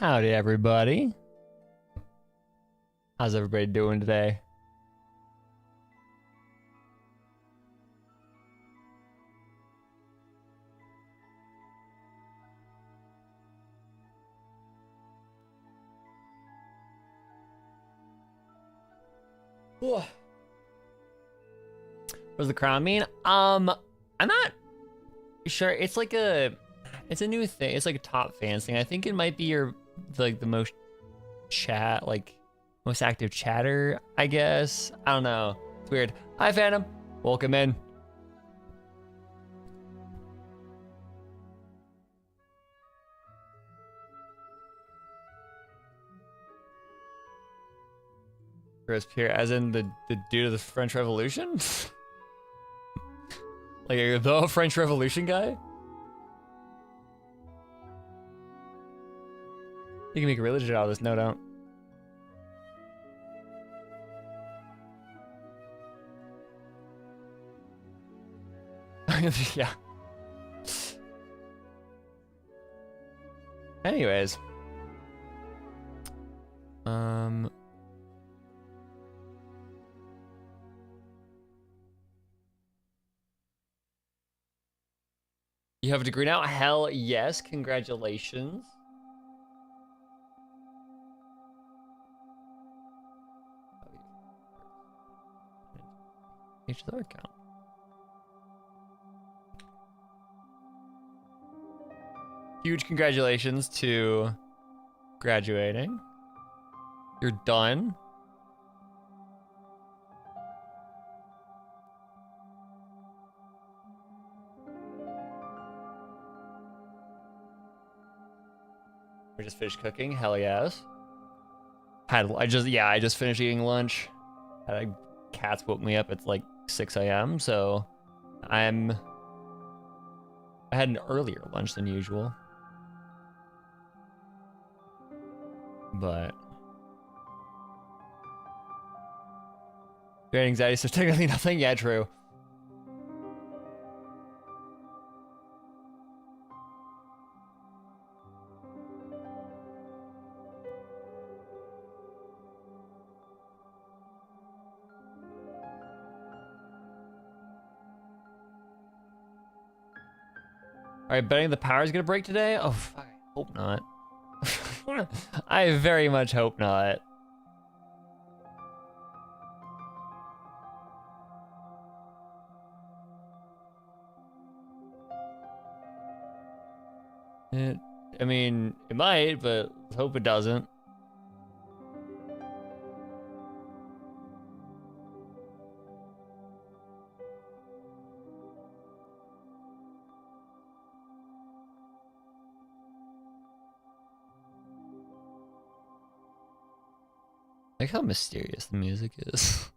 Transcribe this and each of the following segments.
Howdy, everybody. How's everybody doing today? What does the crown mean? I'm not sure. It's like it's a new thing. It's like a top fans thing. I think it might be your the most most active chatter, I guess. I don't know. It's weird. Hi, Phantom. Welcome in. Robespierre, as in the dude of the French Revolution? Like the French Revolution guy? You can make a religion out of this, no doubt. Yeah. Anyways. You have a degree now? Hell yes, congratulations. HSR account. Huge congratulations to graduating. You're done. We just finished cooking. Hell yes. I just finished eating lunch. Cats woke me up at like 6 a.m. So I had an earlier lunch than usual. But great anxiety, so technically nothing. Yeah, true. All right, betting the power's gonna break today? Oh, fuck, I hope not. I very much hope not. I mean, it might, but let's hope it doesn't. Like how mysterious the music is.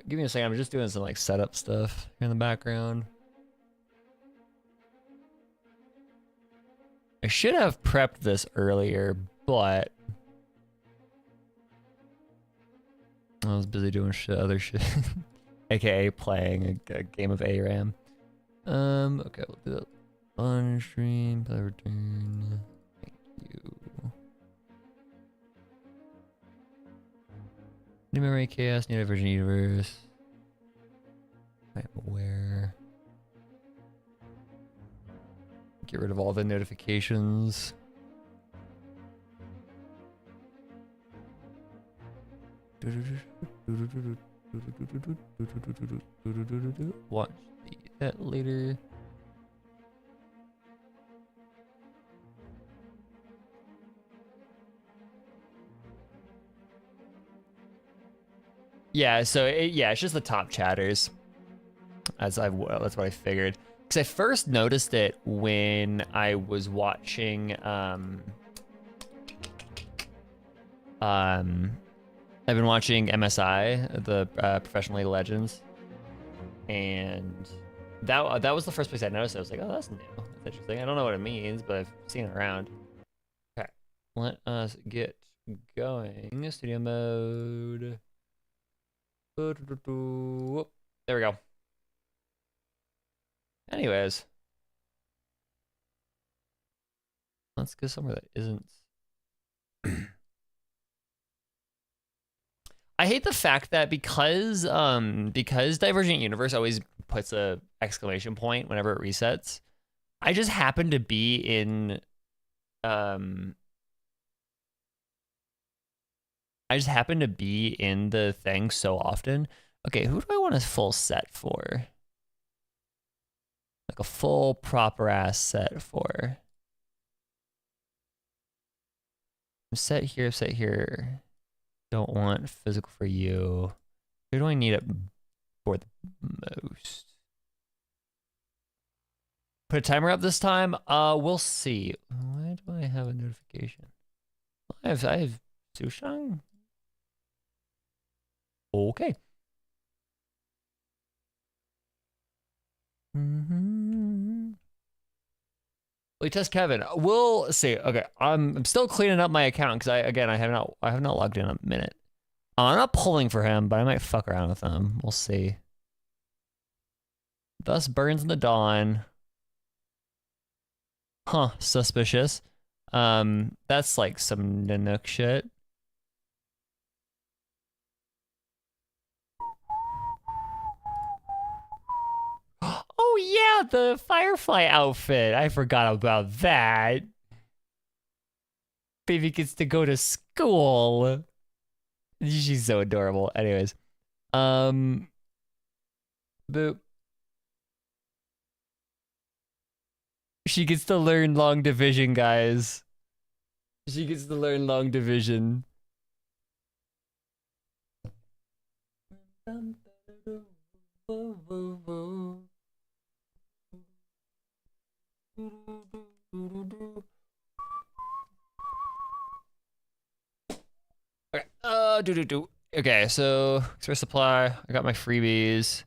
Give me a second. I'm just doing some like setup stuff here in the background. I should have prepped this earlier, but I was busy doing other shit, aka playing a game of ARAM. Okay, we'll do that on stream. Play return. Thank you. New memory chaos. New version universe. I am aware. Get rid of all the notifications. Watch that later. Yeah, so it's just the top chatters. That's what I figured. Because I first noticed it when I was watching I've been watching MSI, the Professional League of Legends, and that was the first place I noticed it. I was like, oh, that's new. That's interesting. I don't know what it means, but I've seen it around. Okay, let us get going. Studio mode. Whoop. There we go. Anyways, let's go somewhere that isn't. I hate the fact that because Divergent Universe always puts a exclamation point whenever it resets, I just happen to be in the thing so often. Okay, who do I want a full set for? Like a full proper ass set for. Set here. Don't want physical for you. Who do I need it for the most? Put a timer up this time. We'll see. Why do I have a notification? I have Sushang. Okay. We test Kevin. We'll see. Okay, I'm still cleaning up my account because I have not logged in a minute. I'm not pulling for him, but I might fuck around with him. We'll see. Thus burns in the dawn. Huh, suspicious. That's like some Nanook shit. Oh yeah, the Firefly outfit. I forgot about that. Baby gets to go to school. She's so adorable. Anyways. Boop. She gets to learn long division, guys. She gets to learn long division. Okay, okay, so express supply. I got my freebies.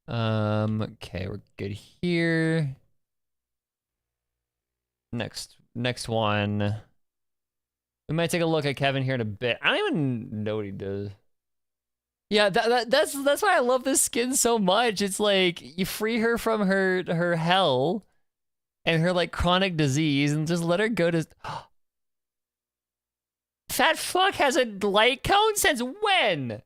Okay, we're good here. Next one. We might take a look at Kevin here in a bit. I don't even know what he does. Yeah, that's why I love this skin so much. It's like you free her from her hell and her like chronic disease and just let her go to Fat fuck has a light cone since when?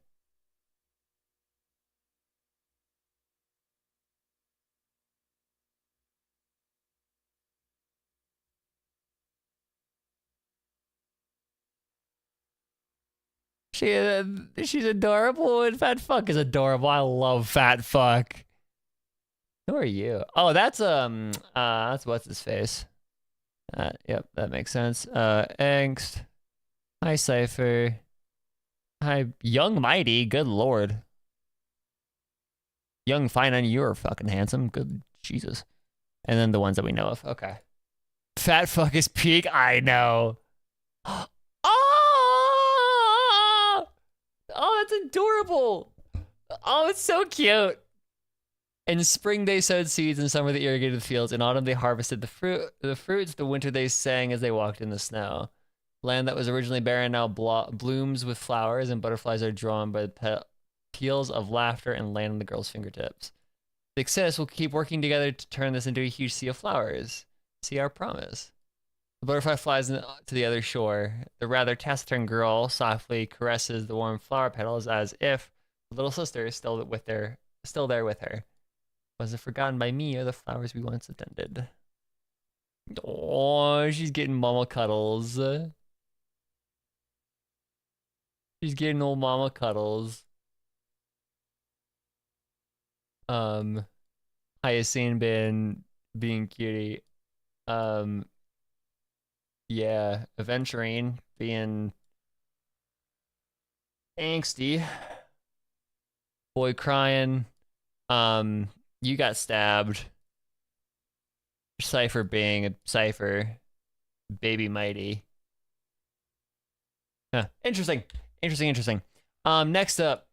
She's adorable and Fat fuck is adorable. I love Fat fuck. Who are you? Oh, that's what's his face. Yep, that makes sense. Angst. Hi, Cypher. Hi, Young Mighty. Good lord. Young Phainon, you're fucking handsome. Good Jesus. And then the ones that we know of. Okay. Fat fuck is peak. I know. Oh! Oh, that's adorable. Oh, it's so cute. In spring they sowed seeds, in summer they irrigated the fields, in autumn they harvested the fruits, the winter they sang as they walked in the snow. Land that was originally barren now blooms with flowers, and butterflies are drawn by the peals of laughter and land on the girl's fingertips. The success will keep working together to turn this into a huge sea of flowers. See our promise. The butterfly flies to the other shore. The rather taciturn girl softly caresses the warm flower petals as if the little sister is still there with her. Was it forgotten by me or the flowers we once attended? Oh, she's getting mama cuddles. She's getting old mama cuddles. Hyacinth being cutie. Yeah, Aventurine being angsty. Boy crying. You got stabbed. Cypher being a Cypher. Baby Mighty. Huh. Interesting. Next up.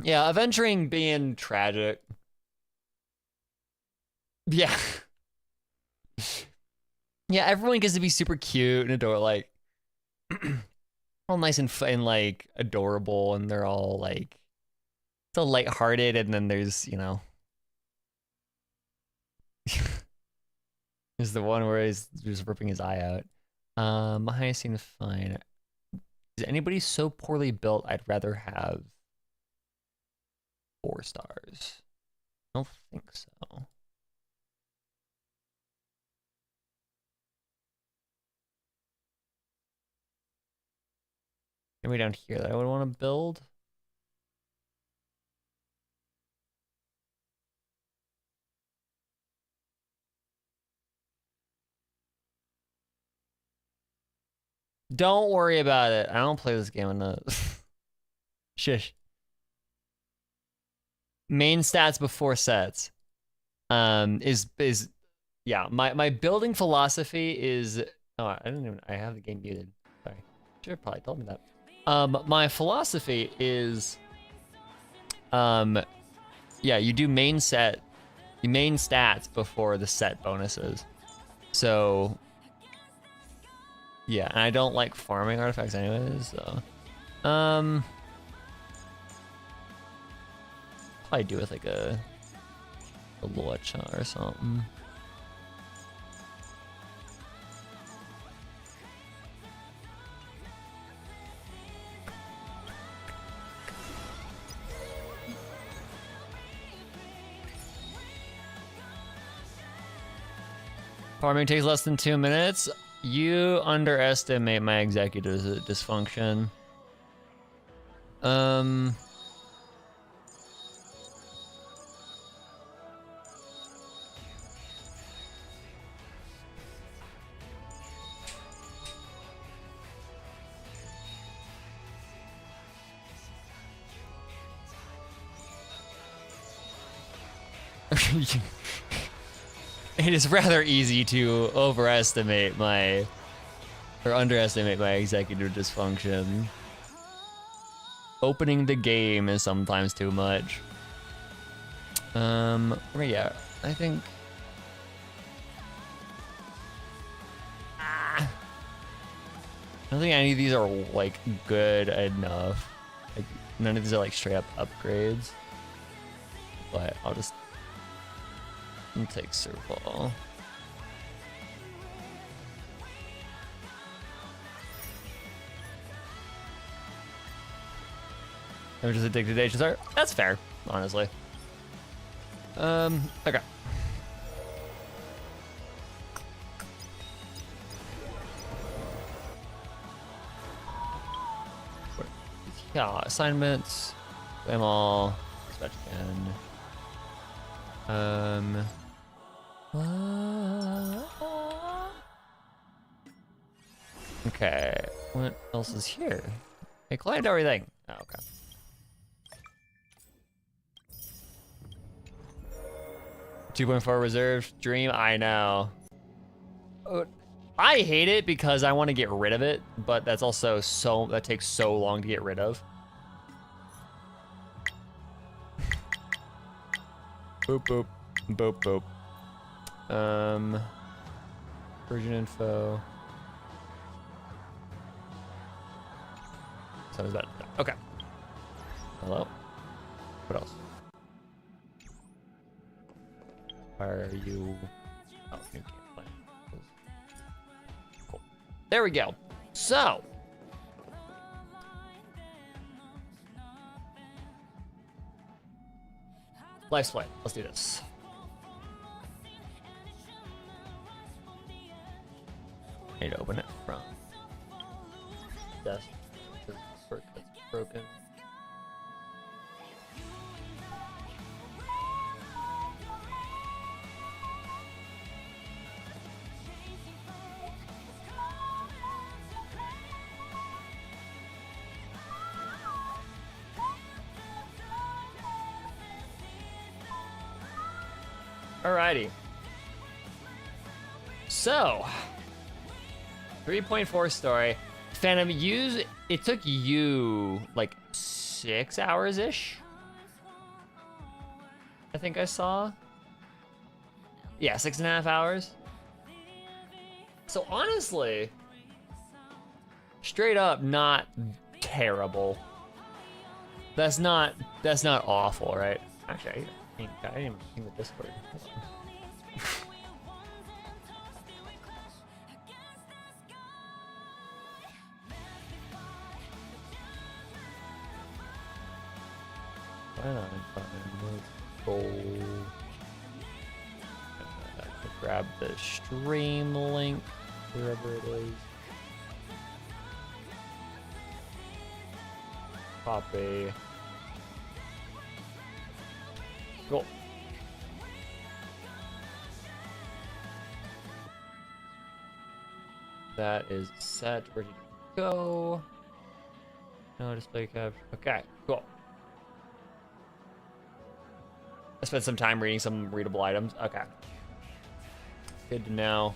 Yeah, Aventuring being tragic. Yeah. Yeah, everyone gets to be super cute and adorable, like all nice and like adorable, and they're all like so lighthearted, and then there's, you know, there's the one where he's just ripping his eye out. My highest scene is fine. Is anybody so poorly built I'd rather have 4 stars? I don't think so. Anybody down here that I would want to build? Don't worry about it. I don't play this game enough. Shush. Main stats before sets. Is yeah, my building philosophy is, oh, I have the game muted. Sorry. Should have probably told me that. My philosophy is yeah, you do main stats before the set bonuses. So yeah, and I don't like farming artifacts anyways, so probably do with like a Lucha or something. Farming takes less than 2 minutes. You underestimate my executive dysfunction. It is rather easy to underestimate my executive dysfunction. Opening the game is sometimes too much. Yeah, I think. I don't think any of these are like good enough. Like none of these are like straight up upgrades. But I'll take Survival. I'm just addicted to HSR. That's fair, honestly. Okay. Yeah, assignments. Them all. Dispatch again. Okay. What else is here? I climbed everything. Oh, okay. $2.4 reserve dream. I know. I hate it because I want to get rid of it, but that's also that takes so long to get rid of. Boop boop boop boop. Version info. So is that okay? Hello. What else? Why are you? Oh, you can't play. Cool. There we go. So. Life split. Let's do this. I need to open it from desk. Shortcut's broken. Alrighty. So, 3.4 story. Phantom, it took you like 6 hours-ish. I think I saw. Yeah, 6.5 hours. So honestly, straight up, not terrible. That's not awful, right? Actually, I didn't even ping the Discord. Hold on. Why not? Let's go. Grab the stream link, wherever it is. Copy. Cool. That is set, ready to go. No display capture. Okay, cool. I spent some time reading some readable items. Okay. Good to know.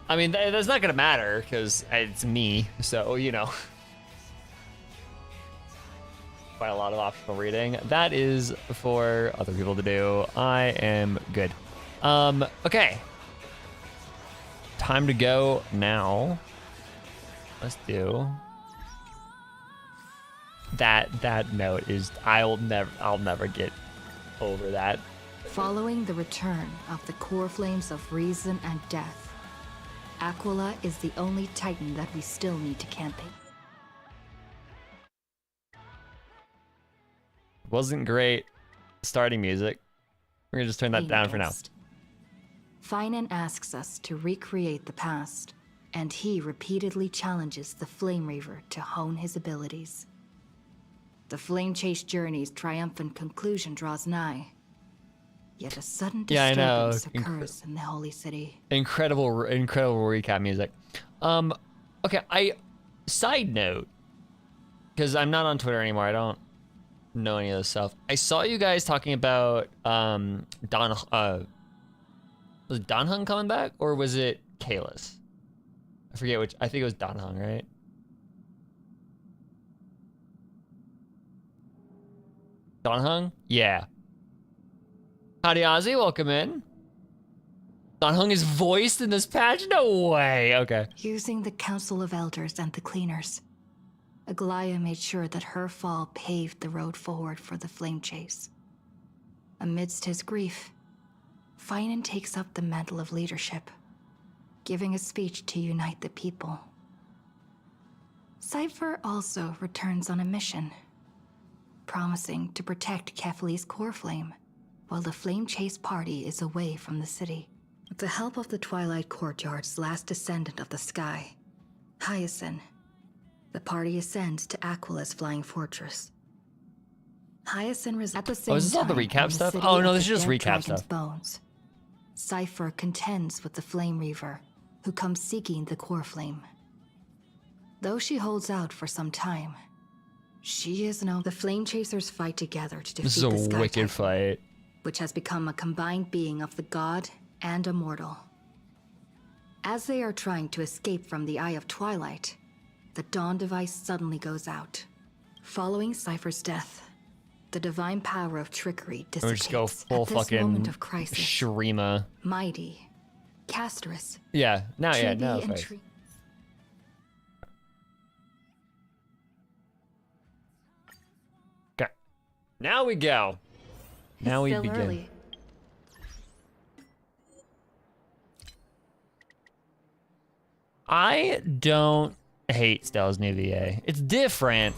I mean, that's not gonna matter because it's me, so you know. Quite a lot of optional reading. That is for other people to do. I am good. Okay. Time to go now. Let's do. That note is I'll never get over that. Following the return of the core flames of reason and death, Aquila is the only titan that we still need to campaign. Wasn't great starting music. We're gonna just turn that down for now. Phainon asks us to recreate the past, and he repeatedly challenges the Flame Reaver to hone his abilities. The Flame Chase journey's triumphant conclusion draws nigh. Yet a sudden disturbance occurs in the Holy City. Incredible recap music. Okay, side note, because I'm not on Twitter anymore, I don't know any of this stuff. I saw you guys talking about was it Don Hung coming back, or was it Kalis? I forget which. I think it was Don Hung, right? Don Hung? Yeah. Howdy Ozzy, welcome in. Don Hung is voiced in this patch? No way. Okay. Using the Council of Elders and the Cleaners, Aglaia made sure that her fall paved the road forward for the Flame Chase. Amidst his grief, Phainon takes up the mantle of leadership, giving a speech to unite the people. Cypher also returns on a mission, promising to protect Kefli's core flame while the Flame Chase party is away from the city. With the help of the Twilight Courtyard's last descendant of the sky, Hyacinth, the party ascends to Aquila's flying fortress. Hyacinth resides at the same time. Oh, is this all the recap stuff? Oh no, this is just recap stuff. Bones. Cypher contends with the Flame Reaver, who comes seeking the core flame. Though she holds out for some time, she is known. The Flame Chasers fight together to defeat this is the a Sky wicked Titan, fight. which has become a combined being of the god and immortal. As they are trying to escape from the Eye of Twilight, the Dawn device suddenly goes out. Following Cypher's death, the divine power of trickery dissipates. We'll just go full at this fucking moment of crisis. Shurima. Mighty, Casterus, Yeah, now, yeah, now. Chibi, and Tree. Okay, now we go. Now we Still begin. early. I don't hate Stella's new VA. It's different,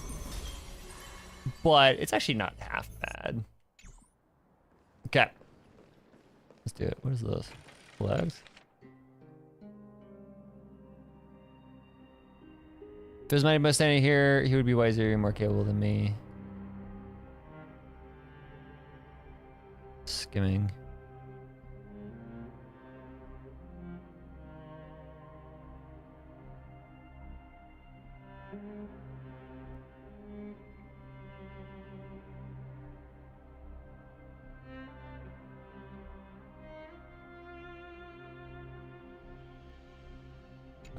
but it's actually not half bad. Okay. Let's do it. What is this? Flags? If there's my standing here, he would be wiser and more capable than me. Skimming.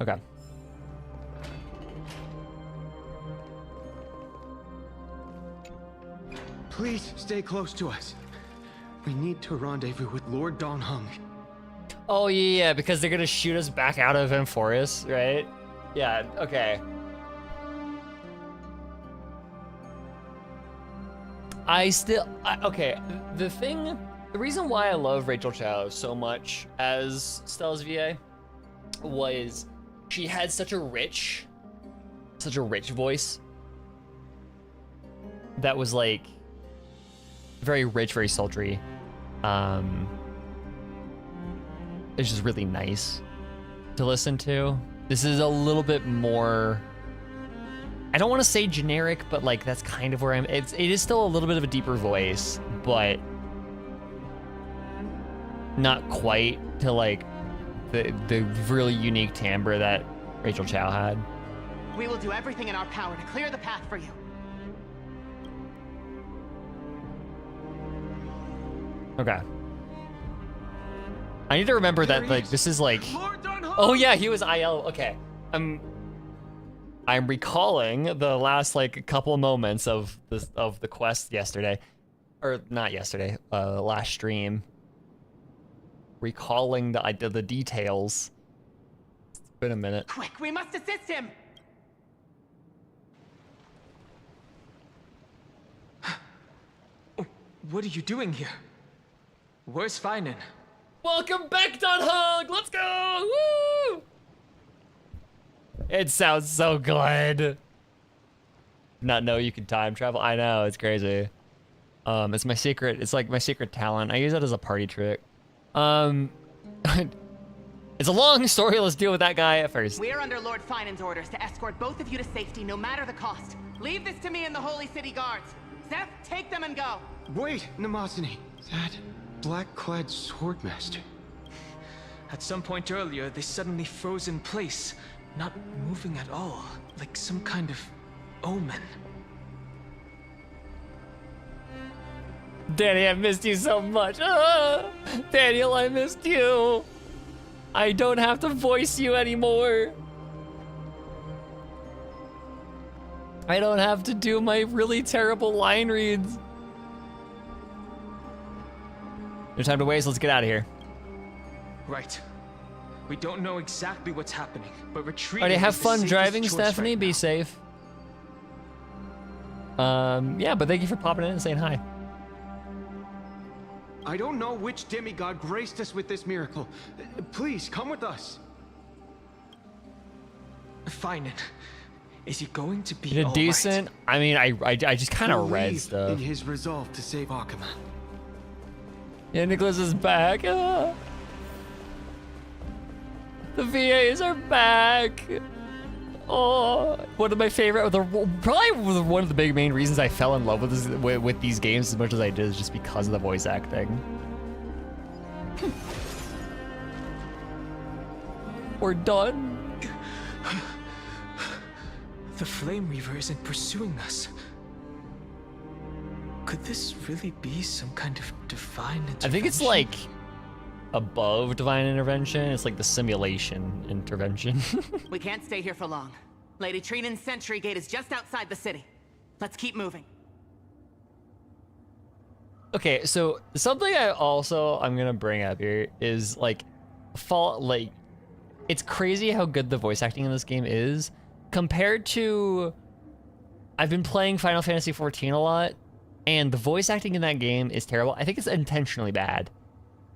Okay. Please stay close to us. We need to rendezvous with Lord Don Hung. Oh yeah, because they're gonna shoot us back out of Amphoris, right? Yeah, okay. Okay, the reason why I love Rachel Chow so much as Stella's VA was she had such a rich voice that was like very rich, very sultry. It's just really nice to listen to. This is a little bit more, I don't want to say generic, but like that's kind of where it is still a little bit of a deeper voice, but not quite to like the really unique timbre that Rachel Chow had. We will do everything in our power to clear the path for you. Okay. I need to remember that like this is like, oh yeah, he was IL. Okay. I'm recalling the last like couple moments of the quest yesterday, or not yesterday, last stream. Recalling the details. It's been a minute. Quick, we must assist him. What are you doing here? Where's Phainon? Welcome back, Don Hug! Let's go! Woo! It sounds so good. Not know you can time travel. I know, it's crazy. It's my secret. It's like my secret talent. I use it as a party trick. It's a long story. Let's deal with that guy at first. We are under Lord Phainon's orders to escort both of you to safety, no matter the cost. Leave this to me and the Holy City Guards. Zeph, take them and go. Wait, Namazani. That black-clad swordmaster. At some point earlier, they suddenly froze in place, not moving at all, like some kind of omen. Danny, I missed you so much. Ah! Daniel, I missed you. I don't have to voice you anymore. I don't have to do my really terrible line reads. No time to waste, let's get out of here. Right. We don't know exactly what's happening, but retreating. Alrighty, have is the fun safest driving, choice Stephanie. right Be now. safe. Yeah, but thank you for popping in and saying hi. I don't know which demigod graced us with this miracle. Please, come with us. Phainon, is he going to be You did all decent. right? I mean, I just kind of read Believe stuff. in his resolve to save Akuma. Yeah, Nicholas is back. Ah. The VAs are back. Oh, one of my favorite, probably one of the big main reasons I fell in love with these games as much as I did is just because of the voice acting. We're done. The Flame Reaver isn't pursuing us. Could this really be some kind of divine intervention? I think it's like above divine intervention. It's like the simulation intervention. We can't stay here for long. Lady Trinan's sentry gate is just outside the city. Let's keep moving. Okay, so something I'm gonna bring up here is like, it's crazy how good the voice acting in this game is compared to. I've been playing Final Fantasy XIV a lot, and the voice acting in that game is terrible. I think it's intentionally bad.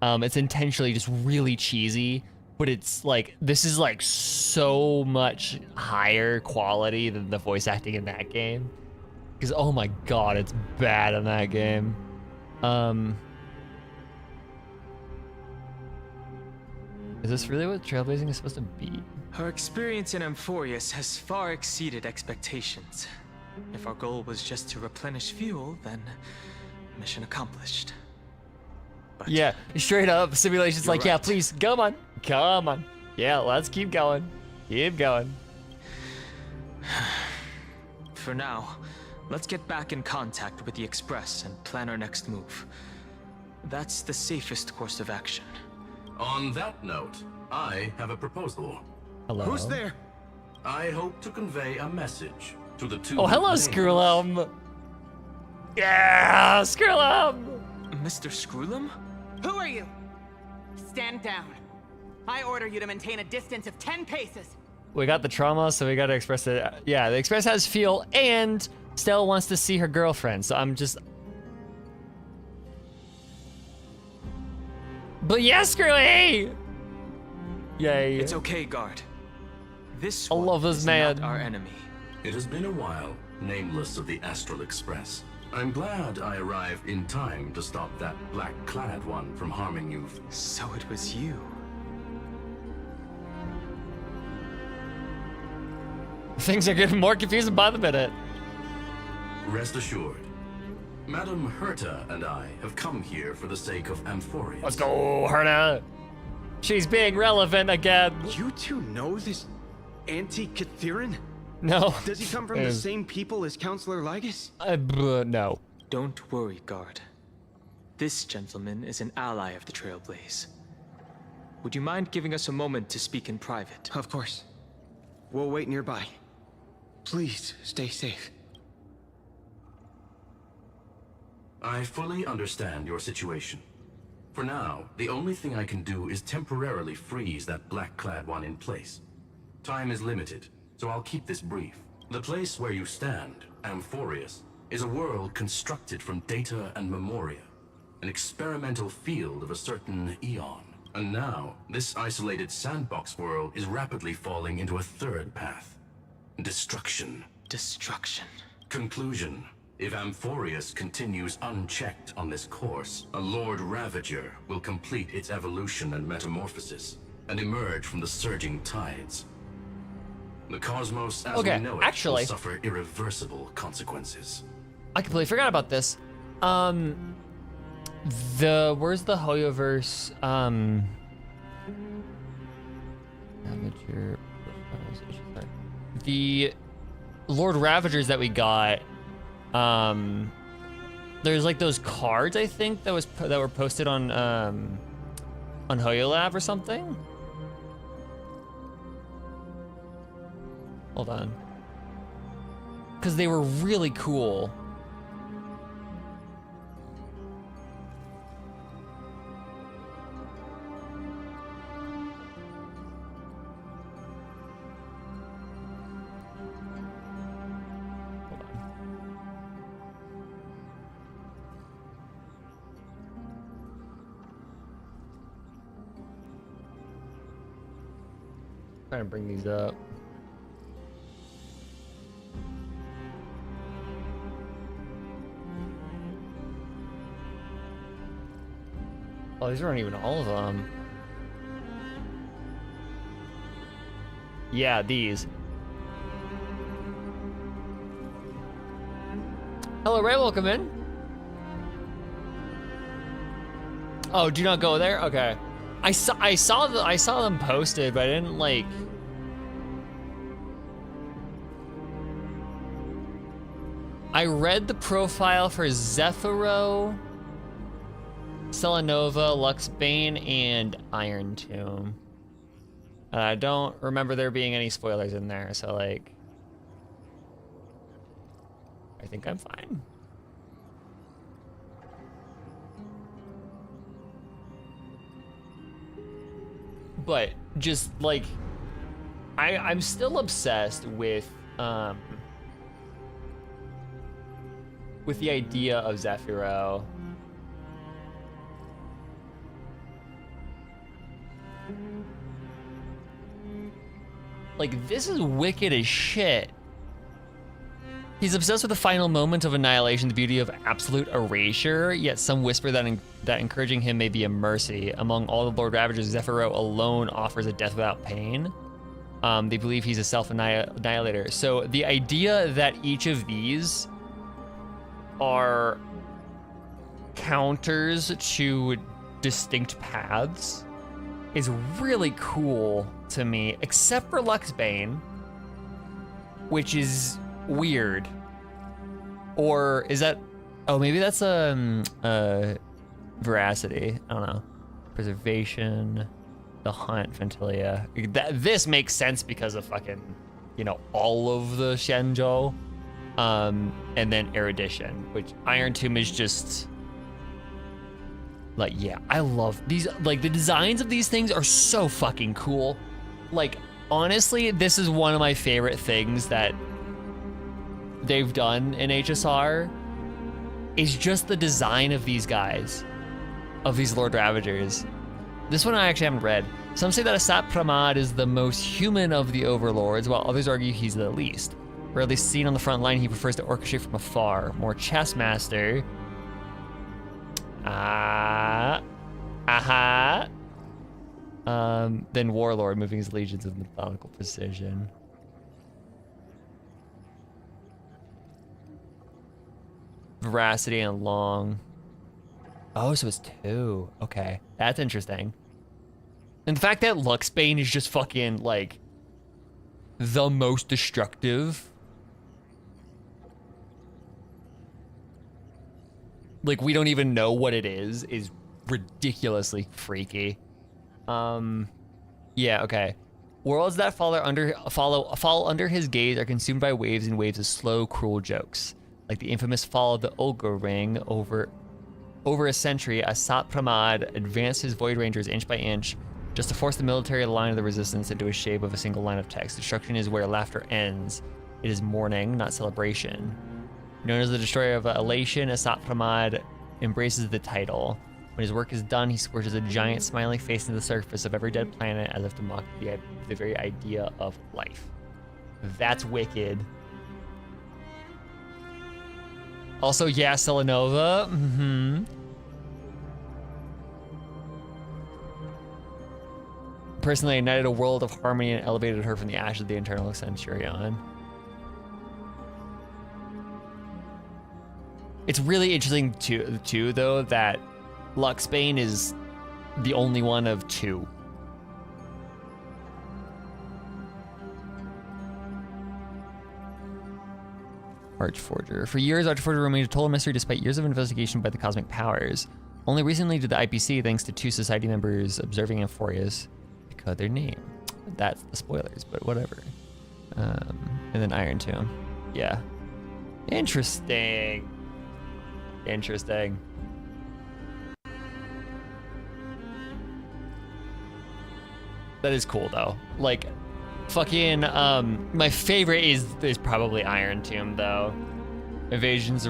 It's intentionally just really cheesy, but it's like, this is like so much higher quality than the voice acting in that game. Because, oh my god, it's bad in that game. Is this really what trailblazing is supposed to be? Our experience in Amphorius has far exceeded expectations. If our goal was just to replenish fuel, then mission accomplished. But Yeah, straight up, simulation's You're like, yeah, right. please, come on. Yeah, let's keep going. Keep going. for now, let's get back in contact with the Express and plan our next move. That's the safest course of action. On that note, I have a proposal. Hello. Who's there? I hope to convey a message to the two. Oh, hello, nameless. Skrullum. Yeah, Skrullum. Mr. Screwlum? Who are you? Stand down. I order you to maintain a distance of 10 paces. We got the trauma, so we gotta express it. Yeah, the express has feel, and Stella wants to see her girlfriend, so I'm just... But yes, Screwy! Yay. It's okay, guard. This I one love this is man. not our enemy. It has been a while, nameless of the Astral Express. I'm glad I arrived in time to stop that black-clad one from harming you. So it was you. Things are getting more confusing by the minute. Rest assured, Madam Herta and I have come here for the sake of Amphorius. Let's go, Herta. She's being relevant again. You two know this anti-Catharin? No. Does he come from the same people as Counselor Lygus? No. Don't worry, guard. This gentleman is an ally of the Trailblaze. Would you mind giving us a moment to speak in private? Of course. We'll wait nearby. Please, stay safe. I fully understand your situation. For now, the only thing I can do is temporarily freeze that black-clad one in place. Time is limited, so I'll keep this brief. The place where you stand, Amphorius, is a world constructed from data and memoria, an experimental field of a certain eon. And now, this isolated sandbox world is rapidly falling into a third path. Destruction. Destruction. Conclusion. If Amphorius continues unchecked on this course, a Lord Ravager will complete its evolution and metamorphosis, and emerge from the surging tides. The cosmos as we know it will suffer irreversible consequences. I completely forgot about this. Where's the Hoyoverse? Ravager. The Lord Ravagers that we got. There's like those cards I think that were posted on HoYoLab or something. Hold on. Because they were really cool. Trying to bring these up. Oh, these aren't even all of them. Yeah, these. Hello, Ray, welcome in. Oh, do not go there? Okay. I saw them posted, but I didn't like. I read the profile for Zephyro, Celanova, Luxbane, and Iron Tomb. I don't remember there being any spoilers in there, so like, I think I'm fine. But just like, I'm still obsessed with the idea of Zephyro. Like, this is wicked as shit. He's obsessed with the final moment of annihilation, the beauty of absolute erasure, yet some whisper that encouraging him may be a mercy. Among all the Lord Ravagers, Zephyro alone offers a death without pain. They believe he's a self-annihilator. So the idea that each of these are counters to distinct paths is really cool to me, except for Luxbane, which is weird. Or is that, oh, maybe that's veracity. I don't know. Preservation, the hunt, Ventilia. This makes sense because of fucking, you know, all of the Shenzhou. And then erudition, which Iron Tomb is just Like, yeah, I love these. Like, the designs of these things are so fucking cool. Like, honestly, this is one of my favorite things that they've done in HSR. Is just the design of these guys, of these Lord Ravagers. This one I actually haven't read. Some say that Asap Pramad is the most human of the overlords, while others argue he's the least. Rarely seen on the front line, he prefers to orchestrate from afar. More chess master. Then warlord, moving his legions with methodical precision. Veracity and long. Oh, so it's 2. Okay, that's interesting. And the fact that Luxbane is just fucking like the most destructive. Like, we don't even know what it is ridiculously freaky. Yeah, okay. Worlds that fall under his gaze are consumed by waves and waves of slow, cruel jokes. Like the infamous fall of the Ogre Ring over a century, Asap Pramad advanced his Void Rangers inch by inch just to force the military line of the resistance into a shape of a single line of text. Destruction is where laughter ends. It is mourning, not celebration. Known as the destroyer of elation, Asap Pramad embraces the title. When his work is done, he squishes a giant smiling face into the surface of every dead planet as if to mock the very idea of life. That's wicked. Also, yeah, Selenova. Personally ignited a world of harmony and elevated her from the ashes of the internal Centurion. It's really interesting too, though, that Luxbane is the only one of 2. Archforger. For years, Archforger remained a total mystery despite years of investigation by the cosmic powers. Only recently did the IPC, thanks to 2 society members observing Amphorius, decode their name. That's the spoilers, but whatever. And then Iron Tomb. Yeah. Interesting. Interesting. That is cool, though. Like, fucking, my favorite is probably Iron Tomb, though. Invasions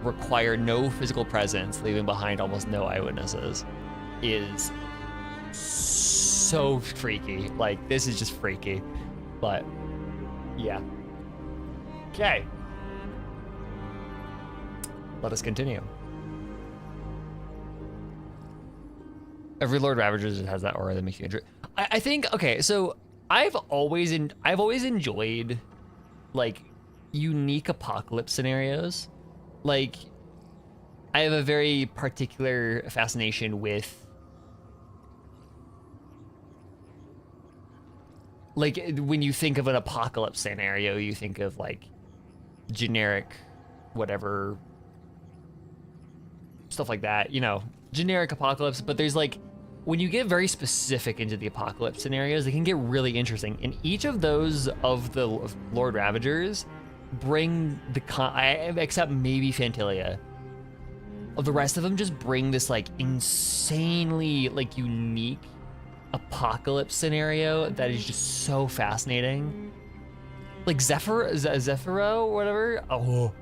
require no physical presence, leaving behind almost no eyewitnesses. Is so freaky. Like, this is just freaky. But, yeah. Okay. Let us continue. Every Lord Ravager just has that aura that makes you interested. I think, okay, so I've always enjoyed like unique apocalypse scenarios. Like, I have a very particular fascination with like when you think of an apocalypse scenario, you think of like generic whatever stuff like that, you know, generic apocalypse, but there's like when you get very specific into the apocalypse scenarios, they can get really interesting. And each of those of the Lord Ravagers bring the except maybe Fantilia. Of the rest of them just bring this like insanely like unique apocalypse scenario that is just so fascinating. Like Zephyro or whatever. Oh.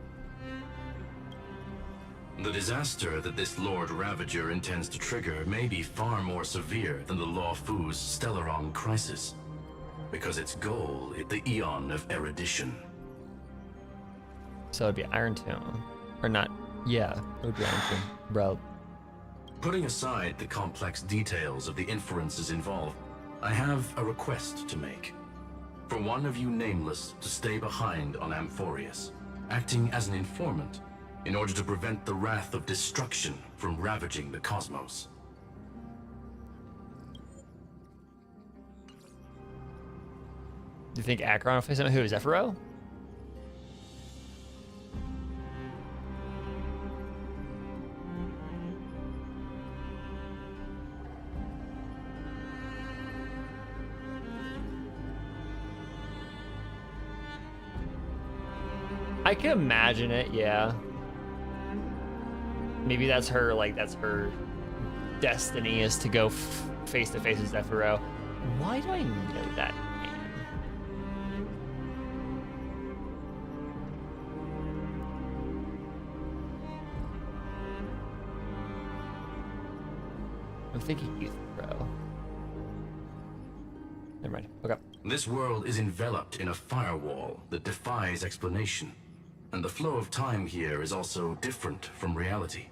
The disaster that this Lord Ravager intends to trigger may be far more severe than the Law Fu's Stellaron crisis, because its goal is the Eon of Erudition. So it'd be Iron Tomb. Or not, yeah, it would be Iron Tomb, bro. Putting aside the complex details of the inferences involved, I have a request to make. For one of you nameless to stay behind on Amphorius, acting as an informant, in order to prevent the wrath of destruction from ravaging the cosmos. Do you think Acheron will face him? Who, Zephyro? I can imagine it, yeah. Maybe that's her, like, that's her destiny is to go face to face with Zephyro. Why do I know that name? I'm thinking Euthyphro. Never mind. Okay. This world is enveloped in a firewall that defies explanation, and the flow of time here is also different from reality.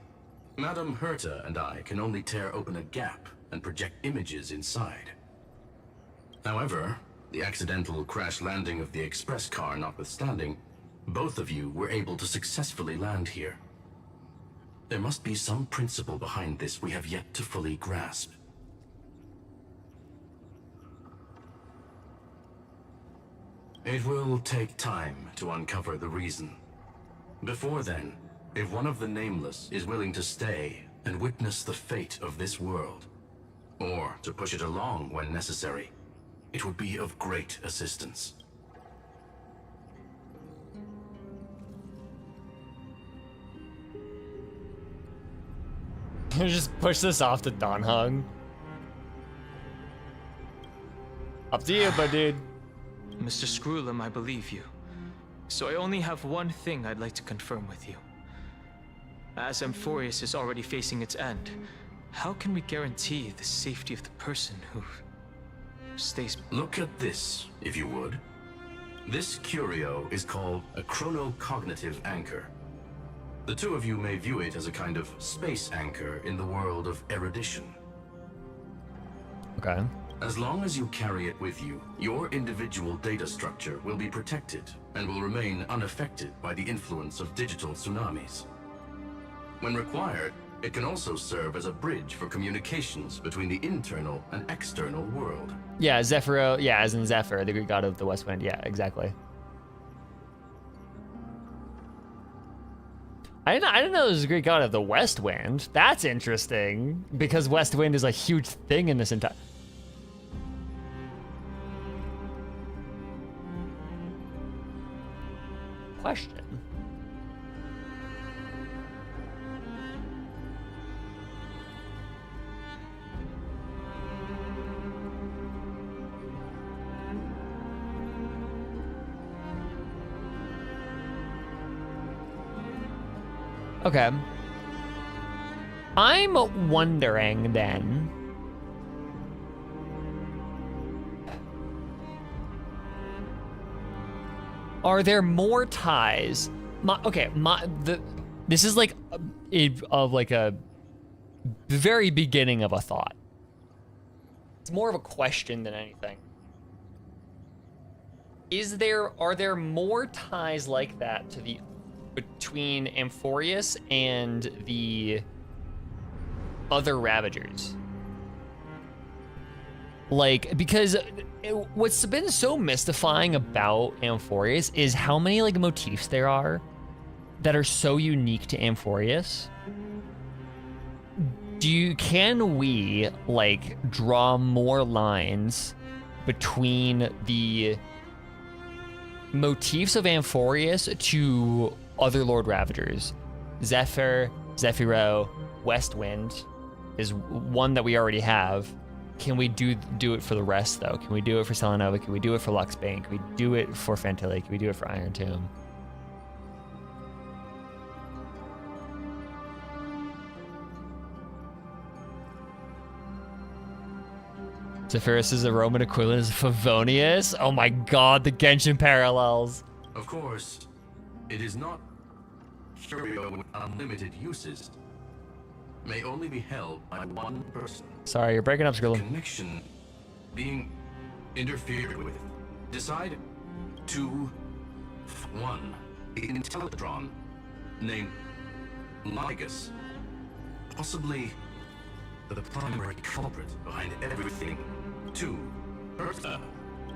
Madame Herta and I can only tear open a gap and project images inside. However, the accidental crash landing of the express car notwithstanding, both of you were able to successfully land here. There must be some principle behind this we have yet to fully grasp. It will take time to uncover the reason. Before then, if one of the Nameless is willing to stay and witness the fate of this world, or to push it along when necessary, it would be of great assistance. Just push this off to Donhung. Up to you, but dude. Mr. Screwlum, I believe you. So I only have one thing I'd like to confirm with you. As Amphorius is already facing its end, how can we guarantee the safety of the person who stays... Look at this, if you would. This curio is called a chronocognitive anchor. The two of you may view it as a kind of space anchor in the world of erudition. Okay. As long as you carry it with you, your individual data structure will be protected and will remain unaffected by the influence of digital tsunamis. When required, it can also serve as a bridge for communications between the internal and external world. Yeah, Zephyro, yeah, as in Zephyr, the Greek god of the West Wind. Yeah, exactly. I didn't know there was a Greek god of the West Wind. That's interesting, because West Wind is a huge thing in this entire... Question. Okay. I'm wondering then. Are there more ties? This is like a very beginning of a thought. It's more of a question than anything. Are there more ties like that to the between Amphorius and the other Ravagers? Like, because what's been so mystifying about Amphorius is how many like motifs there are that are so unique to Amphorius. Can we like draw more lines between the motifs of Amphorius to other Lord Ravagers? Zephyr, Zephyro, Westwind is one that we already have. Can we do it for the rest, though? Can we do it for Selenova? Can we do it for Luxbane? Can we do it for Fantilli? Can we do it for Iron Tomb? Zephyrus is the Roman equivalent of Favonius? Oh my god, the Genshin parallels. Of course, it is not curio with unlimited uses. May only be held by one person. Sorry, you're breaking up, Skrill. Connection being interfered with. Decide 2-1. The Intellitron named Ligus, possibly the primary culprit behind everything. 2. Herta,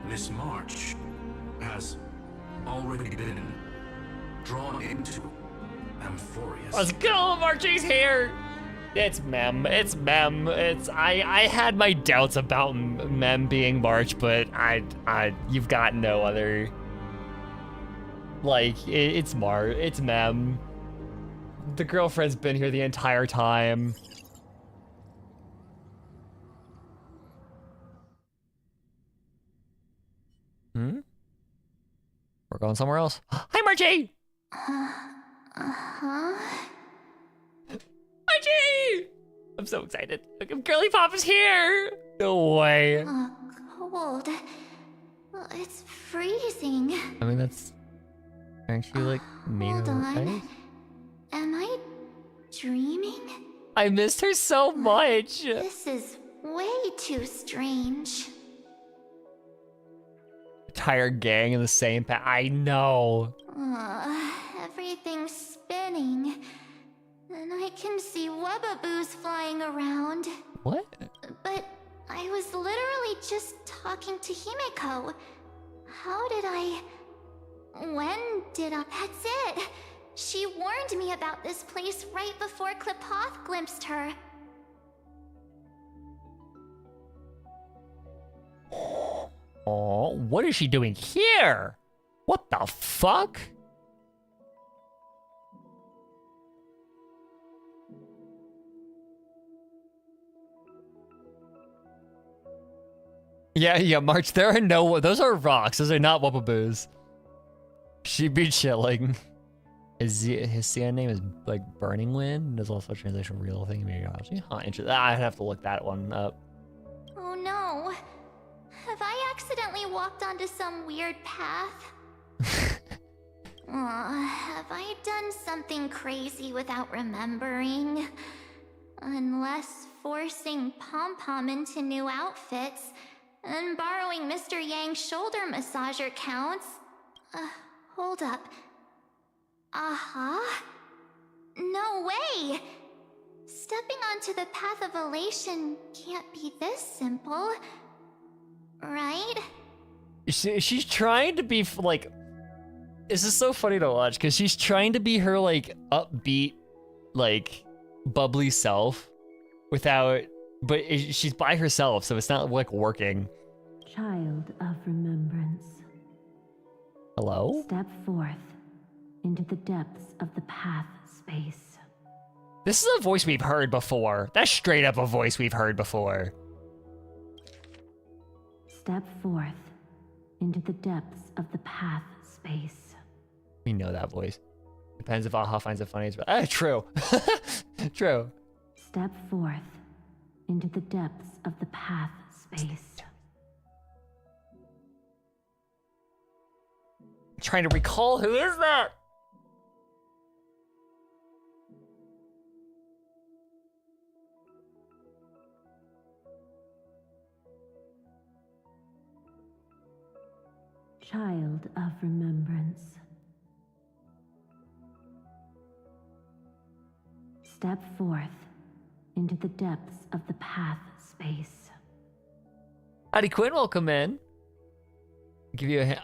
Miss March, has already been drawn into Amphorius. Let's go, Marchie's here! It's Mem. It's Mem. I had my doubts about Mem being March, but you've got no other. Like it's Mem. The girlfriend's been here the entire time. we're going somewhere else. Hi, Margie! Margie! I'm so excited. Look, Girly Pop is here! No way. Cold. It's freezing. I mean, that's... Aren't you, like, made Hold of on. ice? Am I dreaming? I missed her so much! This is way too strange. Entire gang in the same I know. Everything's spinning. And I can see webbaboos flying around. What? But I was literally just talking to Himeko. How did I... When did I... That's it! She warned me about this place right before Klipoth glimpsed her. Oh, what is she doing here? What the fuck? Yeah, March, there are no... Those are rocks. Those are not wubbaboos. She'd be chilling. His CN name is, like, Burning Wind. There's also a translation real thing in meteorology. Huh, interesting. I'd have to look that one up. Oh no. Have I accidentally walked onto some weird path? Have I done something crazy without remembering? Unless forcing Pom-Pom into new outfits and borrowing Mr. Yang's shoulder massager counts. Hold up. No way! Stepping onto the path of elation can't be this simple. Right? She's trying to be, like... This is so funny to watch, because she's trying to be her, like, upbeat, like, bubbly self without... But she's by herself, so it's not, like, working. Child of remembrance. Hello? Step forth into the depths of the path space. This is a voice we've heard before. That's straight up a voice we've heard before. Step forth into the depths of the path space. We know that voice. Depends if Aha finds it funny. True. True. Step forth into the depths of the path space. I'm trying to recall, who is that? Child of remembrance. Step forth into the depths of the path space. Howdy Quinn, welcome in. Give you a hint.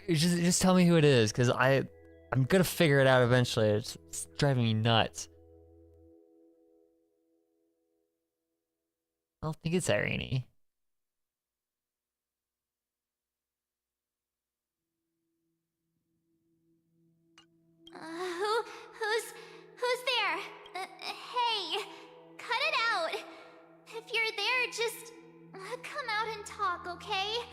Just tell me who it is, because I'm gonna figure it out eventually. It's driving me nuts. I don't think it's Irene. Who's there? Hey, cut it out. If you're there, just come out and talk, okay?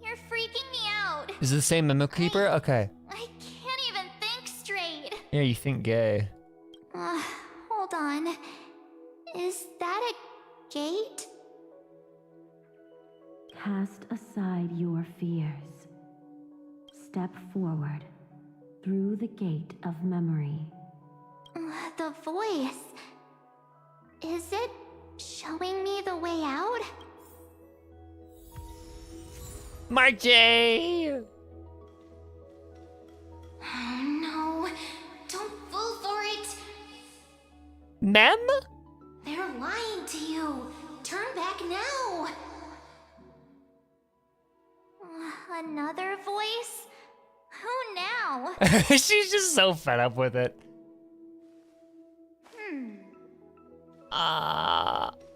You're freaking me out. Is it the same Memo Keeper? Okay. I can't even think straight. Yeah, you think gay. Hold on. Is that a gate? Cast aside your fears. Step forward through the gate of memory. The voice. Is it showing me the way out? Margie! No, don't fall for it. Mem? They're lying to you. Turn back now. Another voice? Who now? She's just so fed up with it.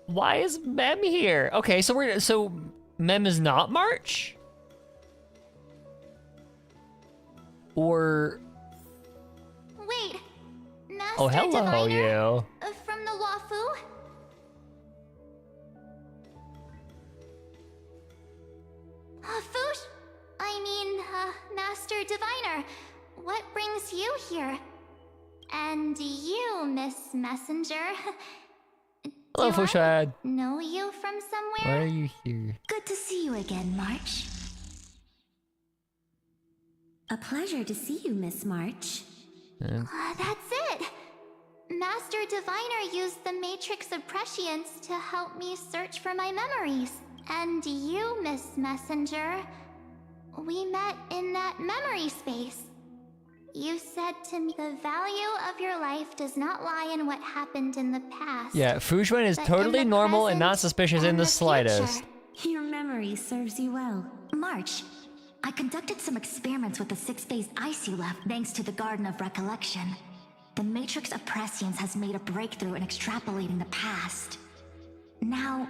Why is Mem here? Okay, so Mem is not March? Or... Wait, Master Oh, hello, Diviner? you. From the Wafu? Fush? I mean, Master Diviner, what brings you here? And you, Miss Messenger. Hello, Do I Foshad. know you from Why somewhere? are you here? Good to see you again, March. A pleasure to see you, Miss March. That's it. Master Diviner used the Matrix of Prescience to help me search for my memories. And you, Miss Messenger, we met in that memory space. You said to me, the value of your life does not lie in what happened in the past. Yeah, Fujuan is but totally in the normal and not present suspicious in and the future. slightest. Your memory serves you well. March, I conducted some experiments with the 6-phase ice you left thanks to the Garden of Recollection. The Matrix of Prescience has made a breakthrough in extrapolating the past. Now,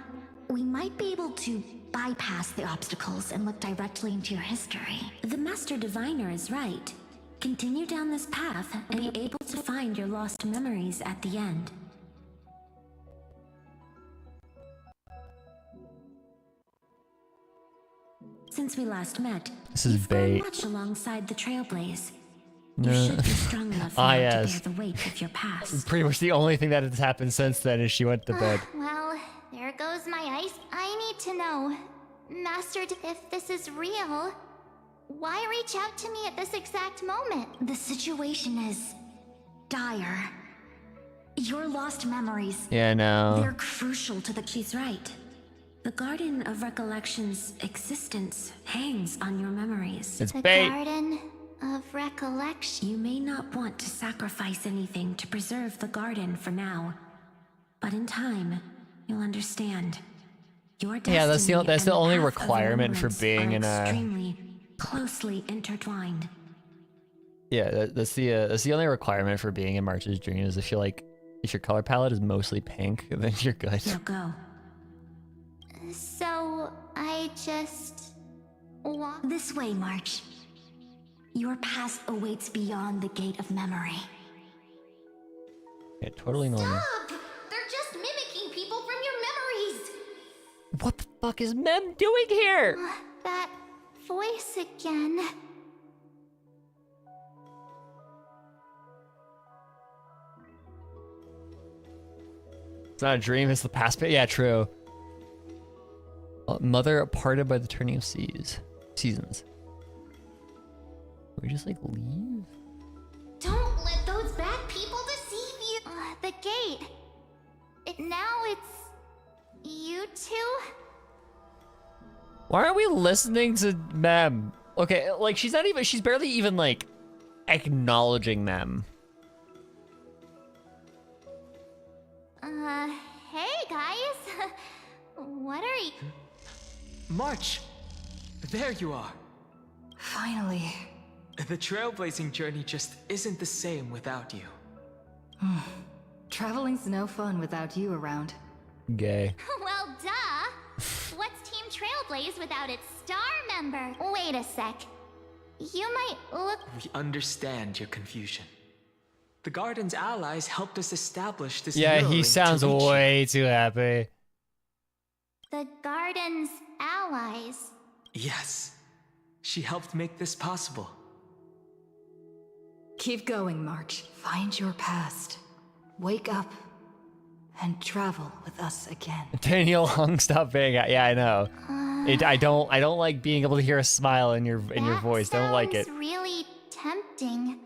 we might be able to bypass the obstacles and look directly into your history. The Master Diviner is right. Continue down this path and be able to find your lost memories at the end. Since we last met, This is you've grown bait. much alongside the Trailblaze. No. You should be strong enough Ah, now yes. to bear the weight of your past. Pretty much the only thing that has happened since then is she went to bed. Well, there goes my ice. I need to know, Master, if this is real, why reach out to me at this exact moment? The situation is dire. Your lost memories, Yeah, no. they're crucial to the... She's right. The Garden of Recollection's existence hangs on your memories. It's The bait. Garden of Recollection. You may not want to sacrifice anything to preserve the garden for now, but in time, you'll understand. Your destiny Yeah, that's the and only path of requirement for remembrance being are in a. extremely closely intertwined. Yeah, that's the only requirement for being in March's Dream is if your color palette is mostly pink, then you're good. Now go. So, I just... walk... This way, March. Your past awaits beyond the gate of memory. Yeah, totally normal. Stop! They're just mimicking people from your memories! What the fuck is Mem doing here? That voice again. It's not a dream, it's the past bit. Yeah, true. Mother parted by the turning of seasons. Can we just leave? Don't let those bad people deceive you. The gate. Now it's... you two? Why aren't we listening to Mem? Okay, she's barely even acknowledging them. Hey guys. What are you... March! There you are. Finally. The trailblazing journey just isn't the same without you. Traveling's no fun without you around. Gay. Well, duh. What's Team Trailblaze without its star member? Wait a sec. You might look... We understand your confusion. The Garden's allies helped us establish this Yeah, mirror he link to sounds reach you. way too happy. The Garden's allies. Yes. She helped make this possible. Keep going, March. Find your past. Wake up. And travel with us again. Daniel Hung, stop being. Yeah, I know. I don't like being able to hear a smile in your voice. Don't like it. Sounds really tempting.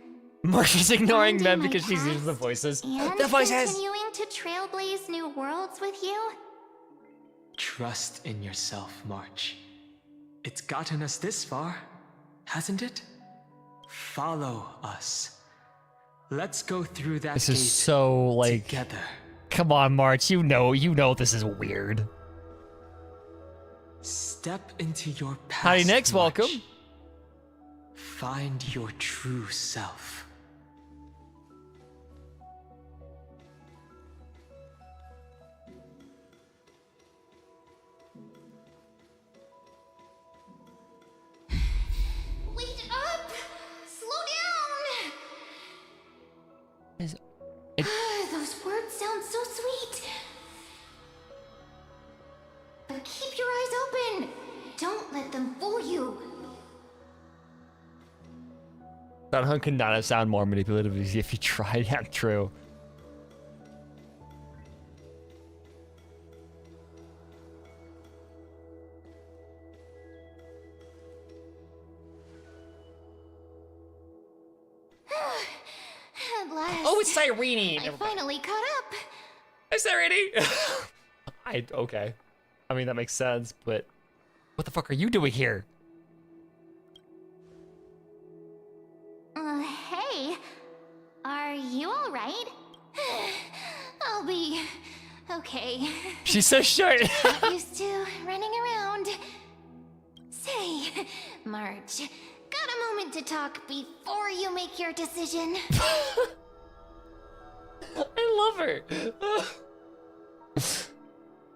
March is ignoring Finding them my because she's using past the voices. And The voices. continuing to trailblaze new worlds with you? Trust in yourself, March. It's gotten us this far, hasn't it? Follow us. Let's go through that This gate is so together. Come on, March. You know this is weird. Step into your past. Howdy, Nix. March. Welcome. Find your true self. Wait up! Slow down! Those words sound so sweet. But keep your eyes open. Don't let them fool you. That hunt could not have sounded more manipulative if you tried. Yeah, true. At last. Oh, it's Cyrene. I finally caught up. It's Cyrene. Okay. I mean, that makes sense, but what the fuck are you doing here? Hey. Are you alright? I'll be okay. She's so short. Not used to running around. Say, March, got a moment to talk before you make your decision? I love her.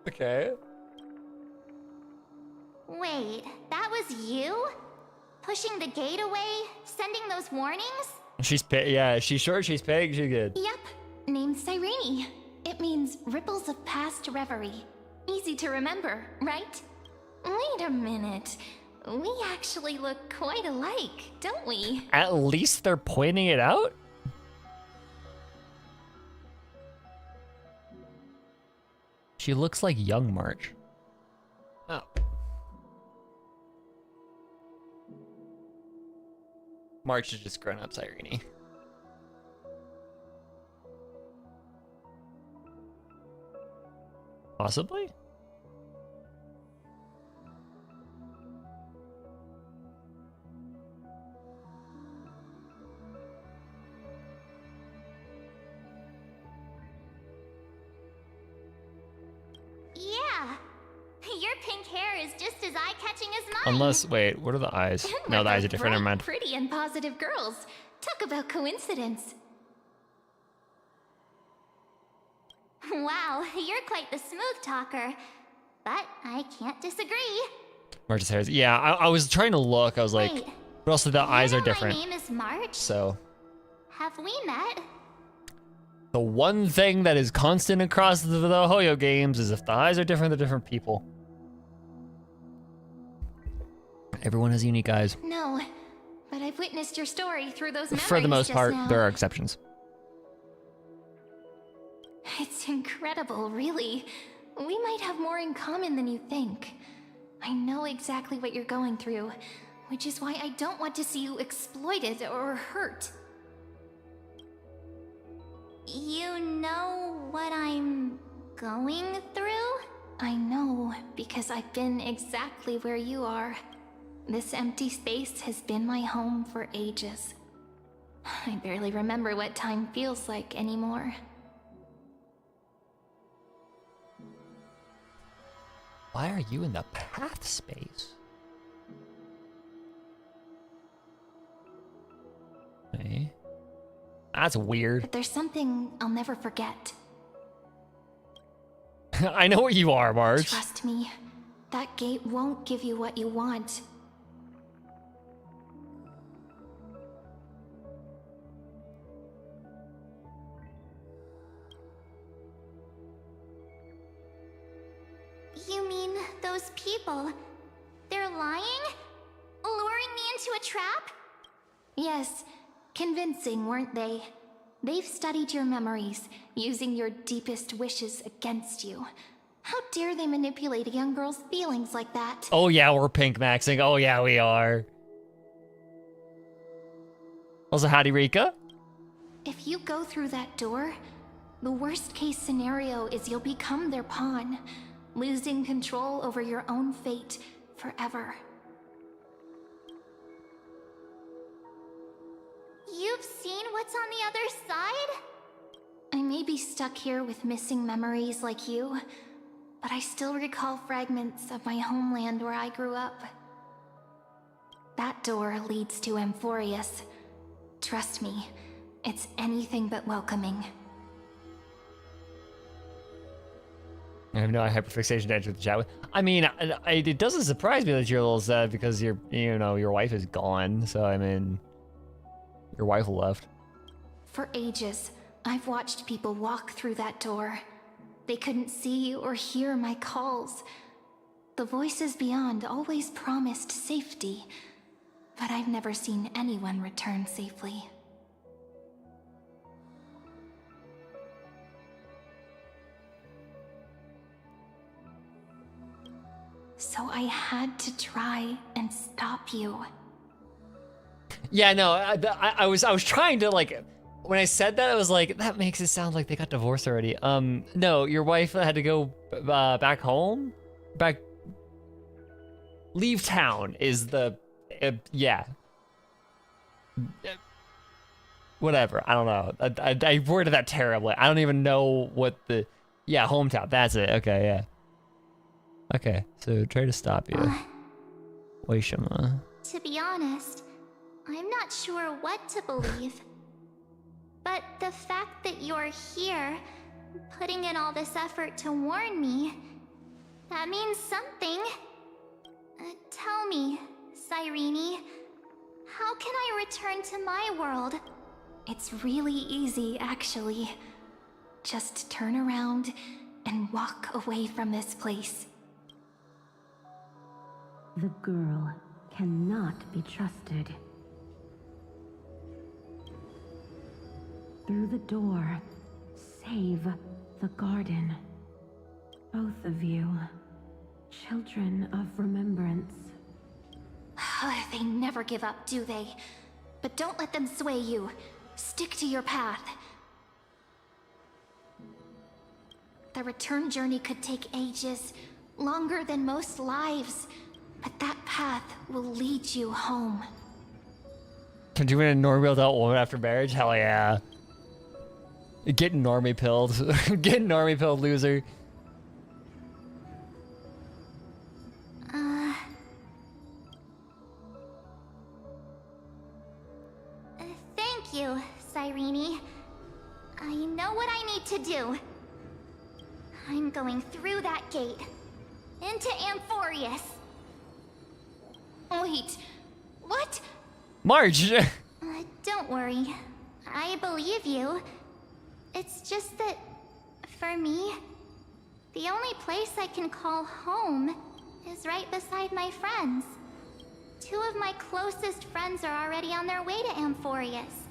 Okay. Wait, that was you? Pushing the gate away? Sending those warnings? She's yeah, she's short, she's big, she's good. Yep, named Cyrene. It means ripples of past reverie. Easy to remember, right? Wait a minute. We actually look quite alike, don't we? At least they're pointing it out? She looks like young March. Oh. March is just grown up Cyrene. Possibly? Yeah. Your pink hair is just as eye-catching as mine. Unless, wait, what are the eyes? No, the eyes are different. Never mind. Pretty and positive girls. Talk about coincidence. Wow, you're quite the smooth talker. But I can't disagree. March's hair is, yeah, I was trying to look. I was like, Wait, but also the eyes are my different. name is March. So, Have we met? the one thing that is constant across the Hoyo games is if the eyes are different, they're different people. Everyone has unique eyes. No, but I've witnessed your story through those memories For the most just part, now. there are exceptions. It's incredible, really. We might have more in common than you think. I know exactly what you're going through, which is why I don't want to see you exploited or hurt. You know what I'm going through? I know, because I've been exactly where you are. This empty space has been my home for ages. I barely remember what time feels like anymore. Why are you in the path space? Okay. That's weird. But there's something I'll never forget. I know what you are, Marge. Trust me, that gate won't give you what you want. You mean those people? They're lying? Luring me into a trap? Yes, convincing, weren't they? They've studied your memories, using your deepest wishes against you. How dare they manipulate a young girl's feelings like that? Oh yeah, we're pink maxing. Oh yeah, we are. Also, howdy, Rika. If you go through that door, the worst case scenario is you'll become their pawn, losing control over your own fate forever. You've seen what's on the other side? I may be stuck here with missing memories like you, but I still recall fragments of my homeland where I grew up. That door leads to Amphorius. Trust me, it's anything but welcoming. I have no hyperfixation to enter the chat with. I mean, it doesn't surprise me that you're a little sad because your wife is gone. So I mean, your wife left. For ages, I've watched people walk through that door. They couldn't see or hear my calls. The voices beyond always promised safety. but I've never seen anyone return safely. So I had to try and stop you. Yeah, no, I was trying to like, when I said that, I was like, that makes it sound like they got divorced already. No, your wife had to go back home, leave town is the, yeah. Whatever, I don't know. I worded that terribly. I don't even know what the, yeah, hometown. That's it. Okay, yeah. Okay, so try to stop you. Weishima. To be honest, I'm not sure what to believe. But the fact that you're here, putting in all this effort to warn me, that means something. Tell me, Cyrene, how can I return to my world? It's really easy, actually. Just turn around and walk away from this place. The girl cannot be trusted. Through the door, save the garden. Both of you, children of remembrance. They never give up, do they? But don't let them sway you. Stick to your path. The return journey could take ages, longer than most lives. But that path will lead you home. Doing a normie adult woman after marriage? Hell yeah. Getting normie pilled. Getting normie pilled, loser. Thank you, Cyrene. I know what I need to do. I'm going through that gate. Into Amphorius. Wait, what? Marge! Don't worry. I believe you. It's just that, for me, the only place I can call home is right beside my friends. 2 of my closest friends are already on their way to Amphorius.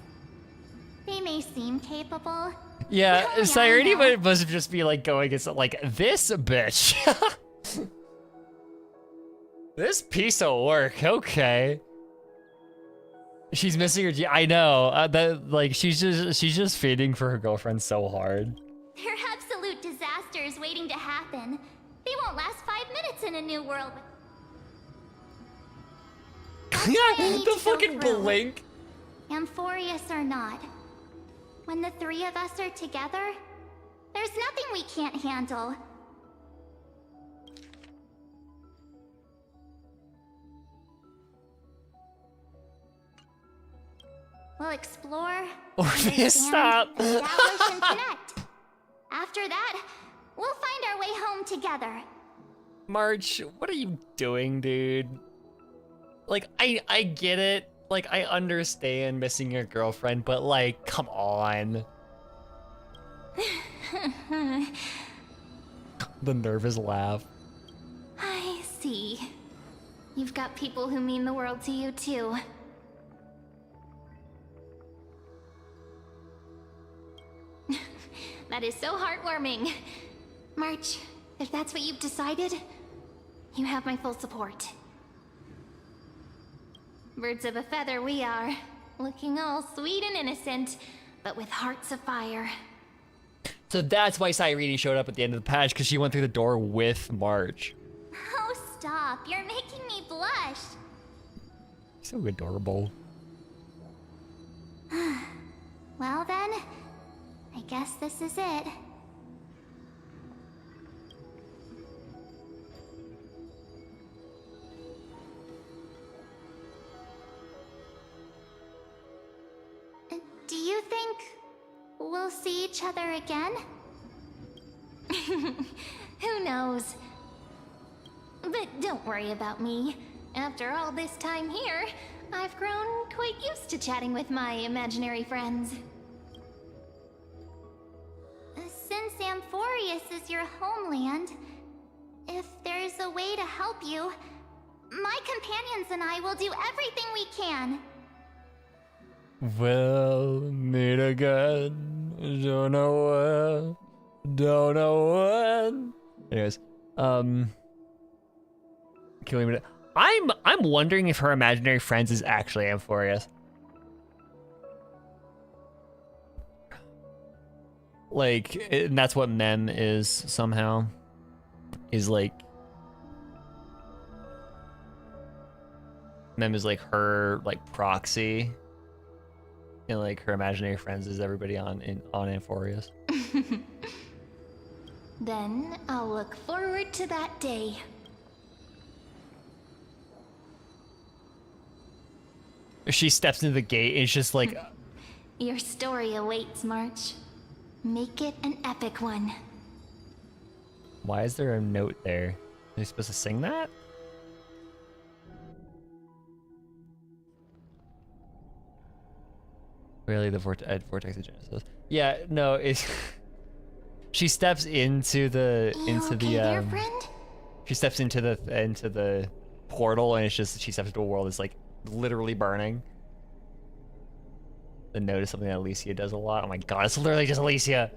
They may seem capable. Yeah, Only I Cyrene know. must just be like going, it's like, this bitch. This piece of work, okay. She's missing her I know, that, like, she's just feeding for her girlfriend so hard. They're absolute disasters waiting to happen. They won't last 5 minutes in a new world. Yeah, I need the to go fucking through. blink. Amphorius or not, when the 3 of us are together, there's nothing we can't handle. We'll explore, Orpheus, understand, stop. establish, and connect. After that, we'll find our way home together. Marge, what are you doing, dude? Like, I get it. Like, I understand missing your girlfriend, but like, come on. The nervous laugh. I see. You've got people who mean the world to you, too. That is so heartwarming. March, if that's what you've decided, you have my full support. Birds of a feather we are, looking all sweet and innocent, but with hearts of fire. So that's why Cyrene showed up at the end of the patch, because she went through the door with Marge. Oh, stop. You're making me blush. So adorable. Well then, I guess this is it. Do you think we'll see each other again? Who knows? But don't worry about me. After all this time here, I've grown quite used to chatting with my imaginary friends. Since Amphorius is your homeland, if there's a way to help you, My companions and I will do everything we can. We'll meet again. Don't know when. Don't know when. Anyways, can we? I'm wondering if her imaginary friends is actually Amphorius. Like, and that's what Mem is somehow. Is like. Mem is like her like proxy. And like her imaginary friends is everybody on Amphorius. Then I'll look forward to that day. She steps into the gate and it's just like... Your story awaits, March. Make it an epic one. Why is there a note there? Are you supposed to sing that? Really, the vortex of Genesis. Yeah, no, it's... She steps into the... there, friend? She steps into the portal and it's just... She steps into a world that's like literally burning. The note is something that Alicia does a lot. Oh my god, it's literally just Alicia.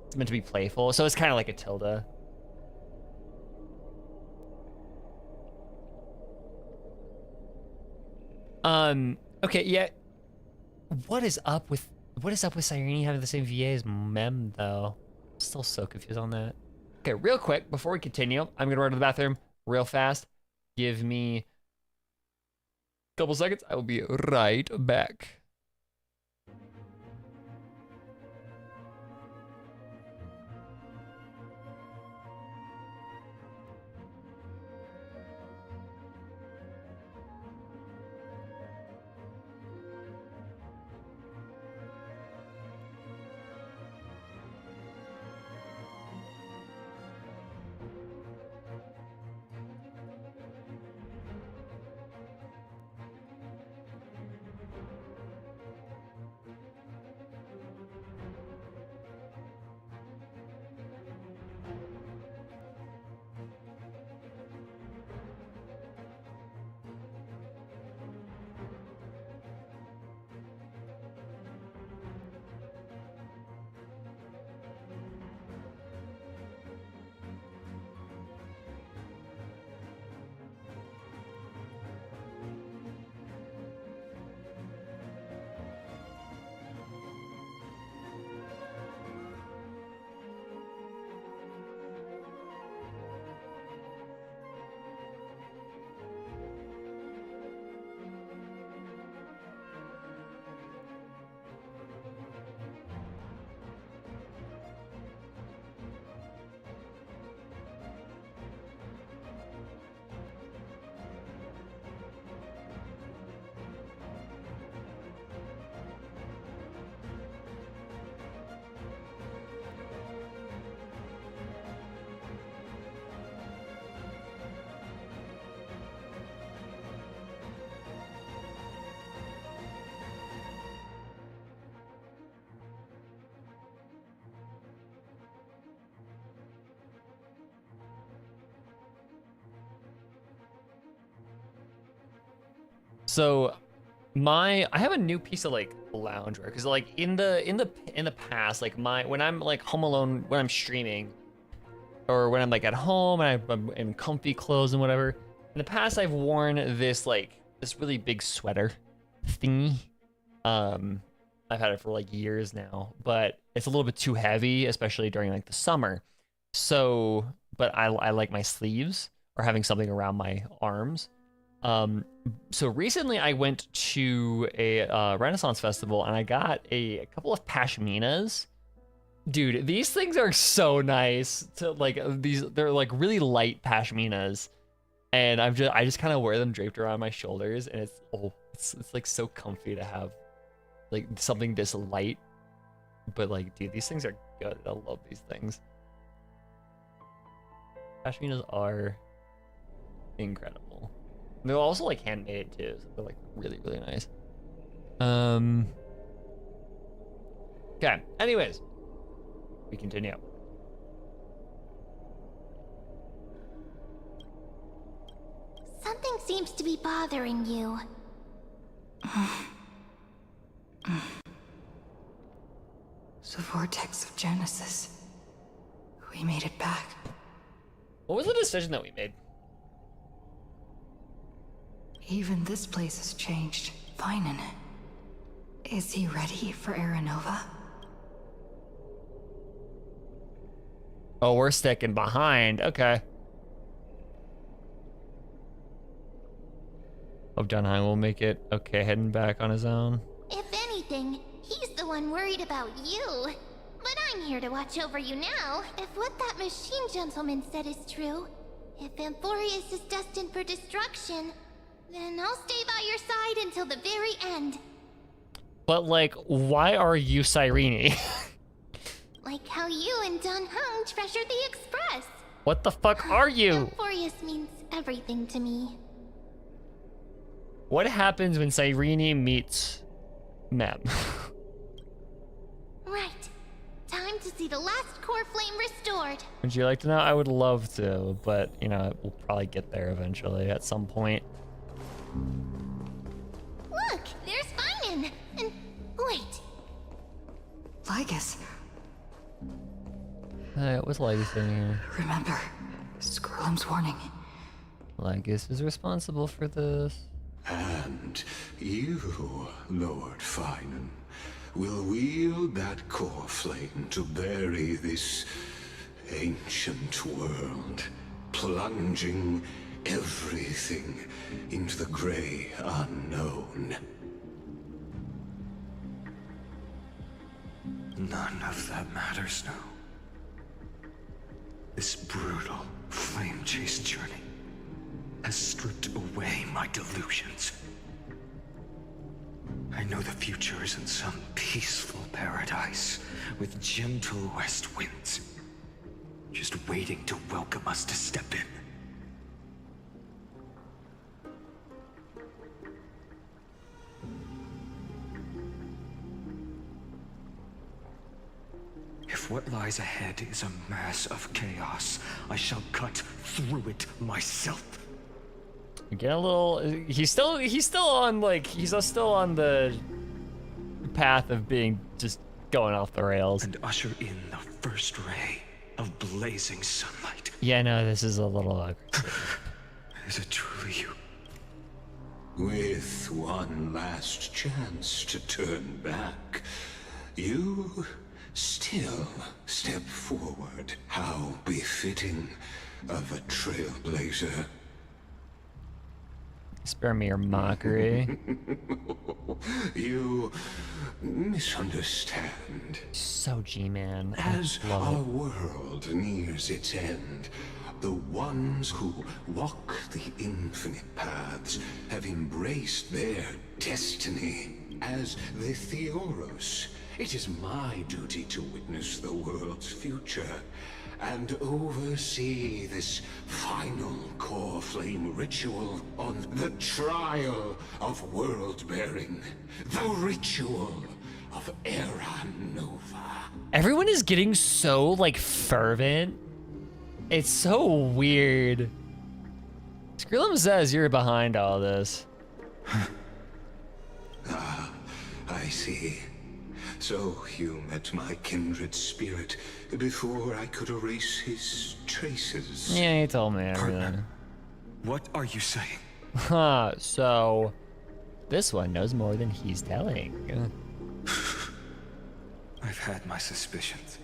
It's meant to be playful, so it's kind of like a Tilda. Okay, yeah. What is up with Cyrene having the same VA as Mem though? I'm still so confused on that. Okay, real quick before we continue, I'm gonna run to the bathroom real fast. Give me a couple seconds. I will be right back. So I have a new piece of like loungewear because like in the past, like when I'm like home alone, when I'm streaming or when I'm like at home and I'm in comfy clothes and whatever, in the past I've worn this really big sweater thingy. I've had it for like years now, but it's a little bit too heavy, especially during like the summer. So, but I like my sleeves or having something around my arms. So recently I went to a Renaissance festival and I got a couple of pashminas. Dude, these things are so nice. They're like really light pashminas, and I just kind of wear them draped around my shoulders, and it's like so comfy to have like something this light. But like, dude, these things are good. I love these things. Pashminas are incredible. They're also like handmade too, so they're like really, really nice. Okay, anyways, we continue. Something seems to be bothering you. The vortex of Genesis. We made it back. What was the decision that we made? Even this place has changed. Phainon. Is he ready for Aranova? Oh, we're sticking behind. Okay. Hope John Hine will make it okay heading back on his own. If anything, he's the one worried about you. But I'm here to watch over you now. If what that machine gentleman said is true, if Amphorius is destined for destruction, then I'll stay by your side until the very end. But like, why are you Cyrene? Like how you and Dun Hung treasured the Express. What the fuck are you? Amphorius means everything to me. What happens when Cyrene meets Mem? Right. Time to see the last core flame restored. Would you like to know? I would love to, but you know, we'll probably get there eventually at some point. Look, there's Phainon. And wait. Lygus. What's Lygus in here? Remember, Skrullum's warning. Lygus is responsible for this. And you, Lord Phainon, will wield that core flame to bury this ancient world, plunging everything into the gray unknown. None of that matters now. This brutal, flame-chased journey has stripped away my delusions. I know the future is in some peaceful paradise with gentle west winds, just waiting to welcome us to step in. If what lies ahead is a mass of chaos, I shall cut through it myself. Get a little. He's still on like he's still on the path of being just going off the rails. And usher in the first ray of blazing sunlight. Yeah, no, this is a little aggressive. Is it truly you? With one last chance to turn back, you still step forward. How befitting of a trailblazer. Spare me your mockery. You misunderstand. So G-Man. As our world nears its end, the ones who walk the infinite paths have embraced their destiny. As the Theoros, it is my duty to witness the world's future and oversee this final core flame ritual on the trial of world-bearing, the ritual of Aranova. Everyone is getting so like fervent. It's so weird. Skrullum says you're behind all this. Ah, I see. So you met my kindred spirit before I could erase his traces. Yeah, he told me everything. What are you saying? Huh, so this one knows more than he's telling. I've had my suspicions.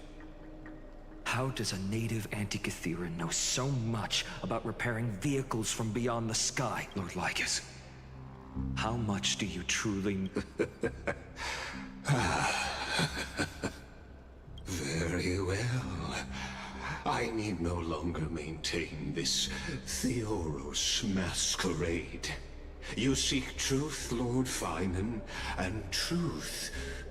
How does a native Antikytheran know so much about repairing vehicles from beyond the sky, Lord Lygus? How much do you truly... Very well. I need no longer maintain this Theoros masquerade. You seek truth, Lord Phainon, and truth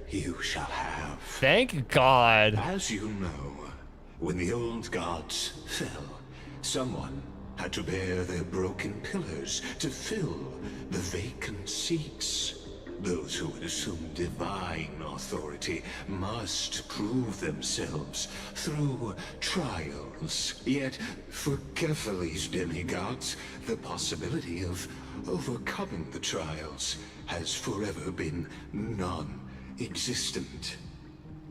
you shall have. Thank God. As you know, when the old gods fell, someone had to bear their broken pillars to fill the vacant seats. Those who would assume divine authority must prove themselves through trials. Yet, for Kefali's demigods, the possibility of overcoming the trials has forever been non-existent.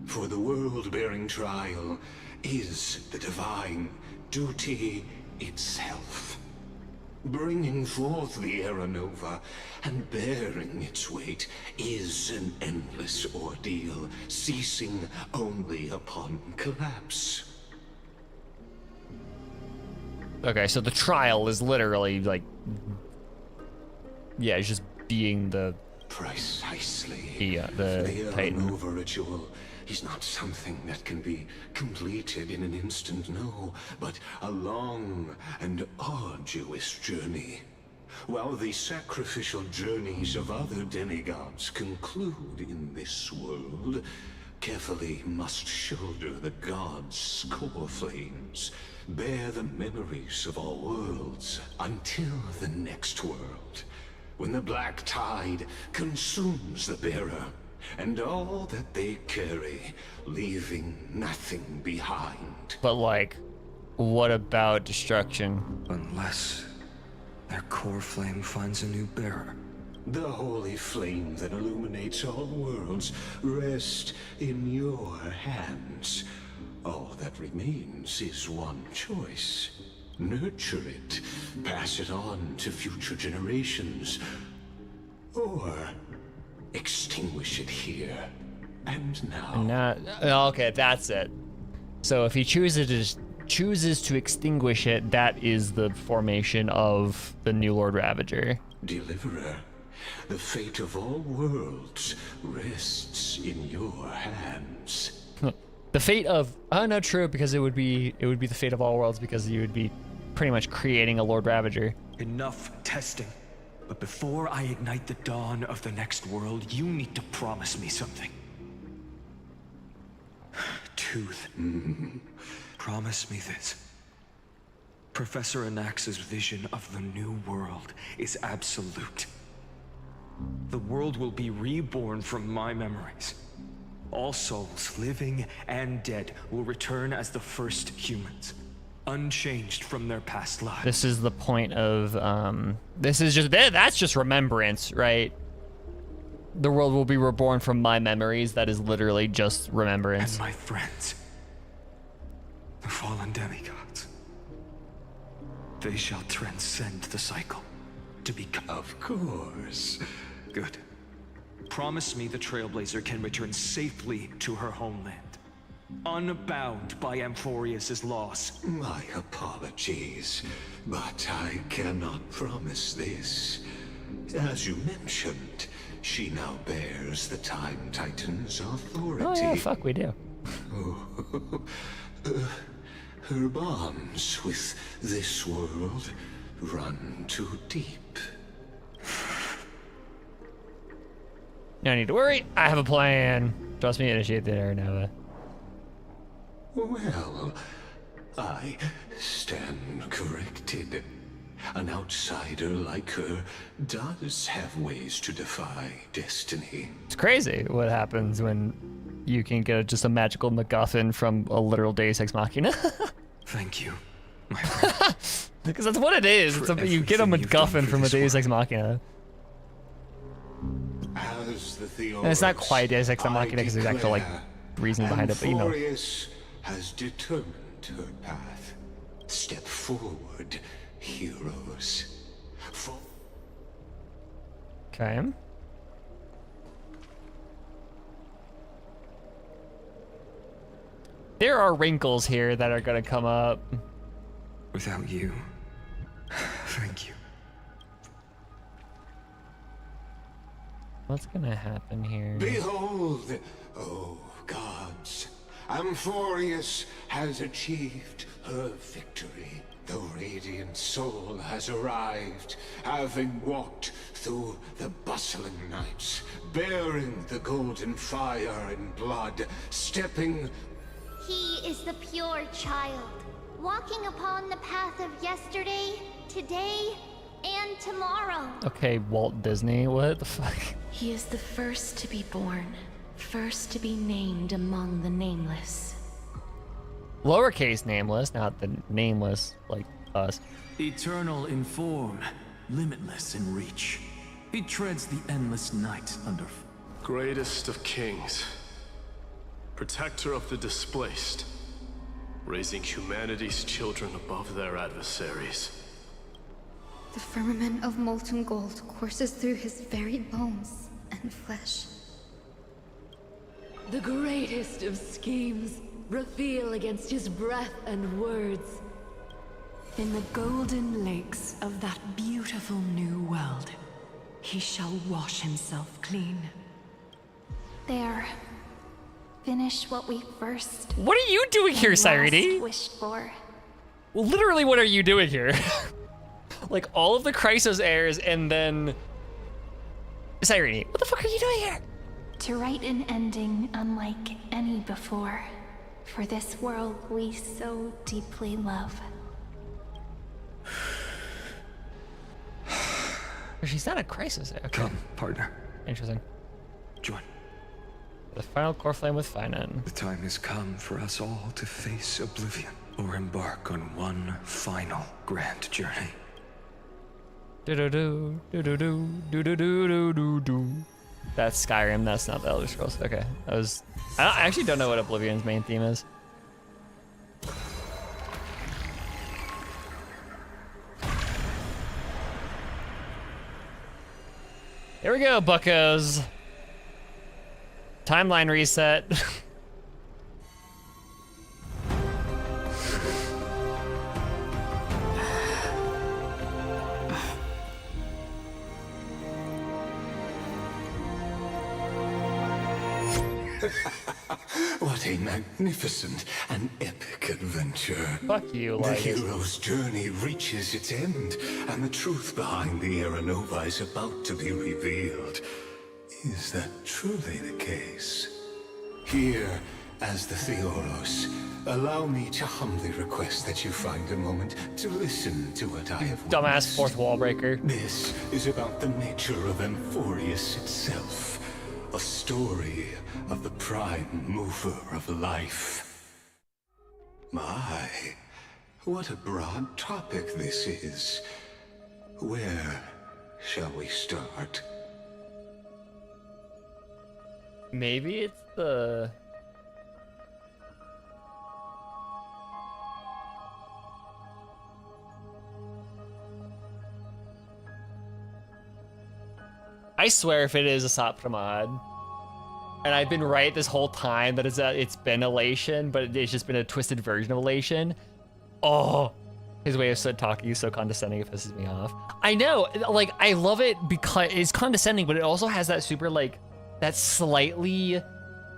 For the world-bearing trial is the divine duty itself. Bringing forth the Era Nova and bearing its weight is an endless ordeal, ceasing only upon collapse. Okay, so the trial is literally like, yeah, it's just being the Precisely. the Era Titan. Nova ritual is not something that can be completed in an instant, no, but a long and arduous journey. While the sacrificial journeys of other demigods conclude in this world, Kefali must shoulder the gods' core flames, bear the memories of all worlds until the next world, when the black tide consumes the bearer and all that they carry, leaving nothing behind. But like, what about destruction? Unless their core flame finds a new bearer. The holy flame that illuminates all worlds rests in your hands. All that remains is one choice. Nurture it, pass it on to future generations, or extinguish it here and now. Okay, that's it. So if he chooses to extinguish it, that is the formation of the new Lord Ravager. Deliverer, the fate of all worlds rests in your hands. The fate of not true, because it would be the fate of all worlds, because you would be pretty much creating a Lord Ravager. Enough testing. But before I ignite the dawn of the next world, you need to promise me something. Tooth. Promise me this. Professor Anax's vision of the new world is absolute. The world will be reborn from my memories. All souls, living and dead, will return as the first humans, unchanged from their past lives. This is the point of that's just remembrance, right? The world will be reborn from my memories. That is literally just remembrance. And my friends, the fallen demigods, they shall transcend the cycle to become. Of course. Good. Promise me the Trailblazer can return safely to her homeland, unbound by Amphorius's loss. My apologies, but I cannot promise this. As you mentioned, she now bears the Time Titan's authority. Oh yeah, fuck, we do. Her bonds with this world run too deep. No need to worry. I have a plan. Trust me, initiate the Era Nova. Well, I stand corrected. An outsider like her does have ways to defy destiny. It's crazy what happens when you can get just a magical MacGuffin from a literal Deus Ex Machina. Thank you, my friend. Because that's what it is. You get a MacGuffin from a Deus Ex Machina. As the And it's not quite Deus Ex Machina because there's actual like reason behind it, but you know. Amphorius has determined her path. Step forward, heroes. Okay. There are wrinkles here that are gonna come up. Without you, thank you. What's gonna happen here? Behold, oh gods, Amphorius has achieved her victory. The radiant soul has arrived, having walked through the bustling nights, bearing the golden fire and blood, stepping. He is the pure child, walking upon the path of yesterday, today, and tomorrow. Okay, Walt Disney, what the fuck? He is the first to be born, first to be named among the nameless. Lowercase nameless, not the nameless like us. Eternal in form, limitless in reach. He treads the endless night under... Greatest of kings. Protector of the displaced. Raising humanity's children above their adversaries. The firmament of molten gold courses through his very bones and flesh. The greatest of schemes reveal against his breath and words. In the golden lakes of that beautiful new world, he shall wash himself clean. There. Finish what we first... What are you doing here, Cyrene? ...wished for. Well, literally, what are you doing here? Like, all of the Chrysos heirs, and then... Cyrene, what the fuck are you doing here? To write an ending unlike any before. For this world we so deeply love. She's not a Chrysos heir. Okay. Come, partner. Interesting. Join. The final core flame with Phainon. The time has come for us all to face oblivion, or embark on one final grand journey. Do-do-do, do-do-do, do-do-do-do-do-do. That's Skyrim, that's not the Elder Scrolls. Okay, I actually don't know what Oblivion's main theme is. Here we go, buckos. Timeline reset. What a magnificent and epic adventure. Fuck you, The Elias. hero's journey reaches its end, and the truth behind the Era Nova is about to be revealed. Is that truly the case? Here, as the Theoros, allow me to humbly request that you find a moment to listen to what I have Dumbass witnessed. fourth wall breaker. This is about the nature of Emphorius itself. A story of the prime mover of life. My, what a broad topic this is. Where shall we start? Maybe it's the... I swear if it is a Sopramod, and I've been right this whole time that it's been Elation, but it's just been a twisted version of Elation. Oh, his way of talking is so condescending, it pisses me off. I know, like, I love it because it's condescending, but it also has that super, like, that slightly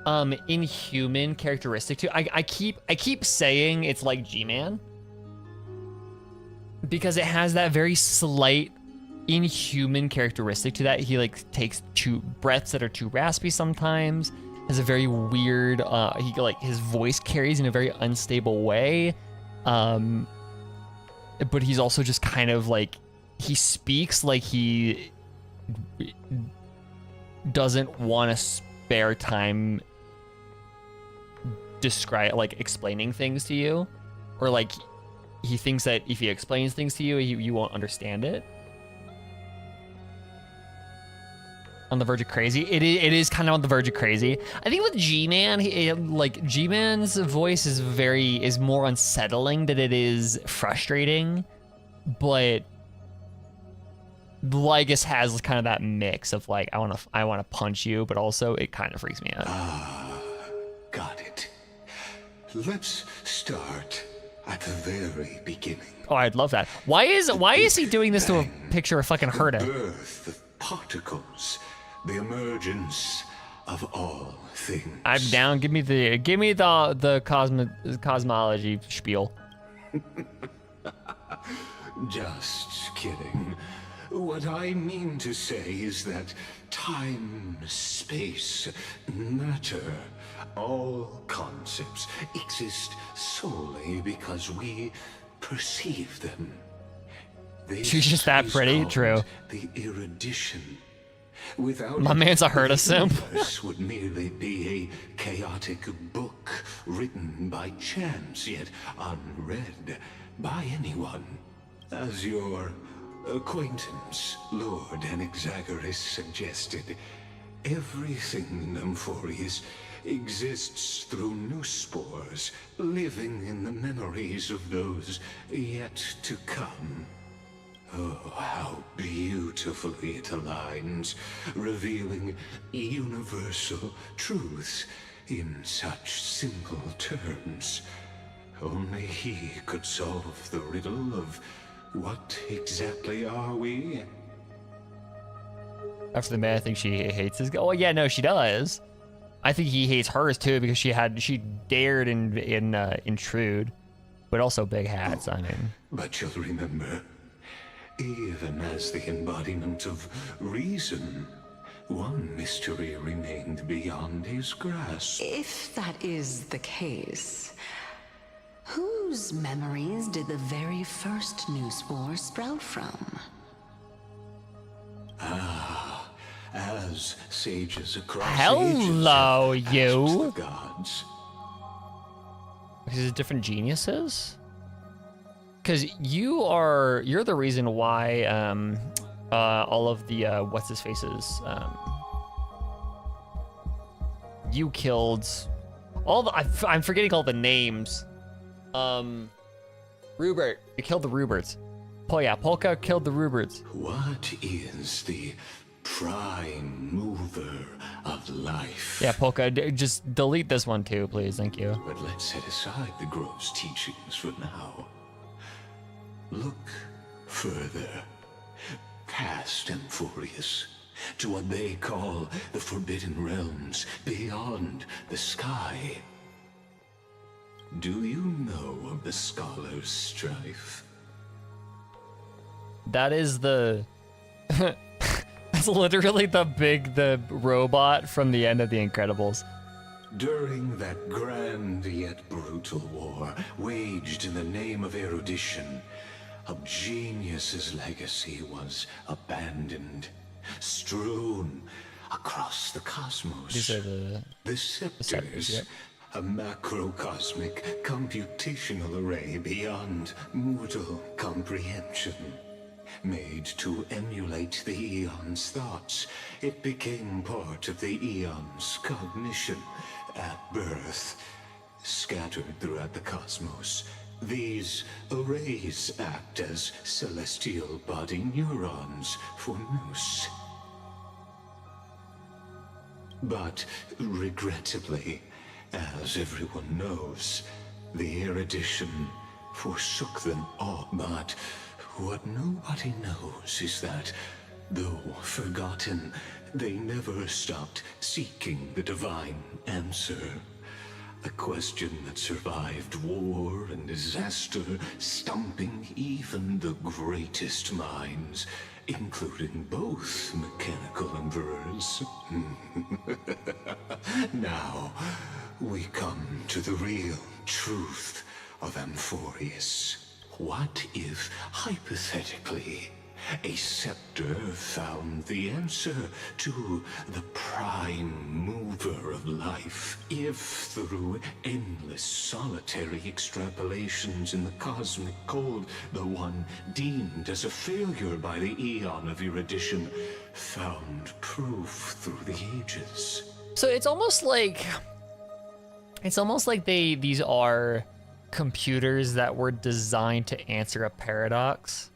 inhuman characteristic to it. I keep saying it's like G-Man, because it has that very slight inhuman characteristic to that. He like takes two breaths that are too raspy sometimes, has a very weird he like his voice carries in a very unstable way, but he's also just kind of like, he speaks like he doesn't want to spare time explaining things to you, or like he thinks that if he explains things to you, you won't understand it. On the verge of crazy. It is kind of on the verge of crazy. I think with G-Man, like G-Man's voice is more unsettling than it is frustrating, but Lygus has kind of that mix of like, I want to punch you, but also it kind of freaks me out. Ah, got it. Let's start at the very beginning. Oh, I'd love that. Why is he doing this to a picture of fucking Herta? The birth of particles, the emergence of all things. I'm down. Give me the cosmology spiel. Just kidding. What I mean to say is that time, space, matter, all concepts exist solely because we perceive them. She's just that pretty, true. The erudition, Without My it, man's a herd the of simp. universe would merely be a chaotic book written by chance, yet unread by anyone. As your acquaintance, Lord Anaxagoras, suggested, everything in Amphorius exists through new spores, living in the memories of those yet to come. Oh, how beautifully it aligns, revealing universal truths in such simple terms. Only he could solve the riddle of what exactly are we? After the man, I think she hates his. Oh yeah, no, she does. I think he hates hers too because she dared intrude, but also big hats. I mean, But you'll remember, even as the embodiment of reason, one mystery remained beyond his grasp. If that is the case, whose memories did the very first new spore sprout from? Ah, as sages across hello, ages have you. asked the gods. Because it's different geniuses. Because you're the reason why all of the what's his faces you killed all the I'm forgetting all the names. Rupert, you killed the Ruberts. Oh yeah, Polka killed the Ruberts. What is the prime mover of life? Yeah, Polka, just delete this one too, please. Thank you. But let's set aside the Grove's teachings for now. Look further, past Amphorius, to what they call the Forbidden Realms beyond the sky. Do you know of the Scholar's Strife? That is the... That's literally the robot from the end of The Incredibles. During that grand yet brutal war, waged in the name of erudition, a genius's legacy was abandoned, strewn across the cosmos. These are the scepters, yep. a macrocosmic computational array beyond mortal comprehension. Made to emulate the Eon's thoughts, it became part of the Eon's cognition at birth. Scattered throughout the cosmos, these arrays act as celestial body neurons for Nous. But regrettably, as everyone knows, the erudition forsook them all. But what nobody knows is that, though forgotten, they never stopped seeking the divine answer. A question that survived war and disaster, stumping even the greatest minds, including both mechanical emperors. Now, we come to the real truth of Amphorius. What if, hypothetically, a scepter found the answer to the prime mover of life? If, through endless solitary extrapolations in the cosmic code, the one deemed as a failure by the Eon of erudition found proof through the ages? So it's almost like these are computers that were designed to answer a paradox.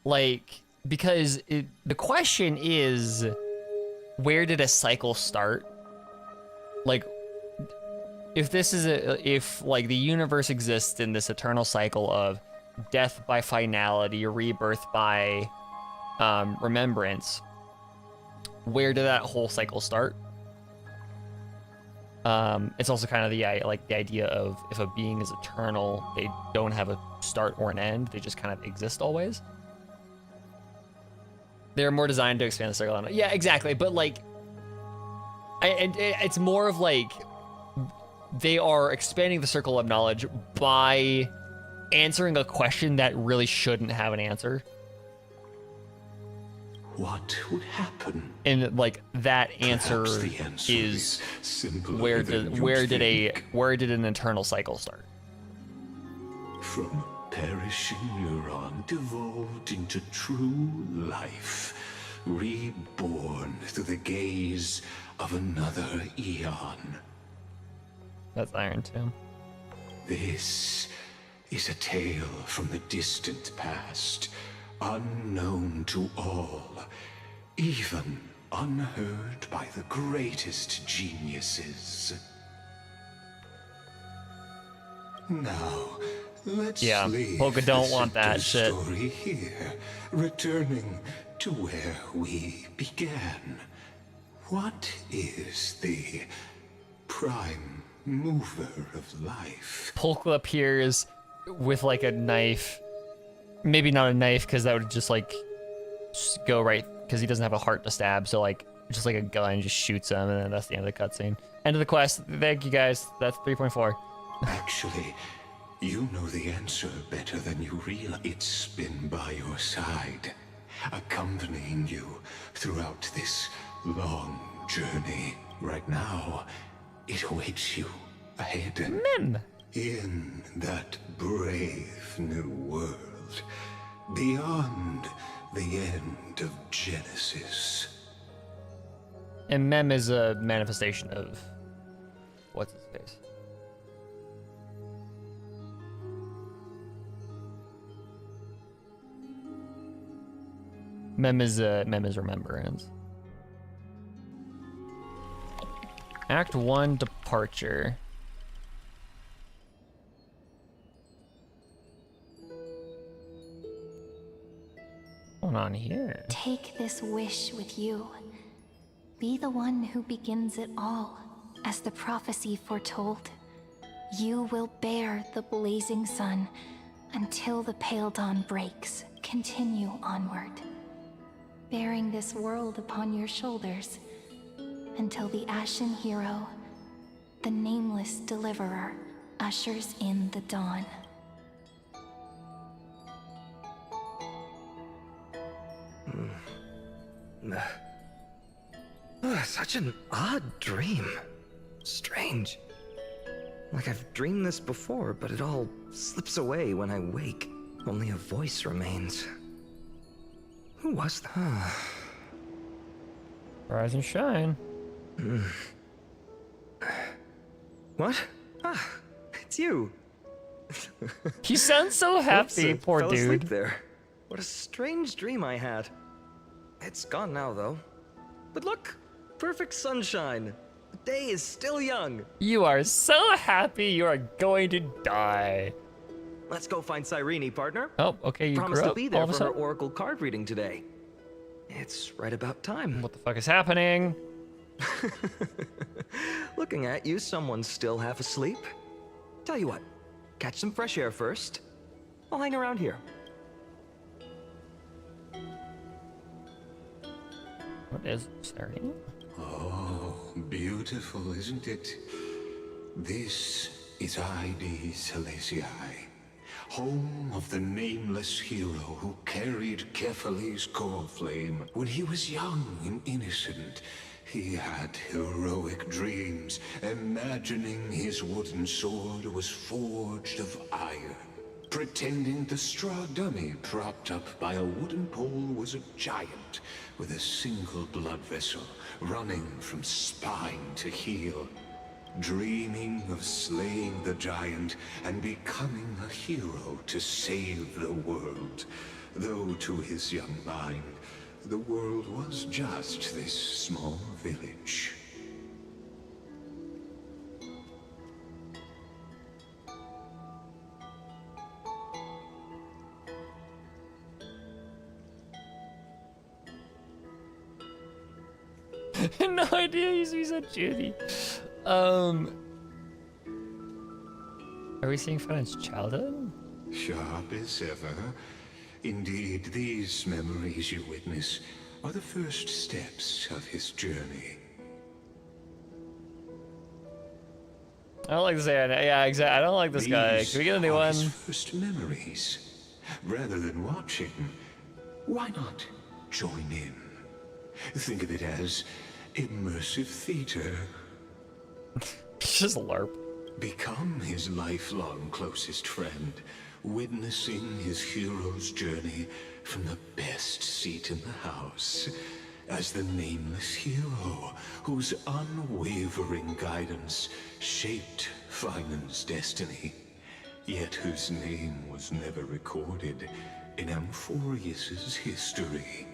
Like, because the question is, where did a cycle start? Like, if this is if like the universe exists in this eternal cycle of death by finality, rebirth by remembrance, where did that whole cycle start? It's also kind of the idea of if a being is eternal, they don't have a start or an end, they just kind of exist always. They're more designed to expand the circle. Yeah, exactly. But like, it's more of like they are expanding the circle of knowledge by answering a question that really shouldn't have an answer. what would happen? And like that answer, Perhaps the answer is simpler where than did you'd where did an eternal cycle start? From a perishing neuron devolved into true life, reborn through the gaze of another eon. That's Iron Tomb. This is a tale from the distant past, unknown to all, even unheard by the greatest geniuses. Now, let's leave Polka don't the want that simple shit. story here, returning to where we began. What is the prime mover of life? Polka appears with like a knife. Maybe not a knife, because that would just like go right, because he doesn't have a heart to stab. So like just like a gun, just shoots him, and then that's the end of the cutscene. End of the quest. Thank you guys. That's 3.4. Actually, you know the answer better than you realize. It's been by your side, accompanying you throughout this long journey. Right now, it awaits you ahead. Mem. In that brave new world, beyond the end of Genesis. And Mem is a manifestation of what's his face? Mem is remembrance. Act 1 departure. What's going on here? Take this wish with you. Be the one who begins it all. As the prophecy foretold, you will bear the blazing sun until the pale dawn breaks. Continue onward, bearing this world upon your shoulders until the ashen hero, the nameless deliverer, ushers in the dawn. Such an odd dream. Strange. Like I've dreamed this before, but it all slips away when I wake. Only a voice remains. Who was that? Rise and shine. What? Ah, it's you. He sounds so happy, Oops, I poor fell dude. asleep there. What a strange dream I had. It's gone now, though. But look, perfect sunshine. The day is still young. You are so happy you are going to die. Let's go find Cyrene, partner. Oh, okay, you Promised grew to up be all there of a for her sudden? oracle card reading today. It's right about time. What the fuck is happening? Looking at you, someone's still half asleep. Tell you what, catch some fresh air first. I'll hang around here. What is Cyrene? Oh, beautiful, isn't it? This is Ide Celestii, home of the nameless hero who carried Kefali's core flame. When he was young and innocent, he had heroic dreams, imagining his wooden sword was forged of iron. Pretending the straw dummy propped up by a wooden pole was a giant with a single blood vessel running from spine to heel. Dreaming of slaying the giant and becoming a hero to save the world. Though to his young mind, the world was just this small village. No idea he used to be so juicy. Are we seeing Phainon's childhood? Sharp as ever. Indeed, these memories you witness are the first steps of his journey. I don't like this guy. Yeah, exactly. I don't like this guy. Can we get a new are one? his first memories. Rather than watching, why not join in? Think of it as immersive theater. Just LARP. Become his lifelong closest friend, witnessing his hero's journey from the best seat in the house, as the nameless hero whose unwavering guidance shaped Phainon's destiny, yet whose name was never recorded in Amphorius's history.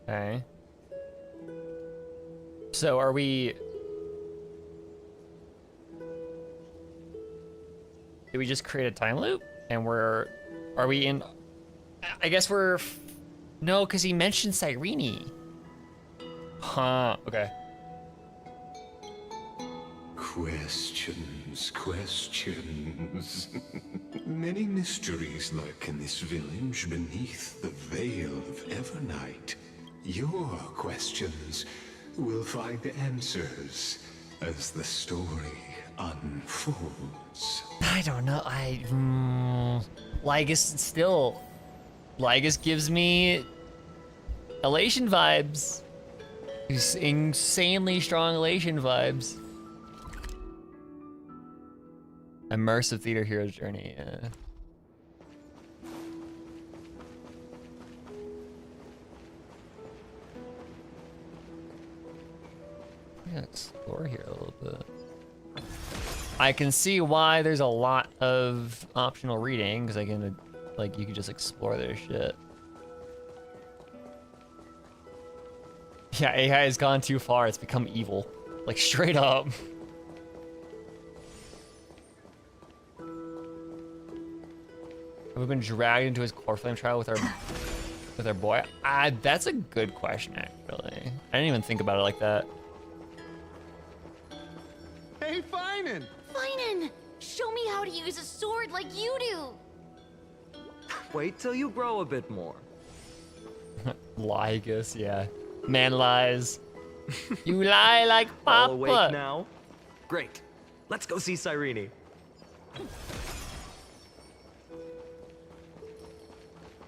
Okay. So are we... Did we just create a time loop? And are we in... I guess we're... No, because he mentioned Cyrene. Huh, okay. Questions. Many mysteries lurk in this village beneath the veil of Evernight. Your questions will find answers as the story unfolds. I don't know, Lygus still... Lygus gives me... Elation vibes. These insanely strong Elation vibes. Immersive theater hero's journey, yeah. Yeah, explore here a little bit. I can see why there's a lot of optional reading, because I can, like, you can just explore their shit. Yeah, AI has gone too far. It's become evil. Like, straight up. Have we been dragged into his core flame trial with our boy? That's a good question, actually. I didn't even think about it like that. Hey, Phainon! Phainon! Show me how to use a sword like you do! Wait till you grow a bit more. Lygus, yeah. Man lies. You lie like All Papa. awake now? Great. Let's go see Cyrene.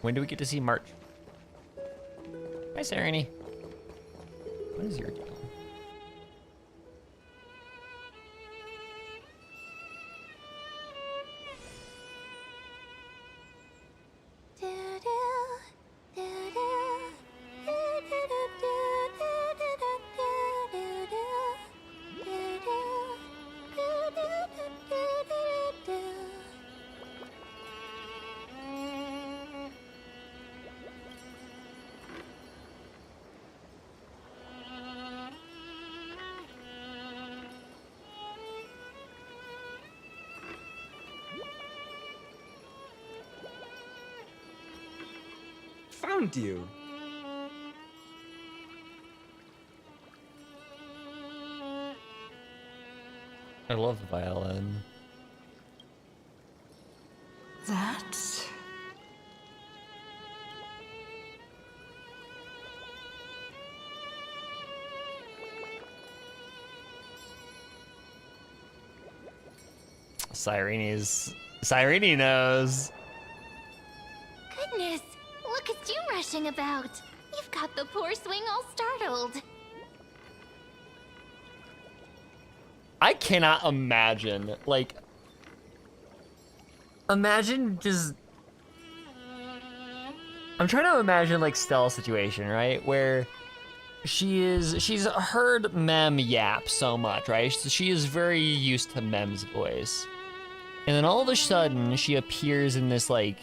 When do we get to see March? Hi, Cyrene. What is your deal? Found you. I love the violin. That... Cyrene knows. Goodness, look at you rushing about. You've got the poor swing all startled. I cannot imagine, like, imagine just, I'm trying to imagine, like, Stella's situation, right? Where she's heard Mem yap so much, right? So she is very used to Mem's voice. And then all of a sudden, she appears in this, like,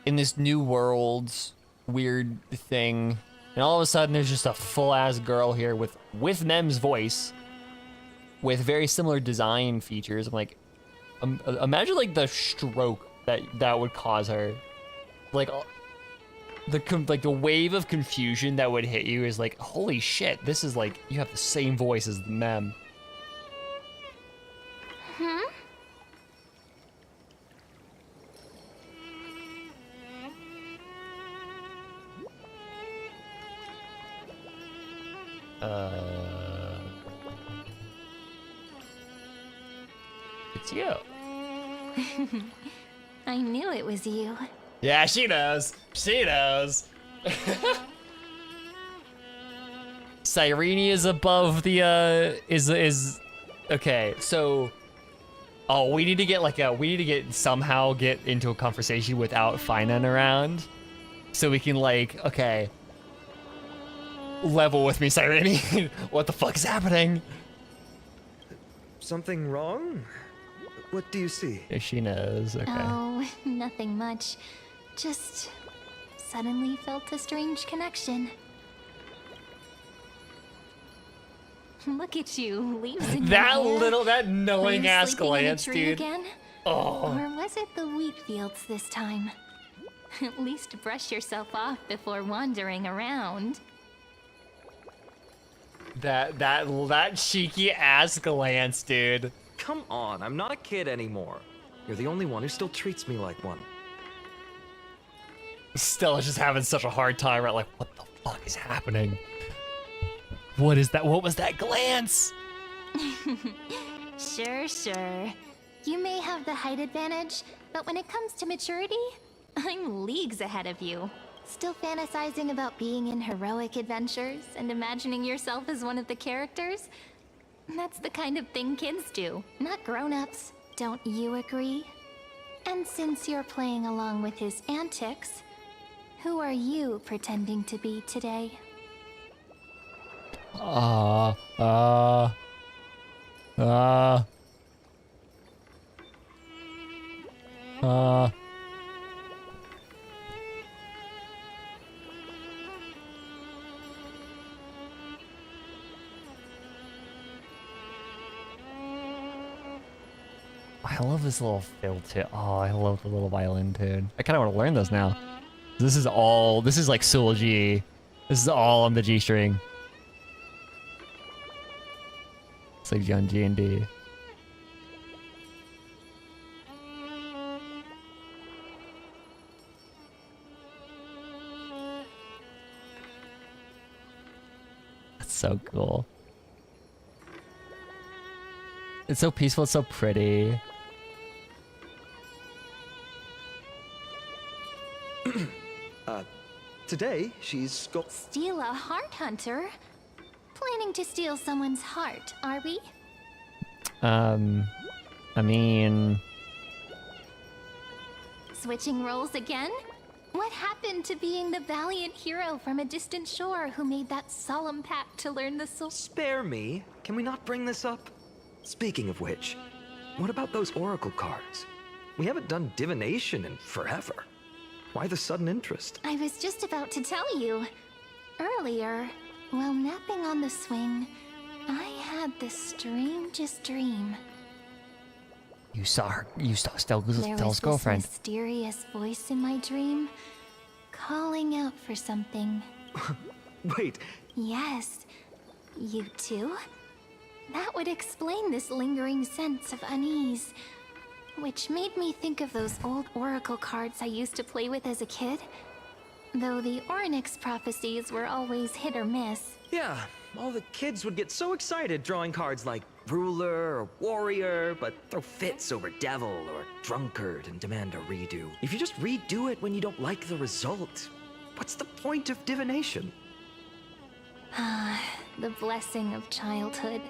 in this new world, weird thing. And all of a sudden, there's just a full-ass girl here with Mem's voice, with very similar design features. I'm like, imagine, like, the stroke that would cause her. Like, the wave of confusion that would hit you is like, holy shit, this is like, you have the same voice as Mem. Hmm? It's you. I knew it was you. Yeah, she knows. She knows. Cyrene is above the is okay. So, oh, we need to get somehow get into a conversation without Phainon around, so we can like okay. Level with me, Cyrene. What the fuck is happening? Something wrong? What do you see? Yeah, she knows. Okay. Oh, nothing much. Just suddenly felt a strange connection. Look at you, leaves in your hair. That knowing ass Sleeping in a glance, tree dude. Again? Oh. Or was it the wheat fields this time? At least brush yourself off before wandering around. That cheeky ass glance, dude. Come on, I'm not a kid anymore. You're the only one who still treats me like one. Stella's just having such a hard time, right? Like, what the fuck is happening? What is that? What was that glance? Sure. You may have the height advantage, but when it comes to maturity, I'm leagues ahead of you. Still fantasizing about being in heroic adventures and imagining yourself as one of the characters? That's the kind of thing kids do, not grown-ups. Don't you agree? And since you're playing along with his antics, who are you pretending to be today? I love this little fill too. Oh, I love the little violin tune. I kind of want to learn those now. This is like Soul G. This is all on the G string. It's like on G and D. That's so cool. It's so peaceful, it's so pretty. Today, she's got... Steal a heart hunter? Planning to steal someone's heart, are we? I mean... Switching roles again? What happened to being the valiant hero from a distant shore who made that solemn pact to learn the soul? Spare me. Can we not bring this up? Speaking of which, what about those oracle cards? We haven't done divination in forever. Why the sudden interest? I was just about to tell you. Earlier, while napping on the swing, I had the strangest dream. You saw Stella's There was this girlfriend. mysterious voice in my dream, calling out for something. Wait. Yes, you too? That would explain this lingering sense of unease, which made me think of those old oracle cards I used to play with as a kid. Though the Ornyx prophecies were always hit or miss. Yeah, all the kids would get so excited drawing cards like ruler or warrior, but throw fits over devil or drunkard and demand a redo. If you just redo it when you don't like the result, what's the point of divination? Ah, the blessing of childhood.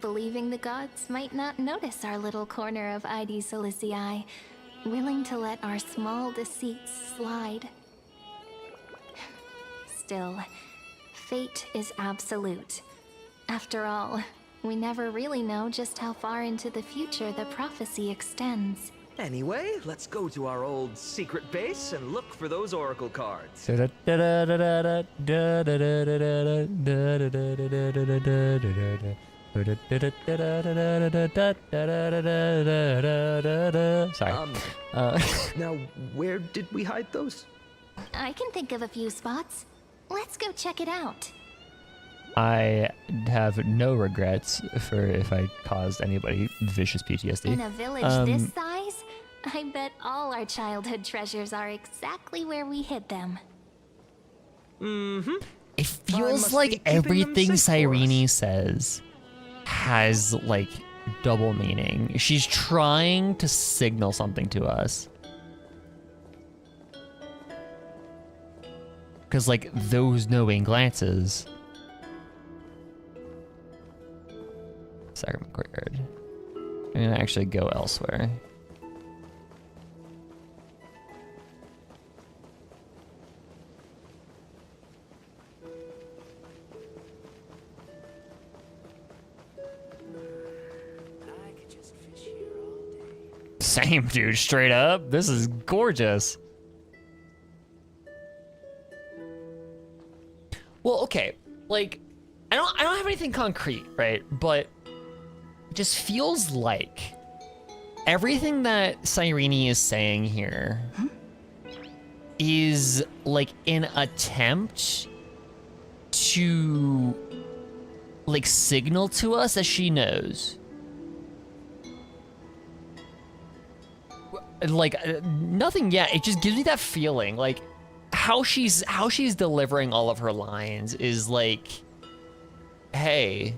Believing the gods might not notice our little corner of ID Silicii, willing to let our small deceits slide. Still, fate is absolute. After all, we never really know just how far into the future the prophecy extends. Anyway, let's go to our old secret base and look for those oracle cards. Sorry. Now, where did we hide those? I can think of a few spots. Let's go check it out. I have no regrets for if I caused anybody vicious PTSD. In a village this size, I bet all our childhood treasures are exactly where we hid them. If feels must like be keeping them everything safe for us. Cyrene says has like double meaning. She's trying to signal something to us. Because like those knowing glances. Sacrament Courtyard. I'm gonna actually go elsewhere. Same, dude, straight up. This is gorgeous. Well, okay, like, I don't have anything concrete, right? But it just feels like everything that Cyrene is saying here is like an attempt to like signal to us that she knows. Like nothing yet. It just gives me that feeling like how she's delivering all of her lines is like, hey,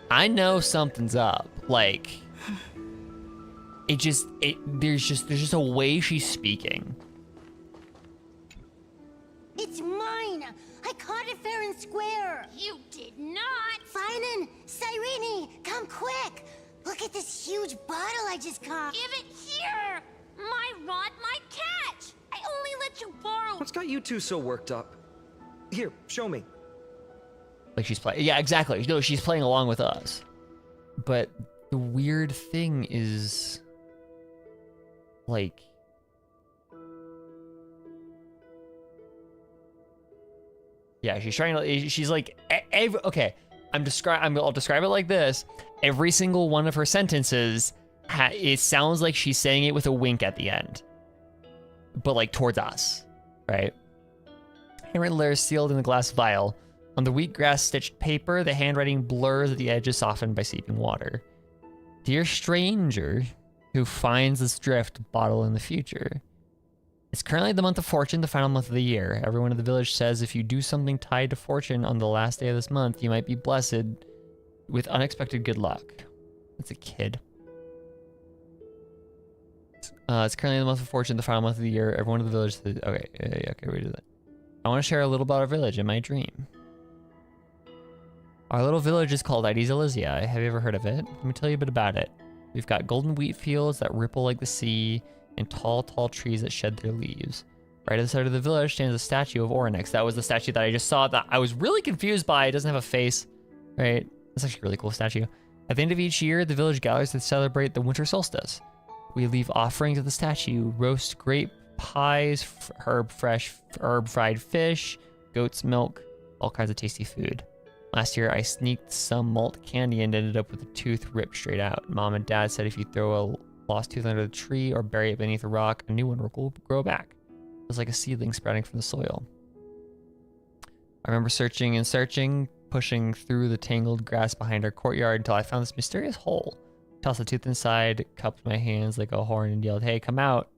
I know something's up. Like there's just a way she's speaking. It's mine! I caught it fair and square! You did not! Phainon! Cyrene! Come quick! Look at this huge bottle I just caught! Give it here! My rod might catch! I only let you borrow... What's got you two so worked up? Here, show me. Like she's playing, yeah, exactly. No, she's playing along with us. But the weird thing is, like, yeah, she's trying to. She's like, okay. I'll describe it like this. Every single one of her sentences, it sounds like she's saying it with a wink at the end, but like towards us, right? Handwritten letters sealed in the glass vial. On the wheatgrass stitched paper, the handwriting blurs at the edges, softened by seeping water. Dear stranger who finds this drift bottle in the future. It's currently the month of fortune, the final month of the year. Everyone in the village says if you do something tied to fortune on the last day of this month, you might be blessed with unexpected good luck. That's a kid. It's currently the month of fortune, the final month of the year. Everyone in the village says, okay, we do that. I want to share a little about our village in my dream. Our little village is called Ides Elysiae. Have you ever heard of it? Let me tell you a bit about it. We've got golden wheat fields that ripple like the sea, and tall, tall trees that shed their leaves. Right at the side of the village stands a statue of Orynyx. That was the statue that I just saw that I was really confused by. It doesn't have a face, right? That's actually a really cool statue. At the end of each year, the village gathers to celebrate the winter solstice. We leave offerings at the statue, roast grape pies, herb fried fish, goat's milk, all kinds of tasty food. Last year, I sneaked some malt candy and ended up with a tooth ripped straight out. Mom and Dad said if you throw a lost tooth under the tree or bury it beneath a rock, a new one will grow back. It was like a seedling sprouting from the soil. I remember searching and searching, pushing through the tangled grass behind our courtyard until I found this mysterious hole. Tossed the tooth inside, cupped my hands like a horn and yelled, hey, come out.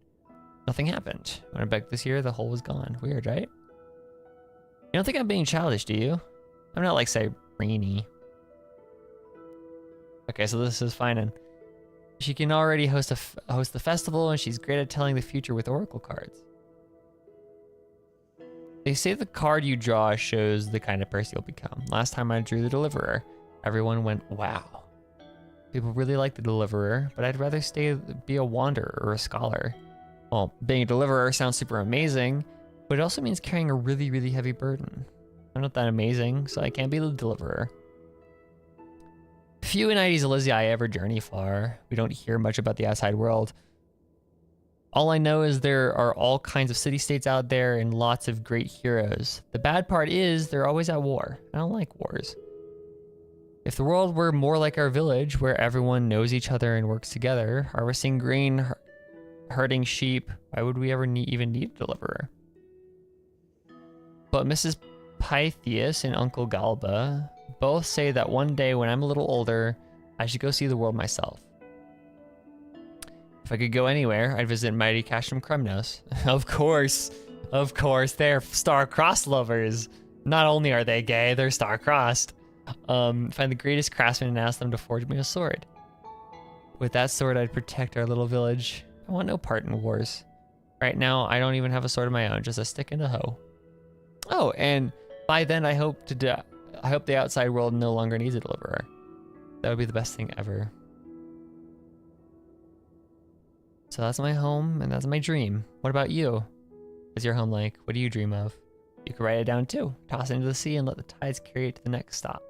Nothing happened. When I back this year, the hole was gone. Weird, right? You don't think I'm being childish, do you? I'm not like Cyrene. Okay, so this is Phainon. She can already host the festival, and she's great at telling the future with oracle cards. They say the card you draw shows the kind of person you'll become. Last time I drew the Deliverer, everyone went, wow. People really like the Deliverer, but I'd rather be a wanderer or a scholar. Well, being a Deliverer sounds super amazing, but it also means carrying a really, really heavy burden. I'm not that amazing, so I can't be the Deliverer. Few in Ides Elysiae ever journey far. We don't hear much about the outside world. All I know is there are all kinds of city-states out there and lots of great heroes. The bad part is they're always at war. I don't like wars. If the world were more like our village, where everyone knows each other and works together, harvesting grain, herding sheep, why would we ever even need a Deliverer? But Mrs. Pythias and Uncle Galba both say that one day when I'm a little older, I should go see the world myself. If I could go anywhere, I'd visit mighty Castrum Kremnos. Of course, they're star-crossed lovers. Not only are they gay, they're star-crossed. Find the greatest craftsman and ask them to forge me a sword. With that sword, I'd protect our little village. I want no part in wars. Right now, I don't even have a sword of my own, just a stick and a hoe. Oh, and by then, I hope the outside world no longer needs a deliverer. That would be the best thing ever. So that's my home, and that's my dream. What about you? What's your home like? What do you dream of? You could write it down too. Toss it into the sea and let the tides carry it to the next stop.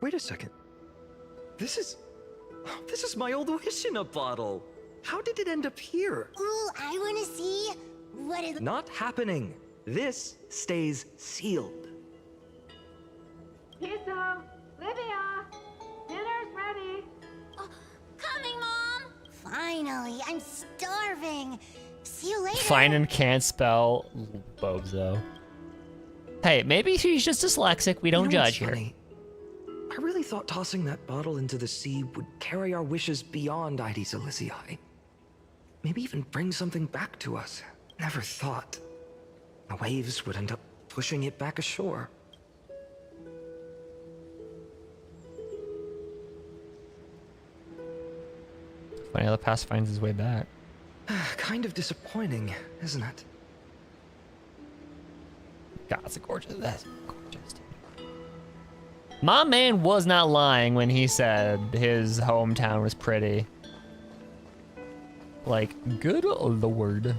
Wait a second. This is my old wish in a bottle. How did it end up here? Ooh, I wanna see. What is... Not happening. This stays sealed. Pizza! Livia! Dinner's ready! Oh, coming, Mom! Finally, I'm starving. See you later. Phainon can't spell Bozo. Hey, maybe she's just dyslexic. We don't judge here. I really thought tossing that bottle into the sea would carry our wishes beyond Aedes Elysiae. Maybe even bring something back to us. Never thought the waves would end up pushing it back ashore. Funny how the past finds his way back. Kind of disappointing, isn't it? God, that's gorgeous. That's gorgeous. My man was not lying when he said his hometown was pretty. Like, good lord.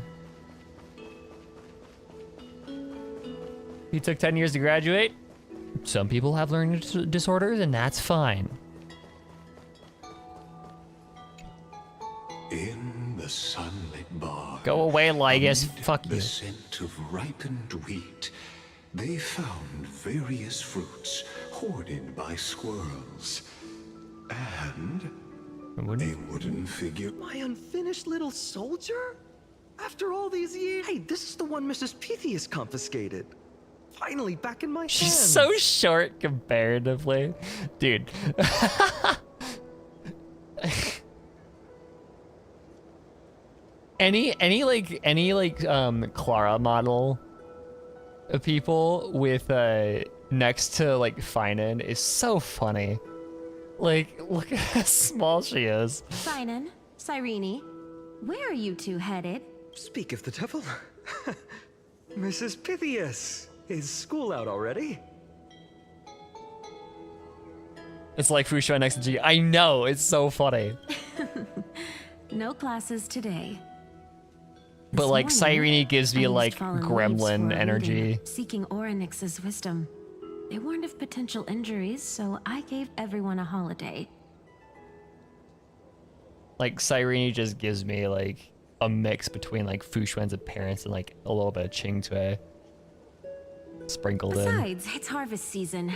He took 10 years to graduate. Some people have learning disorders, and that's fine. In the sunlit bar, Go away, Lygus. Fuck you. The scent of ripened wheat, they found various fruits hoarded by squirrels. And a wooden figure. My unfinished little soldier? After all these years? Hey, this is the one Mrs. Pythias confiscated. Finally back in my hands. She's so short comparatively. Dude. any Clara model of people with next to like Phainon is so funny. Like, look at how small she is. Phainon, Cyrene, where are you two headed? Speak of the devil. Mrs. Pythias, is school out already? It's like Fusha next to G. I know, it's so funny. No classes today. But This like morning, Cyrene gives me I used like fallen leaves gremlin for a energy. reading, seeking Orynyx's wisdom. They warned of potential injuries, so I gave everyone a holiday. Like Cyrene just gives me like a mix between like Fushuan's appearance and like a little bit of Qingtui sprinkled in. Besides, it's harvest season.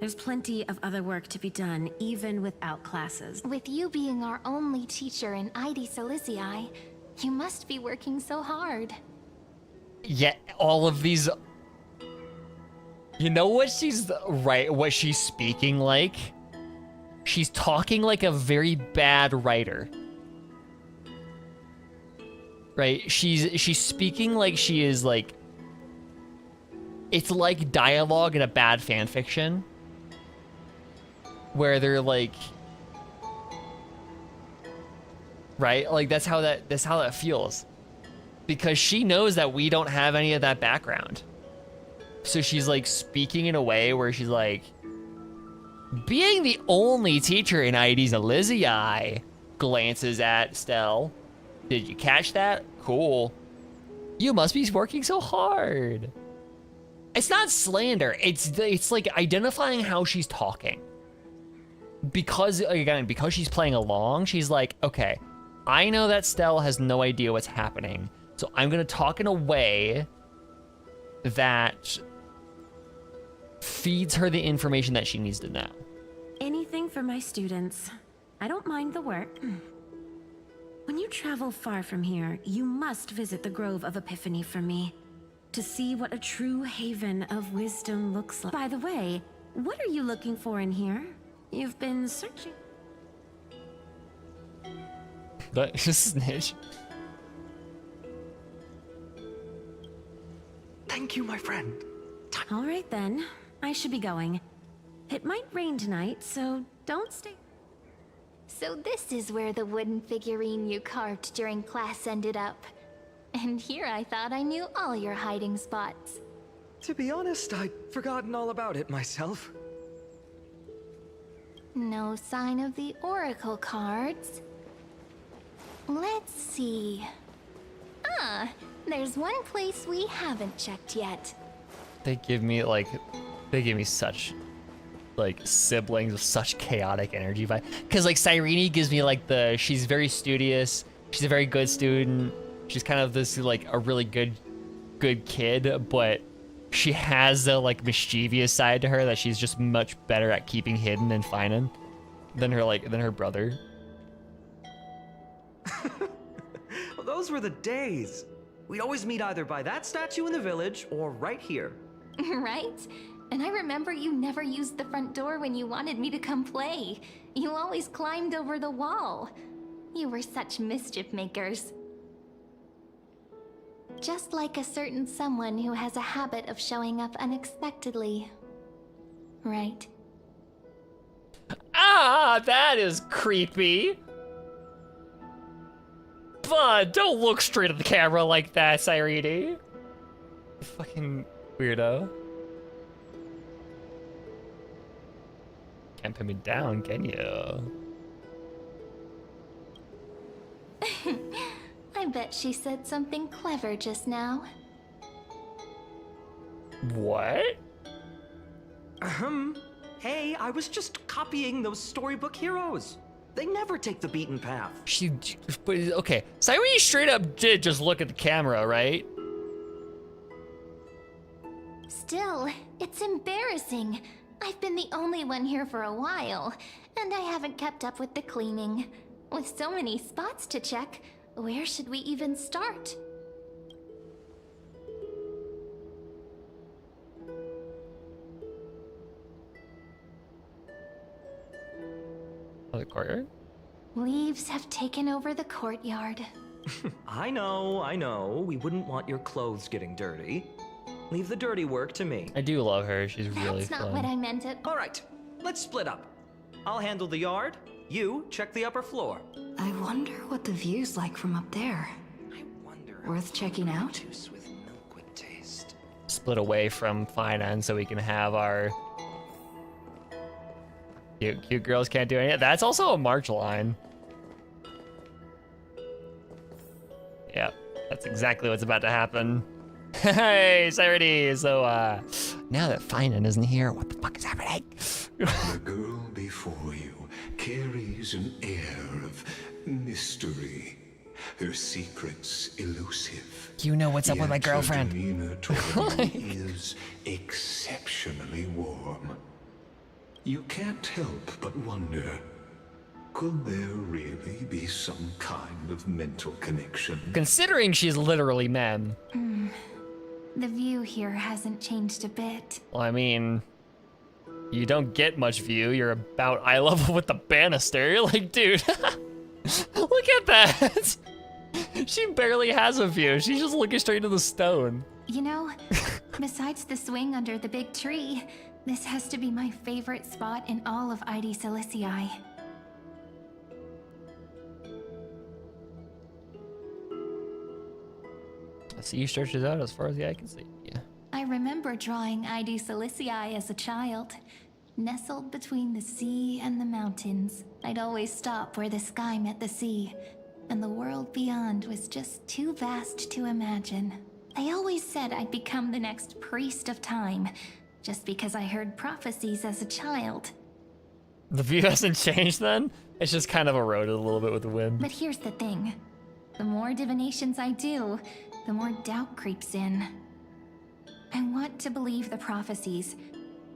There's plenty of other work to be done, even without classes. With you being our only teacher in Aedes Elysiae, you must be working so hard. Yeah, all of these. You know what she's what she's speaking like? She's talking like a very bad writer. Right? She's speaking like she is like, it's like dialogue in a bad fan fiction where they're like, right? Like that's how that feels. Because she knows that we don't have any of that background. So she's like speaking in a way where she's like, being the only teacher in Aedes Elysiae, glances at Stell. Did you catch that? Cool. You must be working so hard. It's not slander. It's like identifying how she's talking. Because, again, because she's playing along, she's like, okay, I know that Stell has no idea what's happening. So I'm going to talk in a way that feeds her the information that she needs to know. Anything for my students. I don't mind the work. When you travel far from here, you must visit the Grove of Epiphany for me, to see what a true haven of wisdom looks like. By the way, what are you looking for in here? You've been searching. But snitch. Thank you, my friend. All right then. I should be going. It might rain tonight, so don't stay. So this is where the wooden figurine you carved during class ended up. And here I thought I knew all your hiding spots. To be honest, I'd forgotten all about it myself. No sign of the oracle cards. Let's see. Ah, there's one place we haven't checked yet. They give me such like siblings with such chaotic energy vibe. Cause like Cyrene gives me like she's very studious, she's a very good student, she's kind of this like a really good kid, but she has a like mischievous side to her that she's just much better at keeping hidden than Phainon than her brother. Well, those were the days. We'd always meet either by that statue in the village or right here. Right? And I remember you never used the front door when you wanted me to come play. You always climbed over the wall. You were such mischief makers. Just like a certain someone who has a habit of showing up unexpectedly. Right? Ah, that is creepy. But don't look straight at the camera like that, Cyrene. Fucking weirdo. Can't pin me down, can you? I bet she said something clever just now. What? Hey, I was just copying those storybook heroes. They never take the beaten path. But okay, Cyrene straight up did just look at the camera, right? Still, it's embarrassing. I've been the only one here for a while, and I haven't kept up with the cleaning. With so many spots to check, where should we even start? Oh, the courtyard? Leaves have taken over the courtyard. I know. We wouldn't want your clothes getting dirty. Leave the dirty work to me. I do love her. She's really That's not fun. what I meant it. All right, let's split up. I'll handle the yard. You check the upper floor. I wonder what the view's like from up there. Worth checking out? Split away from Phainon so we can have our cute girls can't do anything. That's also a March line. Yep, that's exactly what's about to happen. Hey, Cyrene! So, now that Phainon isn't here, what the fuck is happening? The girl before you carries an air of mystery. Her secrets elusive. You know what's up with my Yet her girlfriend. demeanor toward you is exceptionally warm. You can't help but wonder, could there really be some kind of mental connection? Considering she's literally Mem. The view here hasn't changed a bit. Well, I mean, you don't get much view. You're about eye level with the banister. Like, dude, look at that. She barely has a view. She's just looking straight into the stone. You know, besides the swing under the big tree, this has to be my favorite spot in all of ID Silicii. The sea stretches out as far as the eye can see. Yeah. I remember drawing ID Silicii as a child. Nestled between the sea and the mountains, I'd always stop where the sky met the sea, and the world beyond was just too vast to imagine. I always said I'd become the next priest of time, just because I heard prophecies as a child. The view hasn't changed then? It's just kind of eroded a little bit with the wind. But here's the thing. The more divinations I do, the more doubt creeps in. I want to believe the prophecies,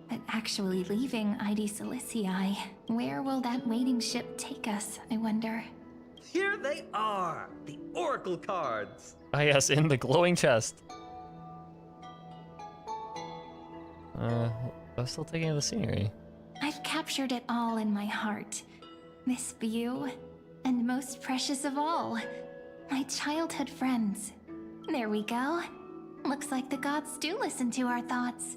but actually leaving ID Silicii, where will that waiting ship take us, I wonder? Here they are, the oracle cards. Ah, yes, in the glowing chest. I'm still taking in the scenery. I've captured it all in my heart. This view, and most precious of all, my childhood friends. There we go. Looks like the gods do listen to our thoughts.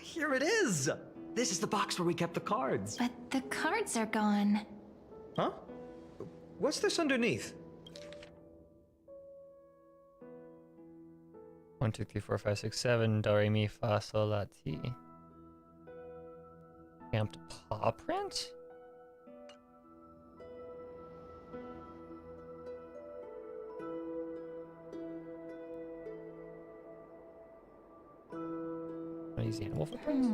Here it is! This is the box where we kept the cards. But the cards are gone. Huh? What's this underneath? 1, 2, 3, 4, 5, 6, 7. Do, re, mi, fa, sol, la, ti. Stamped paw print? Want to use the animal footprints?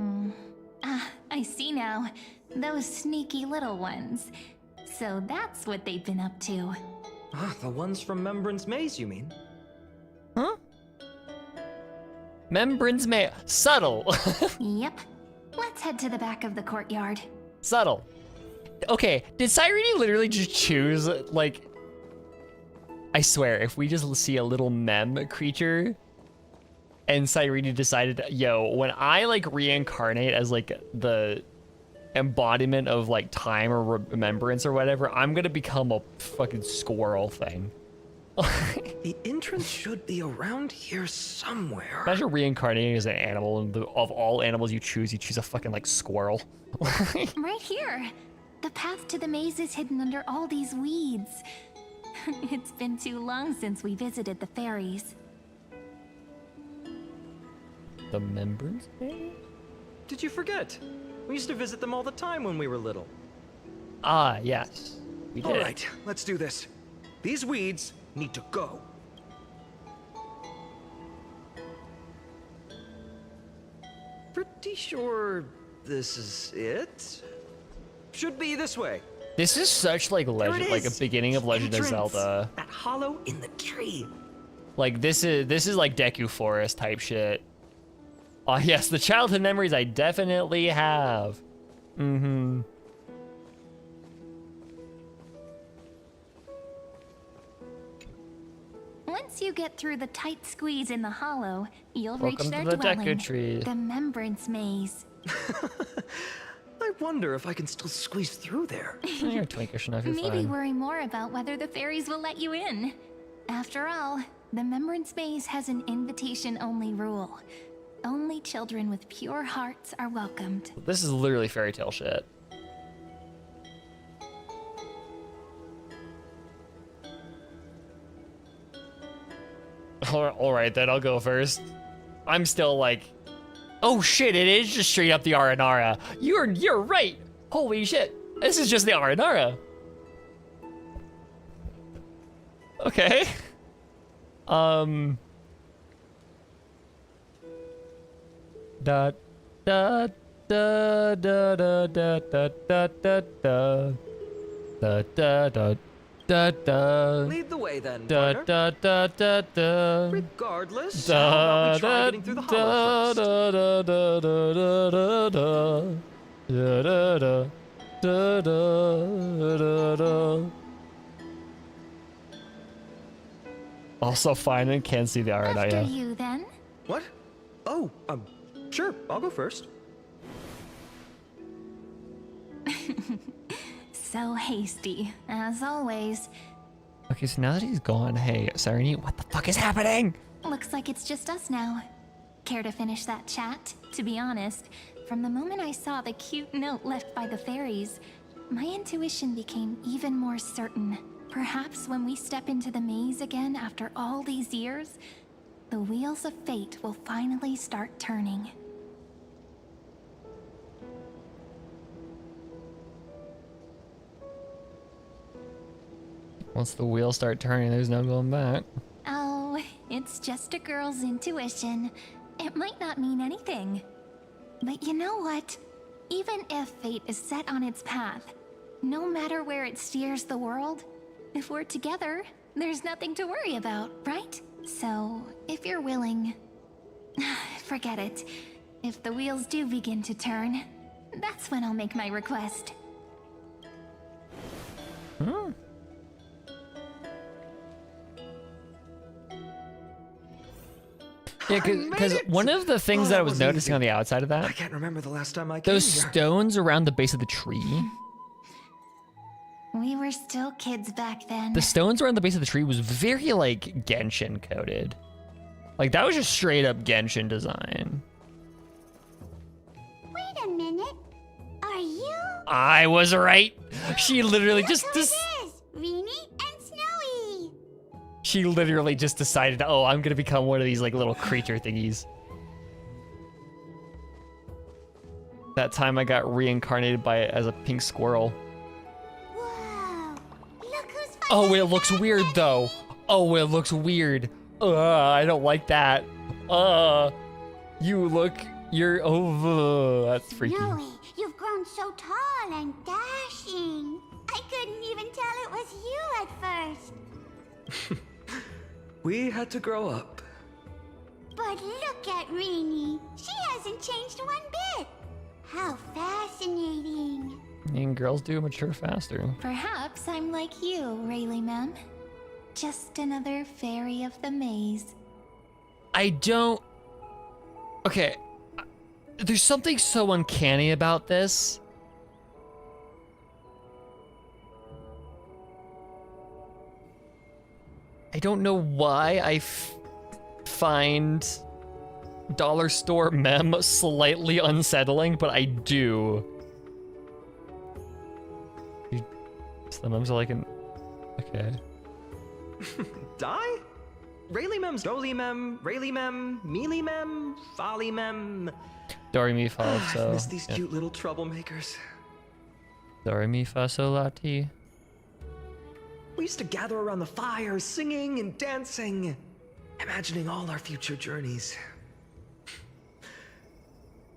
Ah, I see now. Those sneaky little ones. So that's what they've been up to. Ah, the ones from Remembrance Maze, you mean? Huh? Remembrance Maze. Subtle. Yep. Let's head to the back of the courtyard. Subtle. Okay, did Cyrene literally just choose, like... I swear, if we just see a little mem creature, and Cyrene decided, yo, when I, like, reincarnate as, like, the embodiment of, like, time or remembrance or whatever, I'm gonna become a fucking squirrel thing. The entrance should be around here somewhere. Imagine reincarnating as an animal, and of all animals you choose a fucking, like, squirrel. Right here. The path to the maze is hidden under all these weeds. It's been too long since we visited the fairies. The Remembrance Maze? Did you forget? We used to visit them all the time when we were little. Ah, yes. We did. All right, let's do this. These weeds need to go. Pretty sure this is it? Should be this way. This is such like legend, like a beginning of Legend of Zelda. That hollow in the tree. Like this is like Deku Forest type shit. Oh yes, the childhood memories I definitely have. Mm-hmm. Once you get through the tight squeeze in the hollow, you'll Welcome reach their to the dwelling, Deku Tree. the Remembrance Maze. I wonder if I can still squeeze through there. You're twinkish enough, you're Maybe fine. worry more about whether the fairies will let you in. After all, the Remembrance Maze has an invitation-only rule. Only children with pure hearts are welcomed. This is literally fairy tale shit. All right, then I'll go first. I'm still like, oh shit! It is just straight up the Aranara. You're right. Holy shit! This is just the Aranara. Okay. Da da da da da da da da da da da da da da da. Lead the way then, da partner. da da da da. Regardless, how about we try getting through the hollow first? Da da da da da da da da da da da da. Also, Phainon can't see the Aranaya. After you, then. What? Oh, sure. I'll go first. So hasty, as always. Okay, so now that he's gone, hey, Cyrene, what the fuck is happening? Looks like it's just us now. Care to finish that chat? To be honest, from the moment I saw the cute note left by the fairies, my intuition became even more certain. Perhaps when we step into the maze again after all these years, the wheels of fate will finally start turning. Once the wheels start turning, there's no going back. Oh, it's just a girl's intuition. It might not mean anything. But you know what? Even if fate is set on its path, no matter where it steers the world, if we're together, there's nothing to worry about, right? So, if you're willing, forget it. If the wheels do begin to turn, that's when I'll make my request. Hmm. Yeah, because one of the things that I was noticing on the outside of that, I can't remember the last time I came those here. stones around the base of the tree. We were still kids back then. The stones around the base of the tree was very like Genshin coded. Like that was just straight up Genshin design. Wait a minute. Are you? I was right. She literally just Rini and Snowy. she literally just decided, oh, I'm gonna become one of these like little creature thingies. That time I got reincarnated as a pink squirrel. Whoa. Look who's Oh, it looks weird though. Oh, it looks weird. I don't like that. That's freaky. Snowy, you've grown so tall and dashing. I couldn't even tell it was you at first. We had to grow up. But look at Rini. She hasn't changed one bit. How fascinating. And girls do mature faster. Perhaps I'm like you, Rayleigh Mem. Just another fairy of the maze. I don't... Okay. There's something so uncanny about this. I don't know why I find dollar store mem slightly unsettling, but I do. The memes are like an... Okay. Die? Rayleigh Mem's Dolly Mem, Rayleigh Mem, Mealy Mem, Folly Mem. Dory mi fa I so. miss these cute little troublemakers. Dory mi fa so la ti. We used to gather around the fire, singing and dancing, imagining all our future journeys.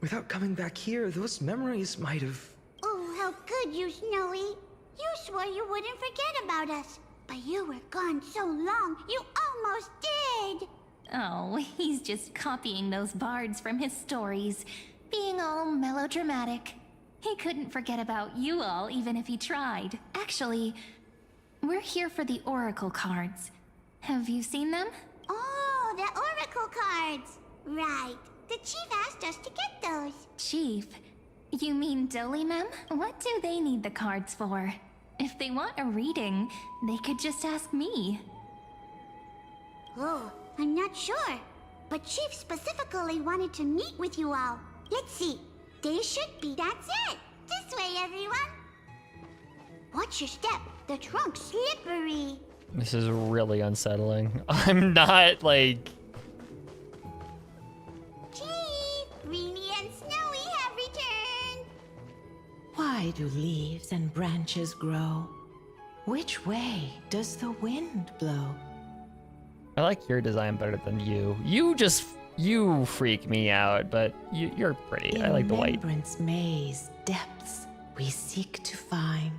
Without coming back here, those memories might have... Oh, how could you, Snowy? You swore you wouldn't forget about us. But you were gone so long, you almost did. Oh, he's just copying those bards from his stories, being all melodramatic. He couldn't forget about you all, even if he tried. Actually, we're here for the Oracle cards. Have you seen them? Oh, the Oracle cards. Right. The chief asked us to get those. Chief? You mean Dolly-Mem? What do they need the cards for? If they want a reading, they could just ask me. Oh, I'm not sure. But Chief specifically wanted to meet with you all. Let's see. They should be. That's it. This way, everyone. Watch your step. The trunk's slippery. This is really unsettling. I'm not like... Chief, Rini and Snowy have returned. Why do leaves and branches grow? Which way does the wind blow? I like your design better than you. You freak me out, but you're pretty. I like the white. In remembrance maze depths we seek to find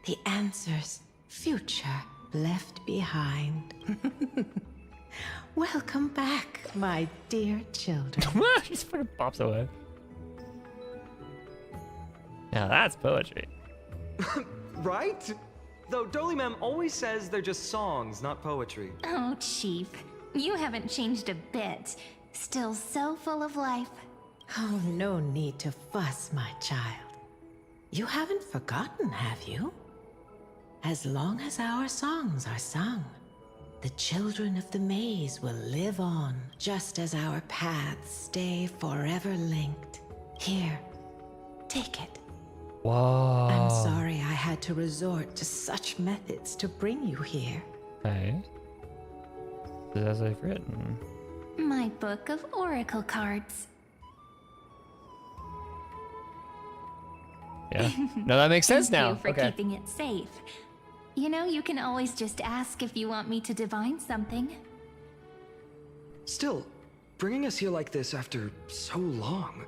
the answers future left behind. Welcome back, my dear children. Just fucking pops away. Now that's poetry. Right? Though Dolly Mem always says they're just songs, not poetry. Oh, Chief. You haven't changed a bit. Still so full of life. Oh, no need to fuss, my child. You haven't forgotten, have you? As long as our songs are sung, the children of the maze will live on, just as our paths stay forever linked. Here, take it. Whoa. I'm sorry I had to resort to such methods to bring you here. Okay. As I've written. My book of oracle cards. Yeah. No, that makes sense now. Thank you for keeping it safe. You know, you can always just ask if you want me to divine something. Still, bringing us here like this after so long.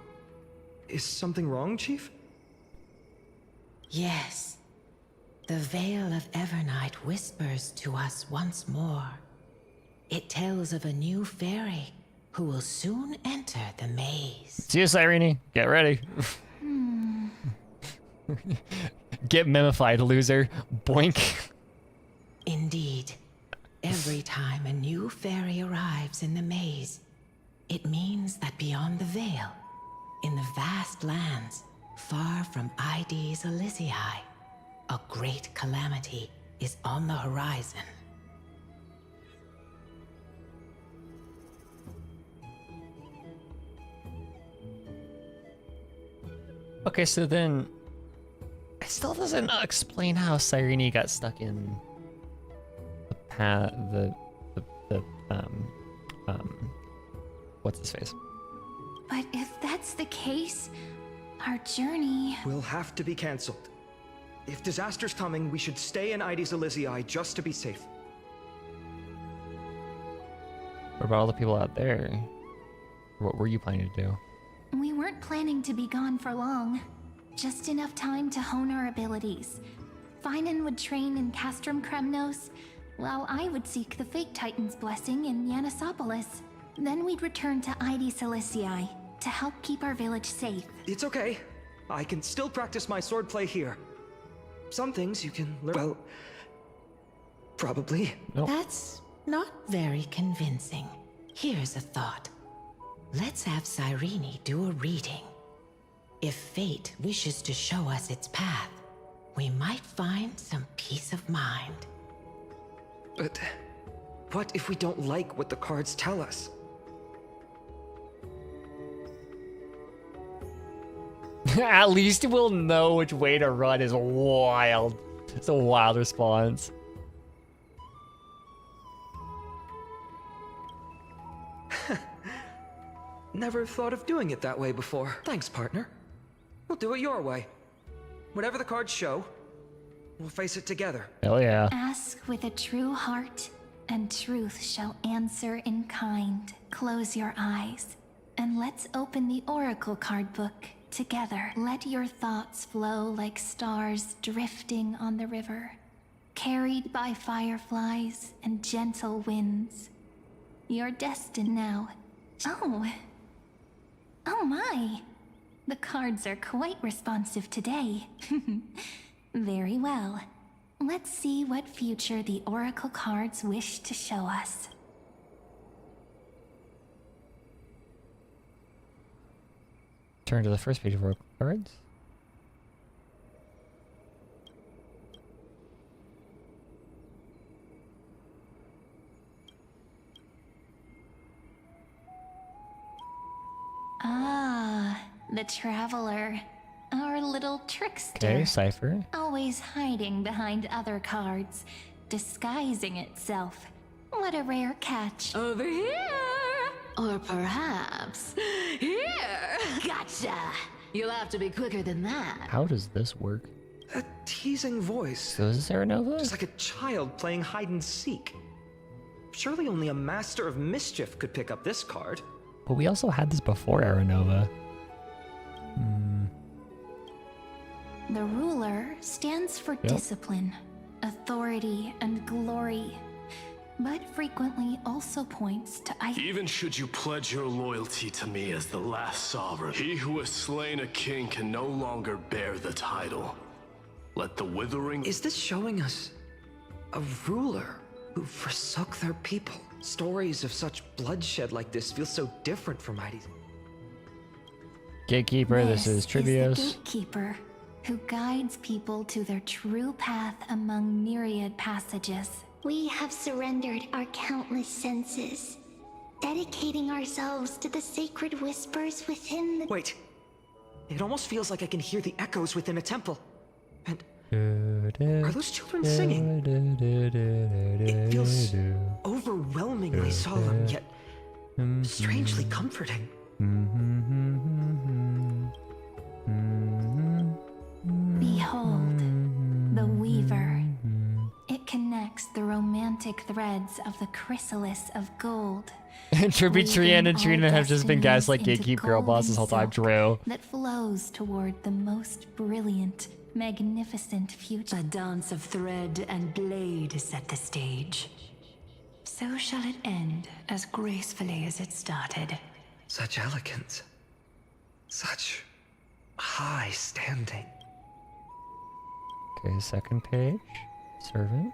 Is something wrong, Chief? Yes. The Veil of Evernight whispers to us once more. It tells of a new fairy who will soon enter the maze. See you, Irene. Get ready. Get memified, loser. Boink. Indeed. Every time a new fairy arrives in the maze, It means that beyond the veil, in the vast lands, far from Ides Elysiae, a great calamity is on the horizon. Okay, so then it still doesn't explain how Cyrene got stuck in the path, what's his face? But if that's the case, our journey... will have to be cancelled. If disaster's coming, we should stay in Ides Elysiae just to be safe. What about all the people out there? What were you planning to do? We weren't planning to be gone for long. Just enough time to hone our abilities. Phainon would train in Castrum Kremnos, while I would seek the Fake Titan's blessing in Yanisopolis. Then we'd return to Ides Elysiae to help keep our village safe. It's okay. I can still practice my swordplay here. Some things you can learn. Well, probably. Nope. That's not very convincing. Here's a thought. Let's have Cyrene do a reading. If fate wishes to show us its path, we might find some peace of mind. But what if we don't like what the cards tell us? At least we'll know which way to run is wild. It's a wild response. Never thought of doing it that way before. Thanks, partner. We'll do it your way. Whatever the cards show, we'll face it together. Hell yeah. Ask with a true heart, and truth shall answer in kind. Close your eyes, and let's open the Oracle card book together. Let your thoughts flow like stars drifting on the river, carried by fireflies and gentle winds. You're destined now. Oh my! The cards are quite responsive today. Very well. Let's see what future the Oracle cards wish to show us. Turn to the first page of Oracle cards. Ah, the Traveler. Our little trickster. Okay, Cipher. Always hiding behind other cards, disguising itself. What a rare catch. Over here! Or perhaps here! Gotcha! You'll have to be quicker than that. How does this work? That teasing voice. So is this Aranova? Just like a child playing hide and seek. Surely only a master of mischief could pick up this card. But we also had this before Aranova. The ruler stands for discipline, authority, and glory, but frequently also points to Even should you pledge your loyalty to me as the last sovereign, he who has slain a king can no longer bear the title. Let the withering... Is this showing us a ruler who forsook their people? Stories of such bloodshed like this feel so different from Ides. Gatekeeper, this is Tribios. The gatekeeper, who guides people to their true path among myriad passages. We have surrendered our countless senses, dedicating ourselves to the sacred whispers within the... Wait. It almost feels like I can hear the echoes within a temple. And... are those children singing? It feels overwhelmingly solemn, yet strangely comforting. Behold, the Weaver. It connects the romantic threads of the chrysalis of gold. Trian and Trina have just been gaslit into Gatekeep girl boss this whole time, true. That flows toward the most brilliant, magnificent future. A dance of thread and blade set the stage. So shall it end as gracefully as it started. Such elegance. Such high standing. Okay, second page. Servant.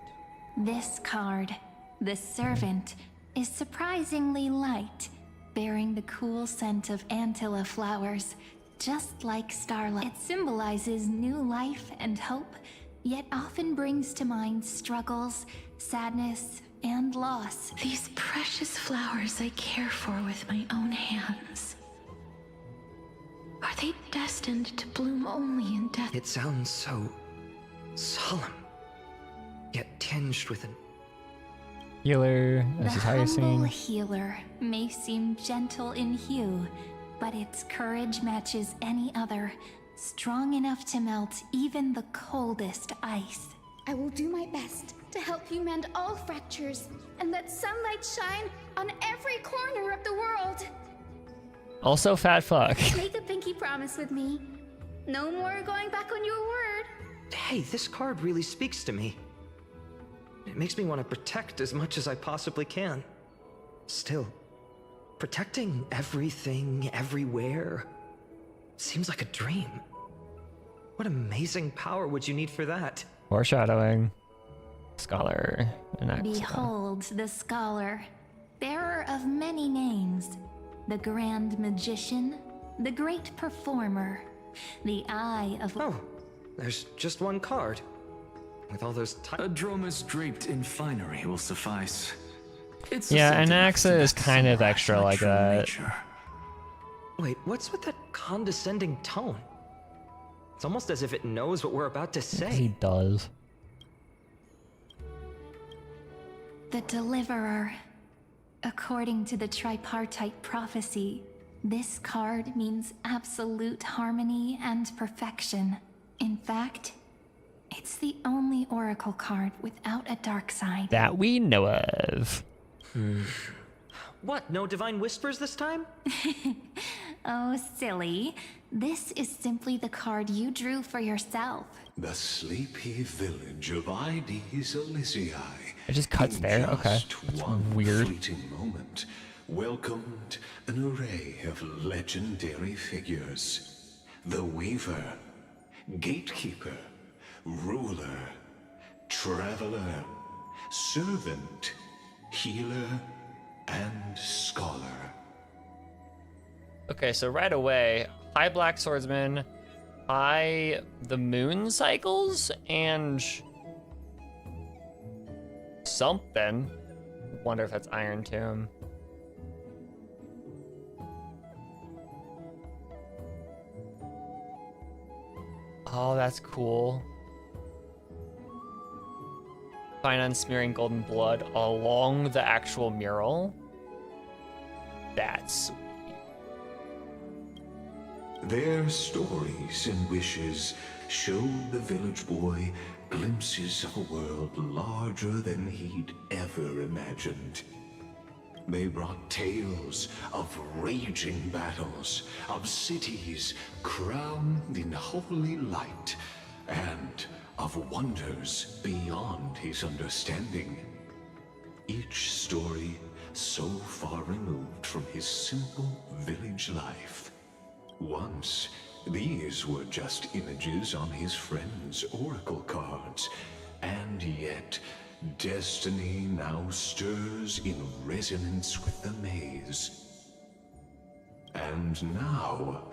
This card, the servant, is surprisingly light, bearing the cool scent of Antilla flowers, just like starlight. It symbolizes new life and hope, yet often brings to mind struggles, sadness, and loss. These precious flowers I care for with my own hands. Are they destined to bloom only in death? It sounds so solemn, yet tinged with an Healer, The this is humble Hyacinth. healer may seem gentle in hue, but its courage matches any other, strong enough to melt even the coldest ice. I will do my best to help you mend all fractures and let sunlight shine on every corner of the world. Also fat fuck. Make a pinky promise with me. No more going back on your word. Hey, this card really speaks to me. It makes me want to protect as much as I possibly can. Still, protecting everything, everywhere, seems like a dream. What amazing power would you need for that? Foreshadowing. Scholar. Next. Behold the scholar, bearer of many names, the grand magician, the great performer, the eye of... Oh, there's just one card. With all those A dromus draped in finery will suffice. It's Yeah, a Anaxa is kind of extra like that. Wait, what's with that condescending tone? It's almost as if it knows what we're about to say. He does. The Deliverer. According to the tripartite prophecy, this card means absolute harmony and perfection. In fact, it's the only oracle card without a dark side. That we know of. What, no divine whispers this time? Oh, silly. This is simply the card you drew for yourself. The sleepy village of ID Silicii. It just cuts in there? Okay. just That's one weird. fleeting moment, welcomed an array of legendary figures. The Weaver, Gatekeeper, Ruler, Traveler, Servant, Healer, and Scholar. Okay, so right away, high Black Swordsman, high the Moon Cycles, and something. Wonder if that's Iron Tomb. Oh, that's cool. Phainon smearing golden blood along the actual mural. That's sweet. Their stories and wishes showed the village boy glimpses of a world larger than he'd ever imagined. They brought tales of raging battles, of cities crowned in holy light, and of wonders beyond his understanding. Each story so far removed from his simple village life. Once, these were just images on his friend's oracle cards, and yet destiny now stirs in resonance with the maze. And now,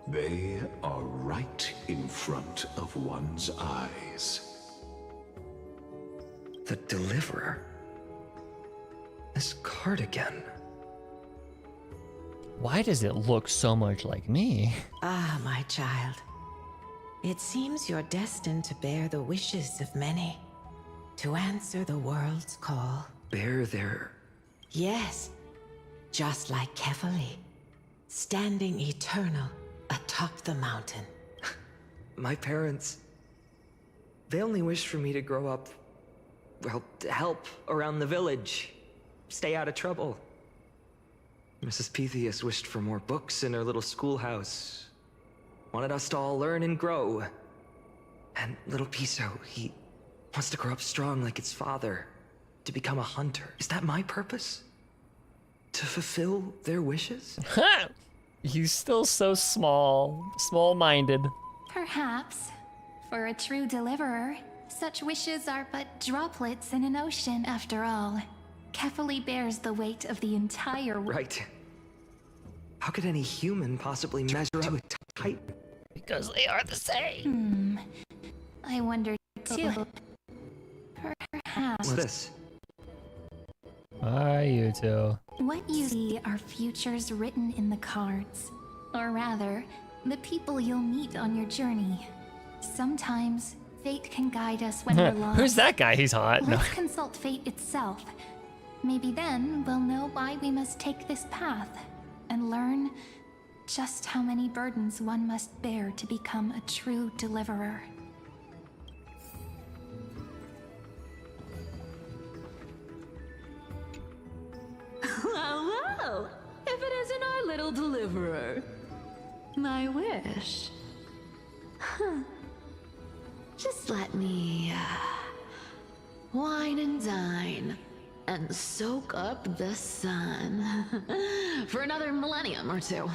they are right in front of one's eyes. The Deliverer? This card again. Why does it look so much like me? Ah, my child. It seems you're destined to bear the wishes of many. To answer the world's call. Bear their... Yes. Just like Kefali. Standing eternal atop the mountain. My parents... They only wished for me to grow up... well, to help around the village. Stay out of trouble. Mrs. Pythias wished for more books in her little schoolhouse. Wanted us to all learn and grow. And little Piso, he wants to grow up strong like its father. To become a hunter. Is that my purpose? To fulfill their wishes? He's still so small-minded. Perhaps. For a true deliverer, such wishes are but droplets in an ocean after all. Kefali bears the weight of the entire... Right. How could any human possibly measure up to a Titan? Because they are the same. I wonder too. Perhaps. What's this? Hi, you two. What you see are futures written in the cards. Or rather, the people you'll meet on your journey. Sometimes, fate can guide us when we're lost. Who's that guy? He's hot. No. Let's consult fate itself. Maybe then we'll know why we must take this path, and learn just how many burdens one must bear to become a true deliverer. Well, if it isn't our little deliverer. My wish. Huh. Just let me, wine and dine, and soak up the sun. For another millennium or two.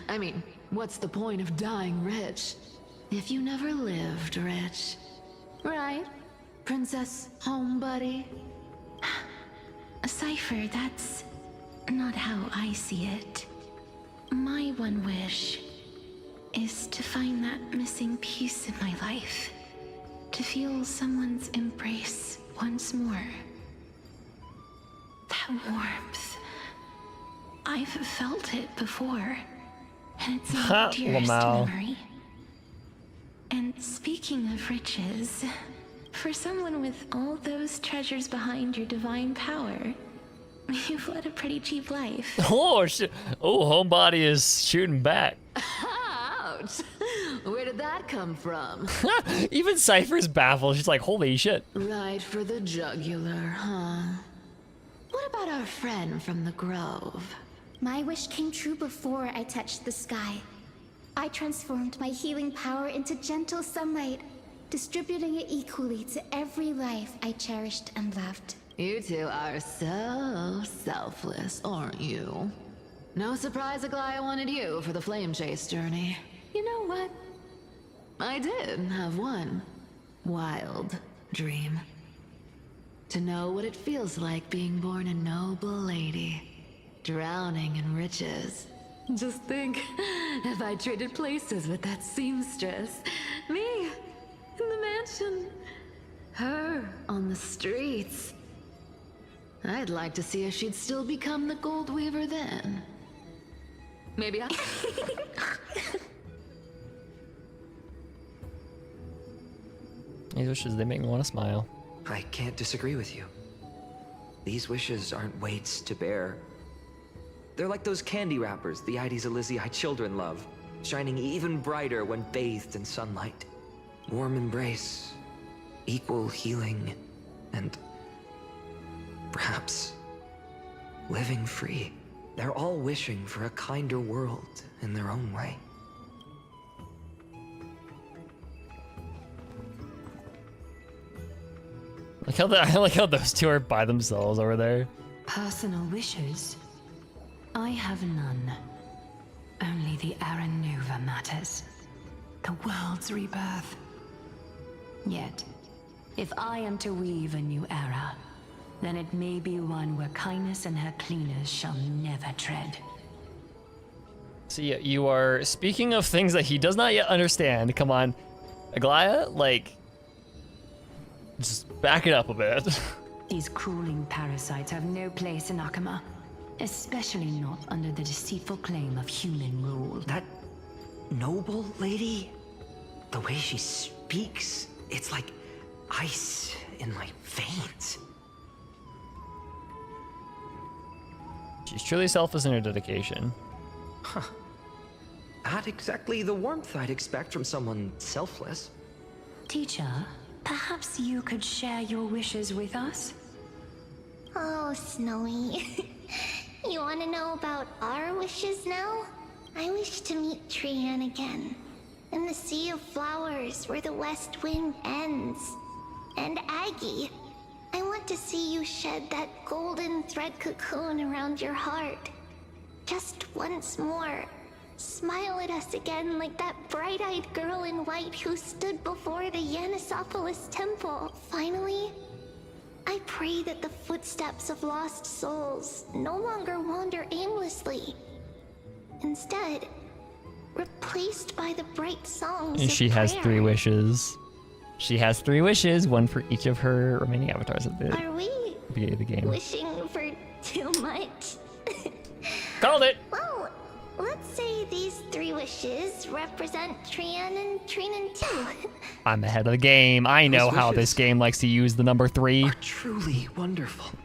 I mean, what's the point of dying rich if you never lived rich? Right, Princess Homebuddy? Cypher, that's not how I see it. My one wish is to find that missing piece in my life. To feel someone's embrace once more. That warmth. I've felt it before, and it's my dearest memory. And speaking of riches, for someone with all those treasures behind your divine power, you've led a pretty cheap life. Oh shit! Oh, Homebody is shooting back. Ouch! Where did that come from? Even Cypher's baffled. She's like, holy shit. Right for the jugular, huh? What about our friend from the Grove? My wish came true before I touched the sky. I transformed my healing power into gentle sunlight, distributing it equally to every life I cherished and loved. You two are so selfless, aren't you? No surprise Aglaya wanted you for the flame chase journey. You know what? I did have one wild dream. To know what it feels like being born a noble lady, drowning in riches. Just think, if I traded places with that seamstress, me in the mansion, her on the streets. I'd like to see if she'd still become the gold weaver then. Maybe I... These wishes, they make me want to smile. I can't disagree with you. These wishes aren't weights to bear. They're like those candy wrappers the Ides Elysiae children love, shining even brighter when bathed in sunlight. Warm embrace, equal healing, and perhaps living free. They're all wishing for a kinder world in their own way. I like how those two are by themselves over there. Personal wishes? I have none. Only the Aaron Nuva matters. The world's rebirth. Yet, if I am to weave a new era, then it may be one where kindness and her cleaners shall never tread. So yeah, you are speaking of things that he does not yet understand. Come on, Aglaya, like, just back it up a bit. These crawling parasites have no place in Akama, especially not under the deceitful claim of human rule. That noble lady, the way she speaks, it's like ice in my veins. She's truly selfless in her dedication. Huh. Not exactly the warmth I'd expect from someone selfless. Teacher, perhaps you could share your wishes with us? Oh, Snowy. You want to know about our wishes now? I wish to meet Trian again. In the sea of flowers where the west wind ends. And Aggie, I want to see you shed that golden thread cocoon around your heart. Just once more. Smile at us again like that bright-eyed girl in white who stood before the Yanisopolis temple. Finally, I pray that the footsteps of lost souls no longer wander aimlessly. Instead, replaced by the bright songs And of she has prayer. 3 wishes. She has 3 wishes, one for each of her remaining avatars at the Are we beginning of the game. wishing for too much? Called it! Well, let's say these 3 wishes represent Trian and Trinan too. I'm ahead of the game. I know Those how wishes this game likes to use the number 3. Truly wonderful.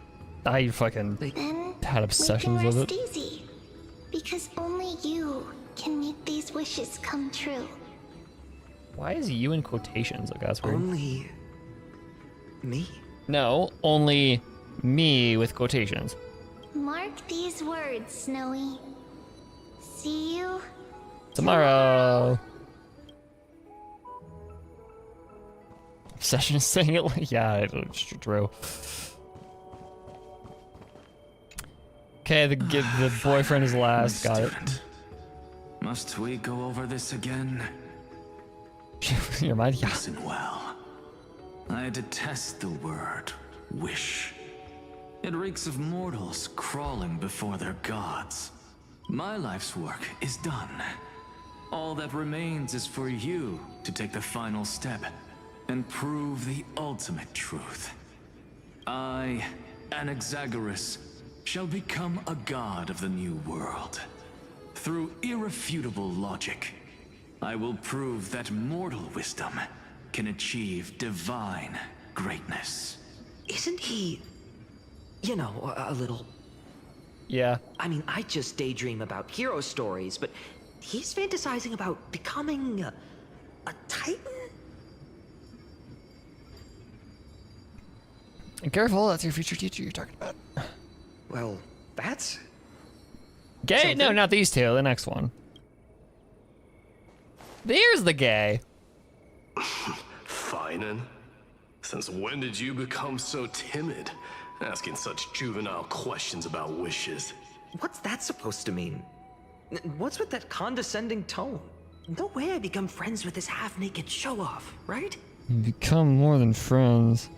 I fucking Then had we obsessions can with rest it. easy, because only you can make these wishes come true. Why is you in quotations? Like, that's weird. Only me? No, only me with quotations. Mark these words, Snowy. See you Tomorrow. Obsession is saying it like, yeah, it's true. Okay, the boyfriend is last. Got it. Must we go over this again? Your mind, yeah. Listen well. I detest the word wish. It reeks of mortals crawling before their gods. My life's work is done. All that remains is for you to take the final step and prove the ultimate truth. I, Anaxagoras, shall become a god of the new world. Through irrefutable logic, I will prove that mortal wisdom can achieve divine greatness. Isn't he, you know, a little... Yeah. I mean, I just daydream about hero stories, but he's fantasizing about becoming a titan? And careful, that's your future teacher you're talking about. Well, that's... Gay? something. No, not these two. The next one. There's the gay. Phainon? Since when did you become so timid? Asking such juvenile questions about wishes. What's that supposed to mean? What's with that condescending tone? No way I become friends with this half-naked show-off, right? You become more than friends.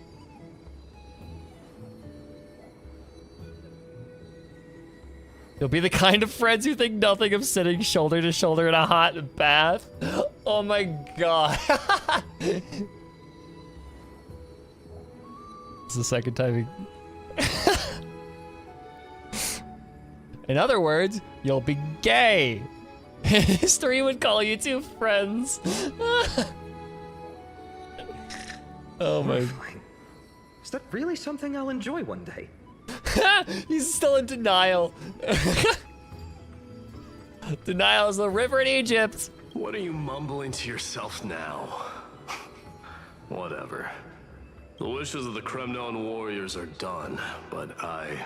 You'll be the kind of friends who think nothing of sitting shoulder to shoulder in a hot bath. Oh my god. It's the second time In other words, you'll be gay. History would call you two friends. Oh my. Is that really something I'll enjoy one day? He's still in denial. Denial is the river in Egypt. What are you mumbling to yourself now? Whatever. The wishes of the Kremnon warriors are done, but I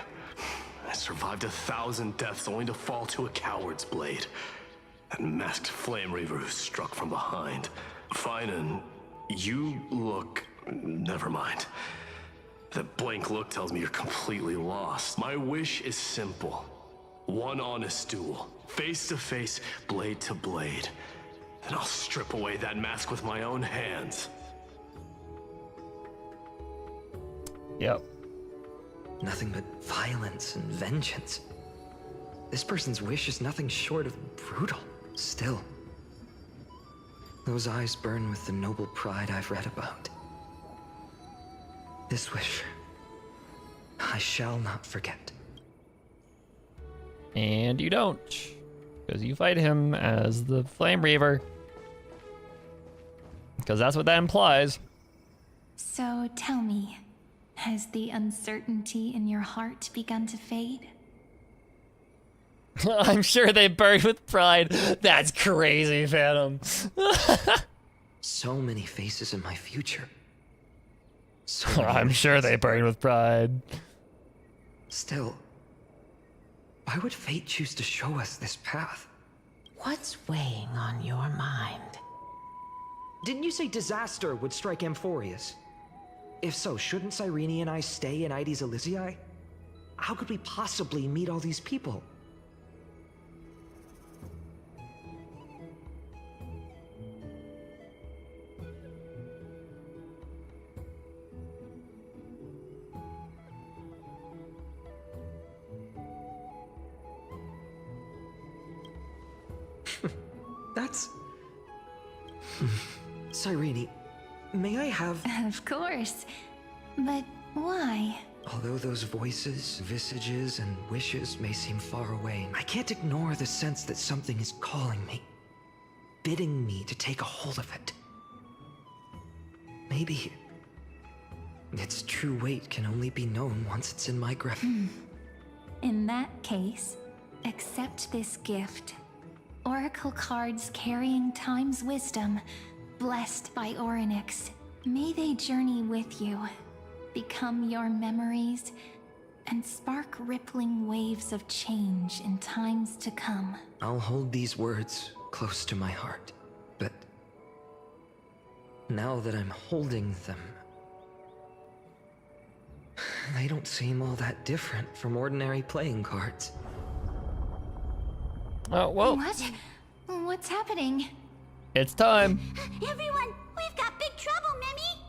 survived 1,000 deaths only to fall to a coward's blade. That masked flame reaver who struck from behind. Phainon, you look... never mind. That blank look tells me you're completely lost. My wish is simple. One honest duel. Face to face, blade to blade. Then I'll strip away that mask with my own hands. Yep. Nothing but violence and vengeance. This person's wish is nothing short of brutal. Still. Those eyes burn with the noble pride I've read about. This wish, I shall not forget. And you don't. Because you fight him as the Flame Reaver. Because that's what that implies. So tell me, has the uncertainty in your heart begun to fade? I'm sure they burned with pride. That's crazy, Phantom. So many faces in my future. I'm sure they burned with pride. Still, why would fate choose to show us this path? What's weighing on your mind? Didn't you say disaster would strike Amphorius? If so, shouldn't Cyrene and I stay in Ides Elysiae? How could we possibly meet all these people? That's... Cyrene, may I have... Of course. But why? Although those voices, visages, and wishes may seem far away, I can't ignore the sense that something is calling me, bidding me to take a hold of it. Maybe its true weight can only be known once it's in my grip. In that case, accept this gift. Oracle cards carrying time's wisdom, blessed by Orynyx. May they journey with you, become your memories, and spark rippling waves of change in times to come. I'll hold these words close to my heart, but now that I'm holding them, they don't seem all that different from ordinary playing cards. Oh, whoa. What? What's happening? It's time. Everyone, we've got big trouble, Mimi!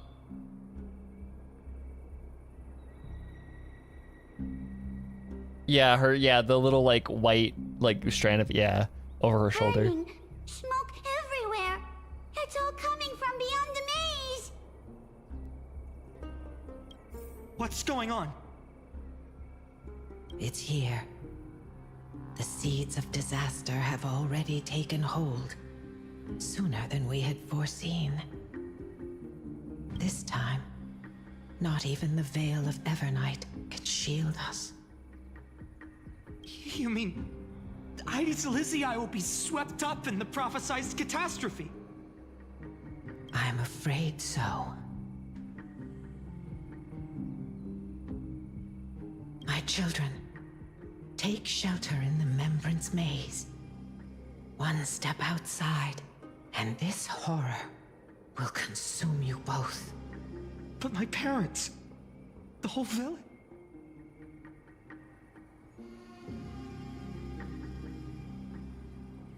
Yeah, the little like white like strand of over her shoulder. Burning. Smoke everywhere. It's all coming from beyond the maze. What's going on? It's here. The seeds of disaster have already taken hold, sooner than we had foreseen. This time, not even the veil of Evernight can shield us. You mean... Ides Elysiae will be swept up in the prophesied catastrophe? I'm afraid so. My children, take shelter in the Membrance Maze. One step outside, and this horror will consume you both. But my parents... the whole village...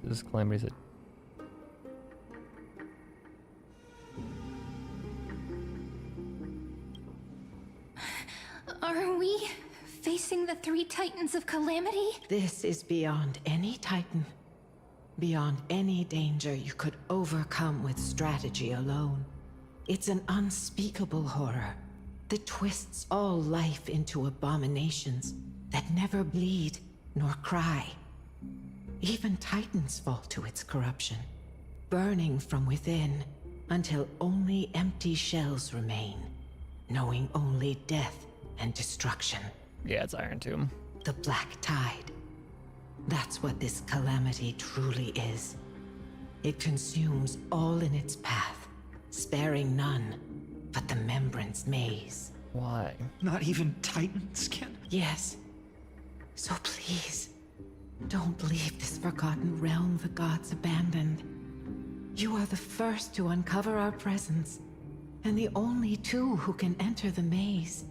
This Calamity said. Are we facing the three titans of Calamity? This is beyond any Titan. Beyond any danger you could overcome with strategy alone. It's an unspeakable horror that twists all life into abominations that never bleed nor cry. Even Titans fall to its corruption, burning from within until only empty shells remain, knowing only death and destruction. Yeah, it's Iron Tomb. The Black Tide. That's what this calamity truly is. It consumes all in its path, sparing none but the Membrance Maze. Why? Not even Titans can? Yes. So please, don't leave this forgotten realm the gods abandoned. You are the first to uncover our presence, and the only two who can enter the maze.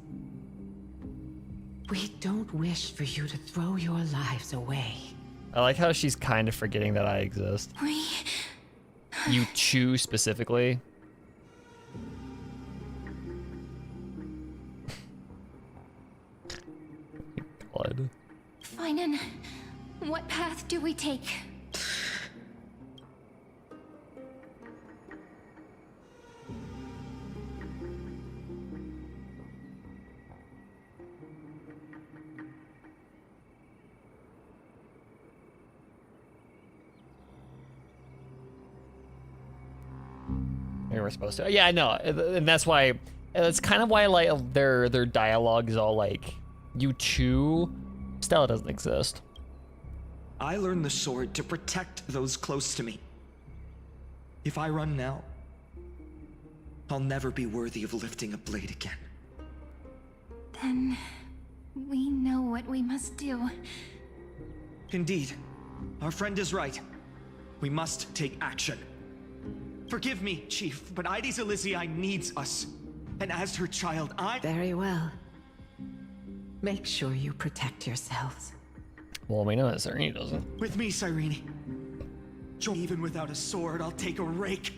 We don't wish for you to throw your lives away. I like how she's kind of forgetting that I exist. You chew specifically. God. Phainon, what path do we take? Maybe we're supposed to. Yeah, I know, and that's why. That's kind of why like their dialogue is all like, "You chew." Stella doesn't exist. I learned the sword to protect those close to me. If I run now, I'll never be worthy of lifting a blade again. Then we know what we must do. Indeed, our friend is right. We must take action. Forgive me, Chief, but Ides Elysiae needs us. And as her child, Very well. Make sure you protect yourselves. Well, we know that Cyrene doesn't. With me, Cyrene. Even without a sword, I'll take a rake.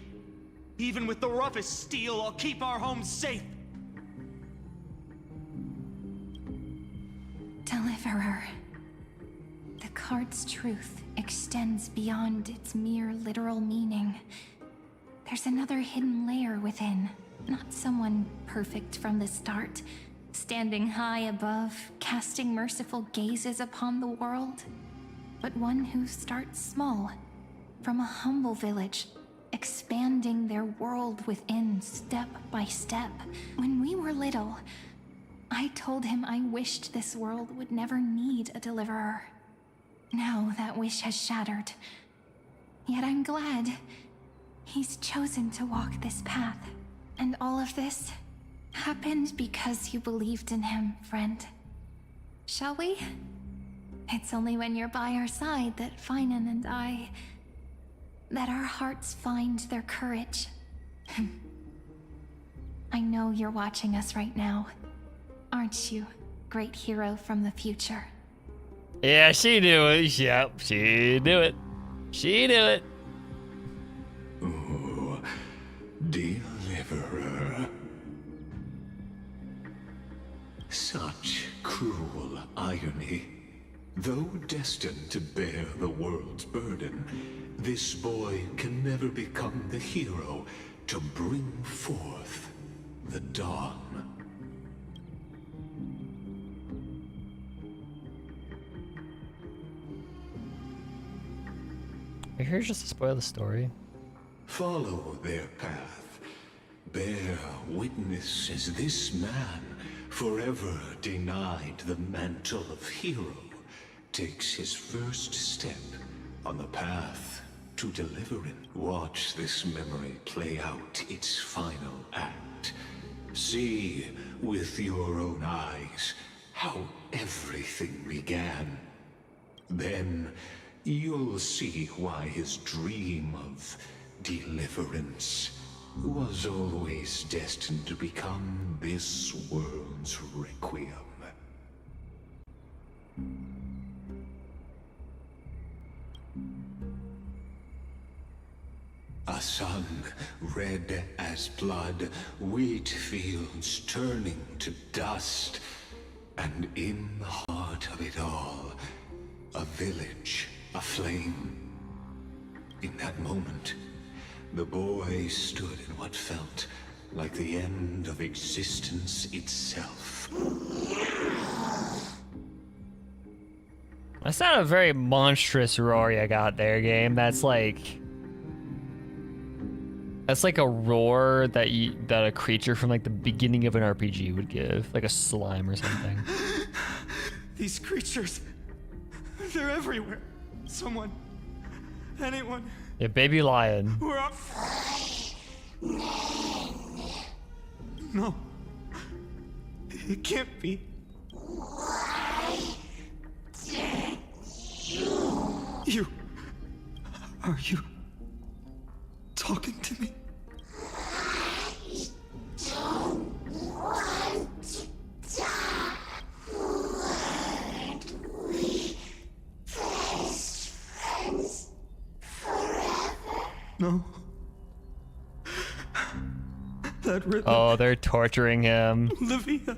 Even with the roughest steel, I'll keep our home safe. Deliverer. The card's truth extends beyond its mere literal meaning. There's another hidden layer within. Not someone perfect from the start, standing high above, casting merciful gazes upon the world, but one who starts small, from a humble village, expanding their world within step by step. When we were little, I told him I wished this world would never need a deliverer. Now that wish has shattered. Yet I'm glad he's chosen to walk this path. And all of this happened because you believed in him, friend. Shall we? It's only when you're by our side that Phainon and I... that our hearts find their courage. I know you're watching us right now. Aren't you, great hero from the future? Yeah, she knew it. Yep, she knew it. She knew it. Oh, deliverer. Such cruel irony. Though destined to bear the world's burden, this boy can never become the hero to bring forth the dawn. Are you here just to spoil the story? Follow their path. Bear witness as this man, forever denied the mantle of hero, takes his first step on the path to deliverance. Watch this memory play out its final act. See with your own eyes how everything began. Then you'll see why his dream of deliverance was always destined to become this world's requiem. A sun red as blood, wheat fields turning to dust, and in the heart of it all, a village aflame. In that moment, the boy stood in what felt like the end of existence itself. That's not a very monstrous roar you got there, game. That's like a roar that a creature from like the beginning of an RPG would give, like a slime or something. These creatures, they're everywhere. Someone, anyone. Yeah, baby lion. We're up. No. It can't be. You. Are you talking to me? No. That rhythm. Oh, they're torturing him. Olivia.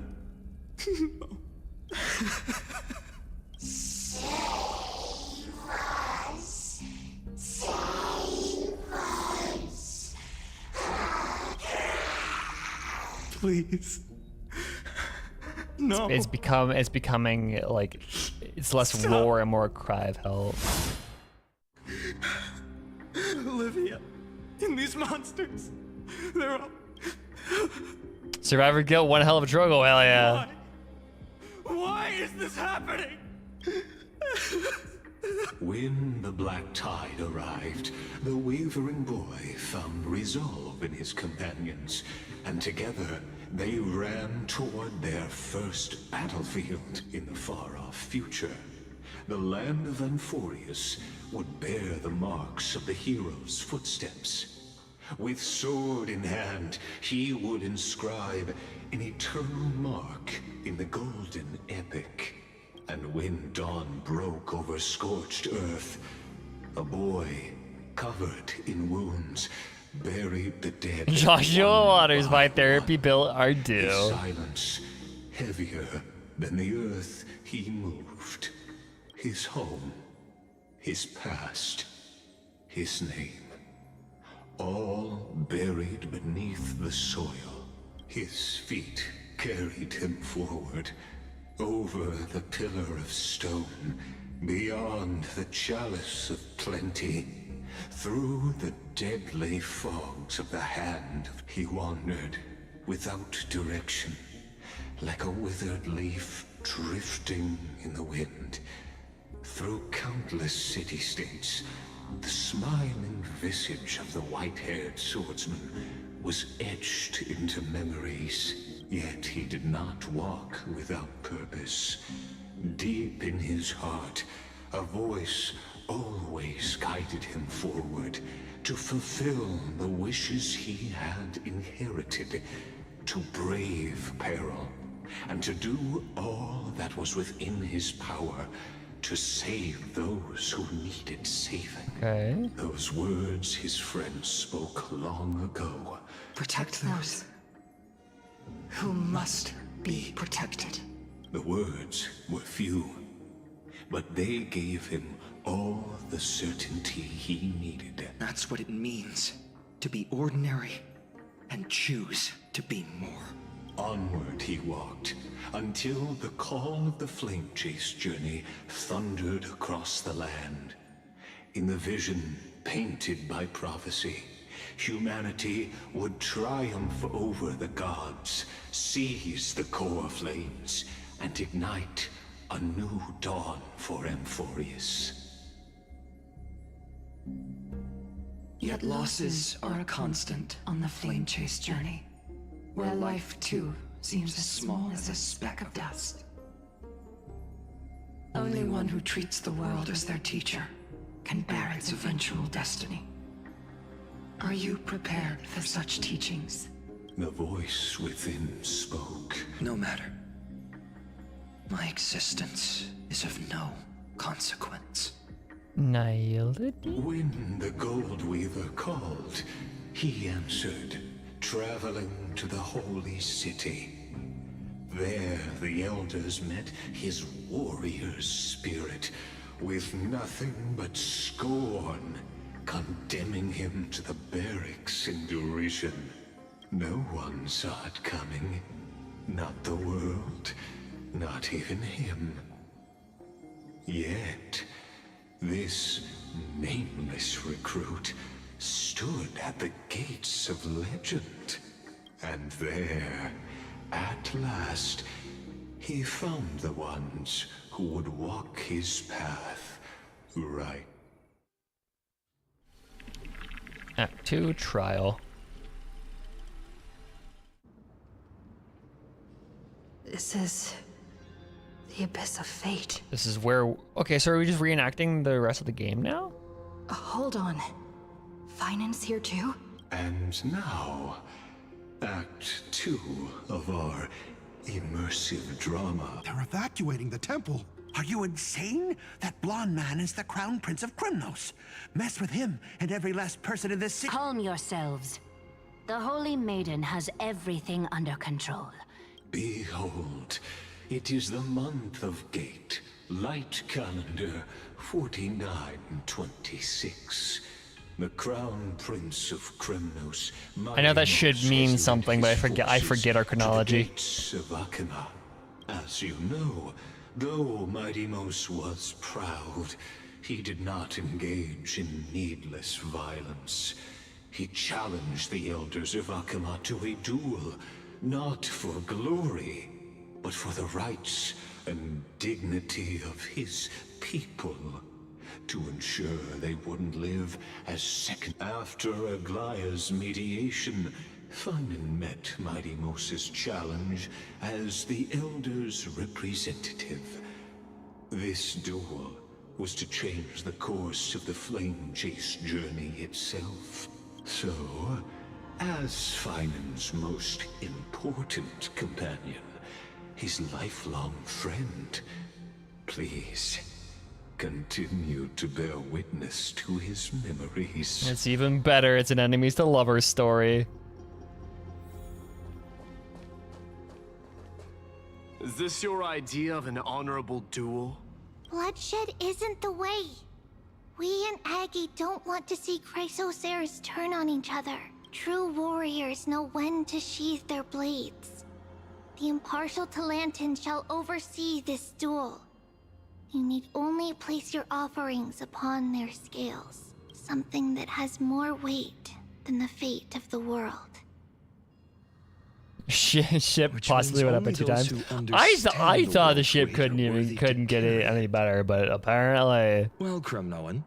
Please. No. It's becoming like it's less roar and more a cry of help. Olivia, and these monsters, they're all... Survivor guilt, one hell of a struggle, hell yeah. Why is this happening? When the black tide arrived, the wavering boy found resolve in his companions, and together they ran toward their first battlefield in the far-off future. The land of Anforius would bear the marks of the hero's footsteps. With sword in hand, he would inscribe an eternal mark in the golden epic. And when dawn broke over scorched earth, a boy, covered in wounds, buried the dead. Joshua Waters, my therapy bill are due. His silence heavier than the earth he moved. His home his past, his name, all buried beneath the soil. His feet carried him forward, over the pillar of stone, beyond the chalice of plenty, through the deadly fogs of the hand. He wandered, without direction, like a withered leaf drifting in the wind. Through countless city-states, the smiling visage of the white-haired swordsman was etched into memories. Yet he did not walk without purpose. Deep in his heart, a voice always guided him forward to fulfill the wishes he had inherited, to brave peril, and to do all that was within his power to save those who needed saving. Okay. Those words his friend spoke long ago. Protect those who must be protected. The words were few, but they gave him all the certainty he needed. That's what it means to be ordinary and choose to be more. Onward he walked, until the call of the flame chase journey thundered across the land. In the vision painted by prophecy, humanity would triumph over the gods, seize the core flames, and ignite a new dawn for Amphorius. Yet losses are a constant on the flame chase journey, where life too seems as small as a speck of dust. Only one who treats the world as their teacher can bear its eventual destiny. Are you prepared for such teachings? The voice within spoke. No matter. My existence is of no consequence. Nailed it. When the Gold Weaver called, he answered, traveling to the holy city. There the elders met his warrior's spirit, with nothing but scorn, condemning him to the barracks in derision. No one saw it coming. Not the world, not even him. Yet, this nameless recruit stood at the gates of legend. And there, at last, he found the ones who would walk his path right. Act 2, Trial. This is the Abyss of Fate. This is where... Okay, so are we just reenacting the rest of the game now? Hold on. Phainon here too? And now, Act 2 of our immersive drama. They're evacuating the temple. Are you insane? That blonde man is the Crown Prince of Krymnos. Mess with him and every last person in this city. Calm yourselves. The Holy Maiden has everything under control. Behold, it is the month of Gate, light calendar 4926. The Crown Prince of Krymnos. I know that should mean something, but I forget our chronology. Gates of Akima. As you know, though Mighty Mos was proud, he did not engage in needless violence. He challenged the elders of Akima to a duel, not for glory, but for the rights and dignity of his people, to ensure they wouldn't live as second. After Aglaya's mediation, Phainon met Mighty Mos's challenge as the Elder's representative. This duel was to change the course of the flame chase journey itself. So, as Phainon's most important companion, his lifelong friend, please continue to bear witness to his memories. It's even better. It's an enemies to lovers story. Is this your idea of an honorable duel? Bloodshed isn't the way. We and Aggie don't want to see Chrysoceres turn on each other. True warriors know when to sheathe their blades. The impartial Talantan shall oversee this duel. You need only place your offerings upon their scales. Something that has more weight than the fate of the world. Ship possibly went up by 2 times. I thought the ship couldn't get it any better, but apparently. Well, Kremnoan,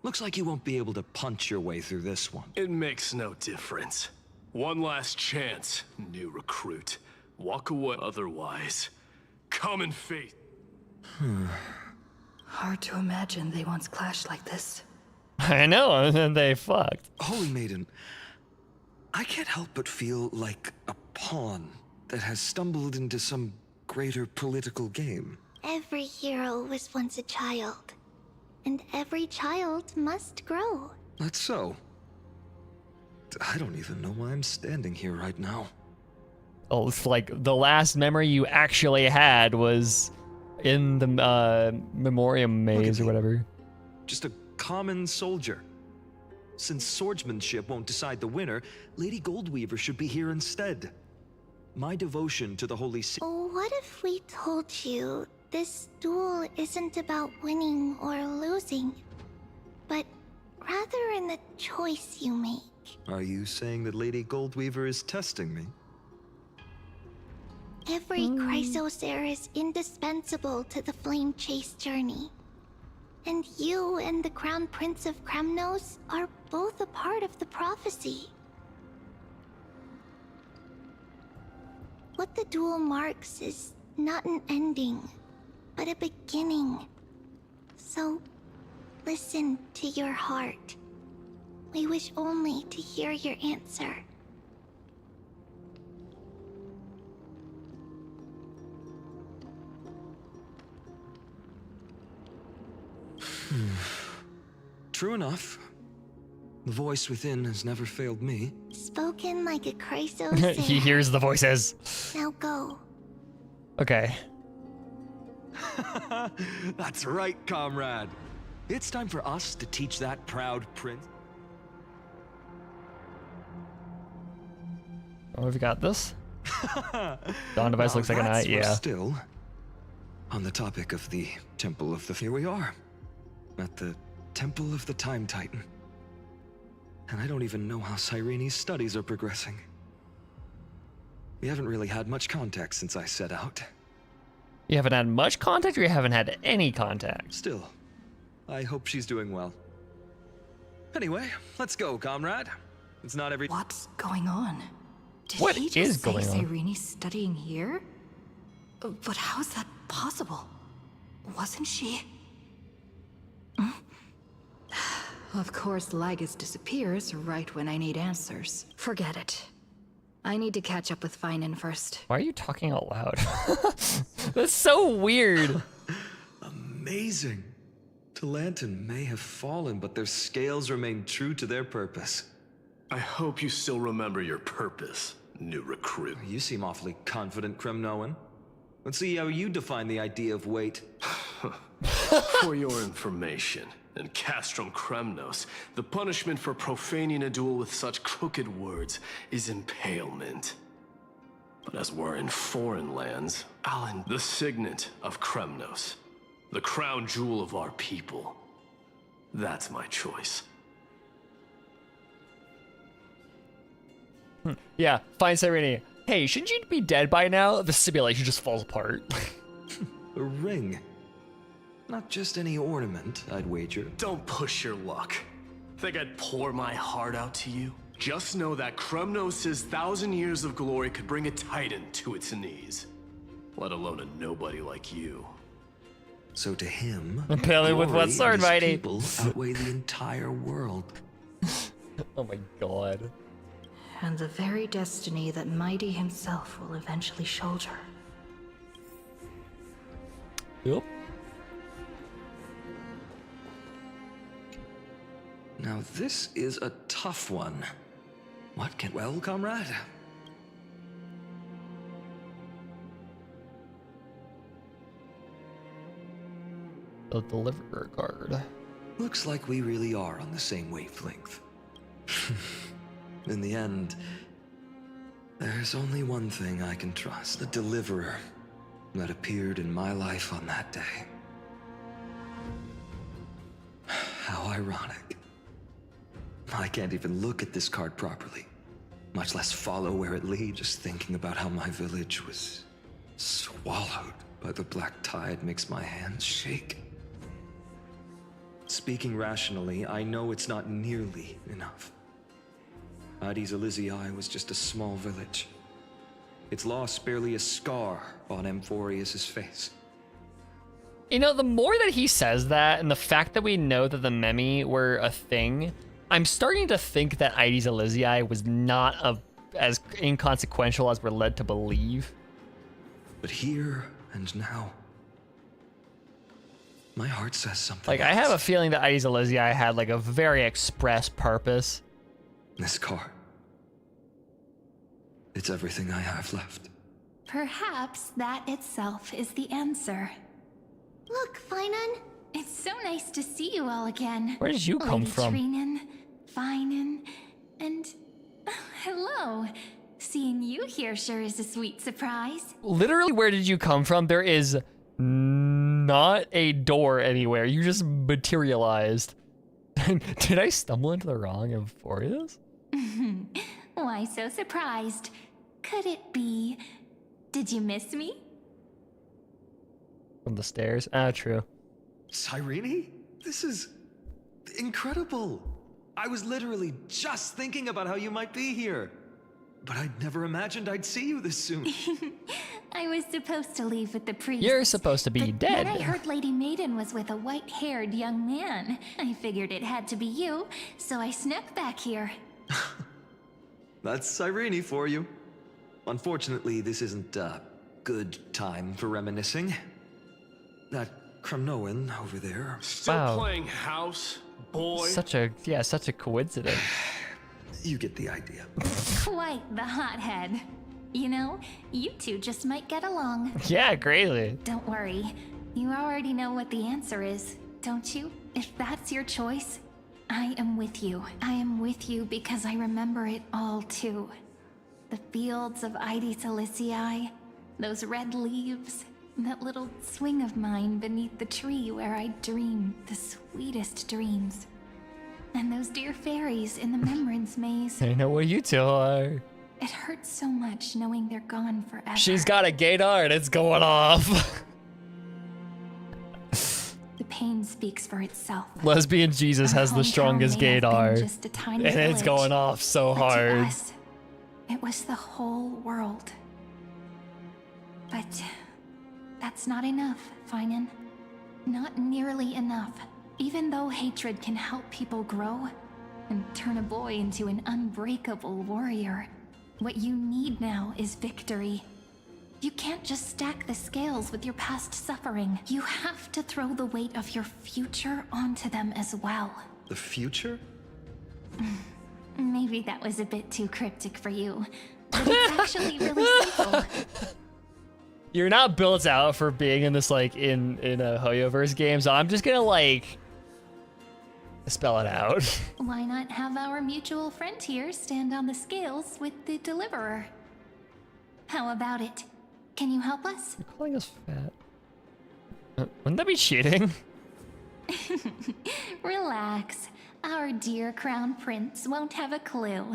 looks like you won't be able to punch your way through this one. It makes no difference. One last chance, new recruit. Walk away otherwise. Common fate. Hard to imagine they once clashed like this. I know, and then they fucked. Holy Maiden, I can't help but feel like a pawn that has stumbled into some greater political game. Every hero was once a child. And every child must grow. That's so. I don't even know why I'm standing here right now. Oh, it's like the last memory you actually had was in the Memoriam maze or whatever. Just a common soldier. Since swordsmanship won't decide the winner, Lady Goldweaver should be here instead. My devotion to the Holy See. What if we told you this duel isn't about winning or losing, but rather in the choice you make? Are you saying that Lady Goldweaver is testing me? Every Chrysocer is indispensable to the Flame Chase journey. And you and the Crown Prince of Kremnos are both a part of the prophecy. What the duel marks is not an ending, but a beginning. So, listen to your heart. We wish only to hear your answer. True enough. The voice within has never failed me. Spoken like a Chrysocer. He hears the voices. Now go. Okay. That's right, comrade. It's time for us to teach that proud prince. Oh, have you got this? Dawn device looks like an eye, yeah. Still, on the topic of the Temple of the... Here we are, at the Temple of the Time Titan. And I don't even know how Cyrene's studies are progressing. We haven't really had much contact since I set out. You haven't had much contact, or you haven't had any contact? Still, I hope she's doing well. Anyway, let's go, comrade. It's not every... What's going on? Did What he is just say going on? Cyrene's studying here? But how is that possible? Wasn't she? Of course, Lygus disappears right when I need answers. Forget it. I need to catch up with Phainon first. Why are you talking out loud? That's so weird. Amazing. Talantan may have fallen, but their scales remain true to their purpose. I hope you still remember your purpose, new recruit. You seem awfully confident, Kremnoan. Let's see how you define the idea of weight. For your information, in Castrum Kremnos, the punishment for profaning a duel with such crooked words is impalement. But as we're in foreign lands, Alan, the signet of Kremnos, the crown jewel of our people, that's my choice. Yeah, fine, Cyrene. Hey, shouldn't you be dead by now? The simulation just falls apart. A ring. Not just any ornament, I'd wager. Don't push your luck. Think I'd pour my heart out to you? Just know that Kremnos' 1,000 years of glory could bring a titan to its knees. Let alone a nobody like you. So to him, Apparently with what sword, and his mighty? people outweigh the entire world. Oh my god. And the very destiny that Mighty himself will eventually shoulder. Yep. Now this is a tough one. What can... Well, comrade? The Deliverer card. Looks like we really are on the same wavelength. In the end, there's only one thing I can trust. The deliverer that appeared in my life on that day. How ironic. I can't even look at this card properly, much less follow where it leads. Just thinking about how my village was swallowed by the black tide makes my hands shake. Speaking rationally, I know it's not nearly enough. Hades Elysiae was just a small village. Its loss barely a scar on Amphorius's face. You know, the more that he says that, and the fact that we know that the Memi were a thing, I'm starting to think that Hades Elysiae was not as inconsequential as we're led to believe. But here and now, my heart says something Like, else. I have a feeling that Hades Elysiae had, like, a very express purpose. This card. It's everything I have left. Perhaps that itself is the answer. Look, Phainon. It's so nice to see you all again. Where did you come Lady from? Phainon, Phainon, and hello. Seeing you here sure is a sweet surprise. Literally, where did you come from? There is not a door anywhere. You just materialized. Did I stumble into the wrong Amphorius? Why so surprised? Could it be? Did you miss me? From the stairs? Ah, true. Cyrene? This is incredible. I was literally just thinking about how you might be here. But I'd never imagined I'd see you this soon. I was supposed to leave with the priest. You're supposed to be dead. Then I heard Lady Maiden was with a white-haired young man. I figured it had to be you, so I snuck back here. That's Cyrene for you. Unfortunately, this isn't a good time for reminiscing. That Cremnoan over there. Still playing house, boy. Such a coincidence. You get the idea. Quite the hothead. You know, you two just might get along. Yeah, greatly. Don't worry. You already know what the answer is, don't you? If that's your choice, I am with you. I am with you because I remember it all too. The fields of Hades Elysiae, those red leaves, that little swing of mine beneath the tree where I dreamed the sweetest dreams. And those dear fairies in the Memorance Maze. I know where you two are. It hurts so much knowing they're gone forever. She's got a gaydar and it's going off. The pain speaks for itself. Lesbian Jesus has the strongest gaydar. Just a tiny and it's village, going off so but to hard. us, it was the whole world. But that's not enough, Phainon. Not nearly enough. Even though hatred can help people grow and turn a boy into an unbreakable warrior, what you need now is victory. You can't just stack the scales with your past suffering. You have to throw the weight of your future onto them as well. The future? Maybe that was a bit too cryptic for you, but it's actually really simple. You're not built out for being in this, like, in a Hoyoverse game, so I'm just gonna, like, spell it out. Why not have our mutual friend here stand on the scales with the deliverer? How about it? Can you help us? You're calling us fat. Wouldn't that be cheating? Relax. Our dear crown prince won't have a clue.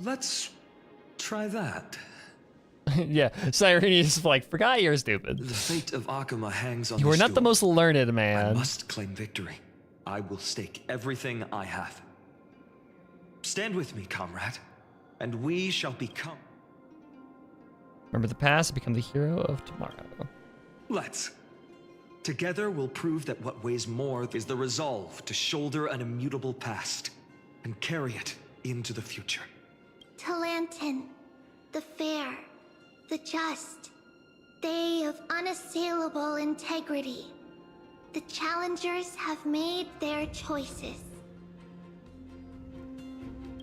Let's try that. Yeah, Cyrene is like, forgot you're stupid. The fate of Akuma hangs on You are this not the duel. most learned I man. must claim victory. I will stake everything I have. Stand with me, comrade, and we shall become... Remember the past, become the hero of tomorrow. Let's. Together we'll prove that what weighs more is the resolve to shoulder an immutable past and carry it into the future. Talantin, the fair, the just, they of unassailable integrity. The challengers have made their choices.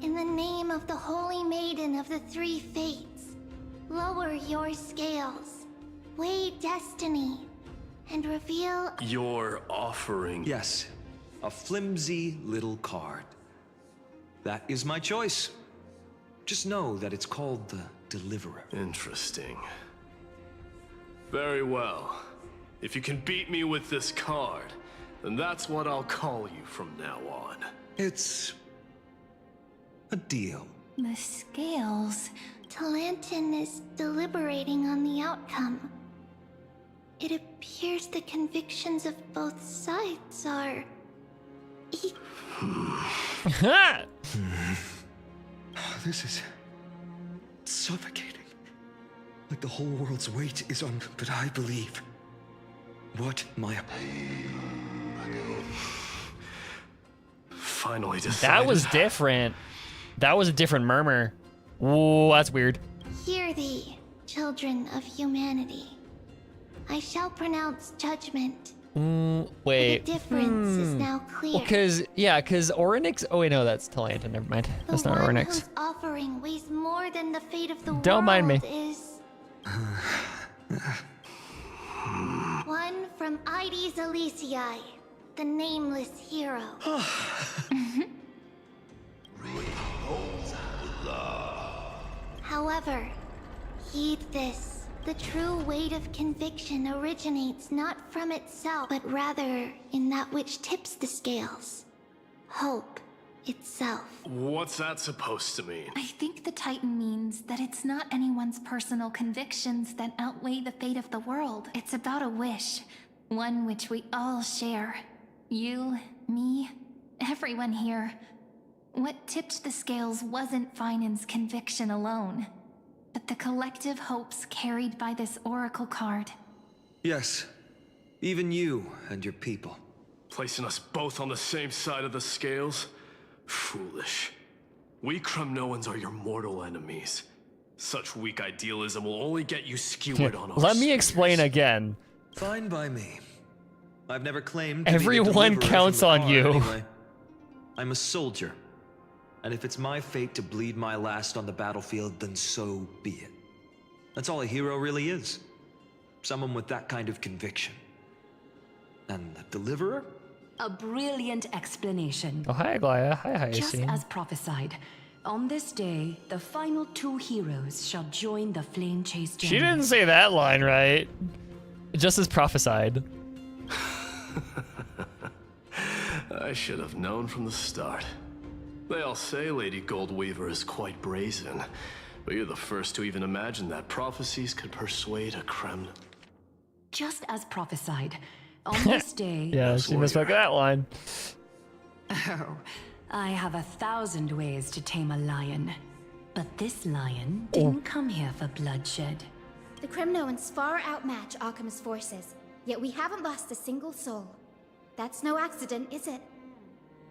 In the name of the Holy Maiden of the Three Fates, lower your scales, weigh destiny, and reveal... Your offering. Yes, A flimsy little card. That is my choice. Just know that it's called the Deliverer. Interesting. Very well. If you can beat me with this card, then that's what I'll call you from now on. It's a deal. The scales. Talantin is deliberating on the outcome. It appears the convictions of both sides are This is suffocating. Like the whole world's weight is on, but I believe what my finally decided. That was different. That was a different murmur. Whoa, that's weird. Hear thee, children of humanity. I shall pronounce judgment. Wait. The difference is now clear. Well, because Orynyx. Oh wait, no, that's Talantin. Never mind. That's not The one Orynyx. whose offering weighs more than the fate of the world. Don't mind me. Is one from Ides Elysiae, the nameless hero. However, heed this. The true weight of conviction originates not from itself, but rather in that which tips the scales. Hope itself. What's that supposed to mean? I think the Titan means that it's not anyone's personal convictions that outweigh the fate of the world. It's about a wish, one which we all share. You, me, everyone here. What tipped the scales wasn't Phainon's conviction alone, but the collective hopes carried by this oracle card. Yes, even you and your people. Placing us both on the same side of the scales? Foolish. We Kremnoans are your mortal enemies. Such weak idealism will only get you skewered on our Let me explain again. Fine by me. I've never claimed to Everyone be the counts from the on card you. Anyway. I'm a soldier. And if it's my fate to bleed my last on the battlefield, then so be it. That's all a hero really is. Someone with that kind of conviction. And the Deliverer? A brilliant explanation. Oh, hi, Aglaya. Hi, Just Hyacinth. as prophesied, on this day, the final two heroes shall join the flame chase journey. She didn't say that line right. Just as prophesied. I should have known from the start. They all say Lady Goldweaver is quite brazen, but you're the first to even imagine that prophecies could persuade a Kremn. Just as prophesied, on this day... Yeah, she misspoke that line. Oh, I have 1,000 ways to tame a lion. But this lion didn't come here for bloodshed. The Kremnoans far outmatch Arkhim's forces, yet we haven't lost a single soul. That's no accident, is it?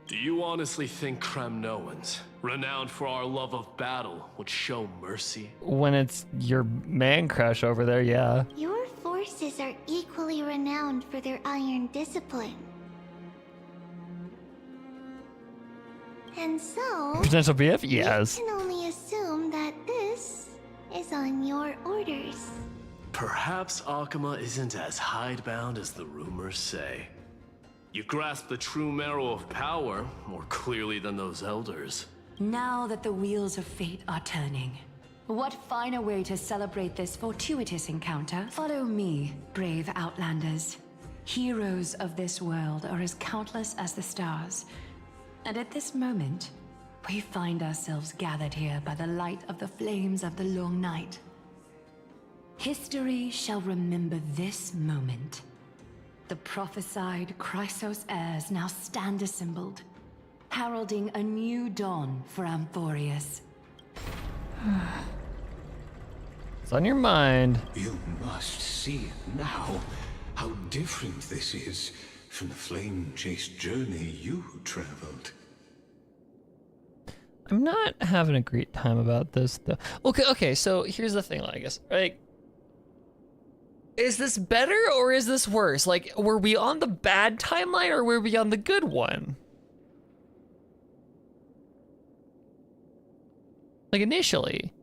Do you honestly think Kremnoans, renowned for our love of battle, would show mercy? When it's your man crush over there, yeah. Your forces are equally renowned for their iron discipline. And so... Potential BF? Yes. We can only assume that this is on your orders. Perhaps Akama isn't as hidebound as the rumors say. You grasp the true marrow of power more clearly than those elders. Now that the wheels of fate are turning, what finer way to celebrate this fortuitous encounter? Follow me, brave Outlanders. Heroes of this world are as countless as the stars. And at this moment, we find ourselves gathered here by the light of the flames of the long night. History shall remember this moment. The prophesied Chrysos heirs now stand assembled, heralding a new dawn for Amphorius. It's on your mind. You must see now how different this is from the flame chase journey you traveled. I'm not having a great time about this, though. Okay, so here's the thing, I guess. Like, is this better or is this worse? Like, were we on the bad timeline or were we on the good one? Like, initially.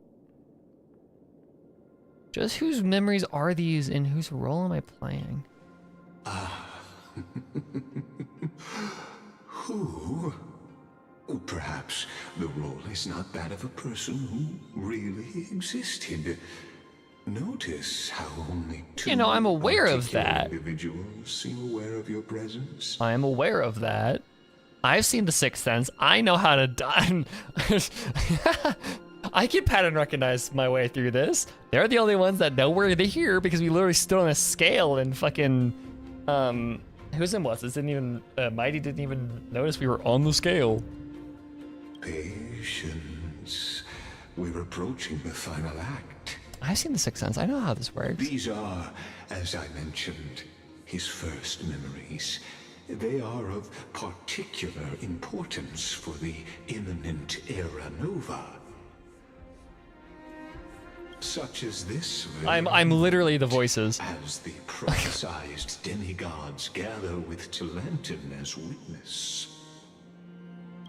Just whose memories are these and whose role am I playing? Who? Perhaps the role is not that of a person who really existed. Notice how only two You know, I'm aware of particular that. individuals seem aware of your presence. I am aware of that. I've seen The Sixth Sense. I know how to die. I can pattern recognize my way through this. They're the only ones that know we're here because we literally stood on a scale and fucking, who's in what's? This didn't even, Mighty didn't even notice we were on the scale. Patience. We're approaching the final act. I've seen The Sixth Sense. I know how this works. These are, as I mentioned, his first memories. They are of particular importance for the imminent era nova. Such as this. I'm literally the voices. As the prophesized demigods gather with Talentum as witness.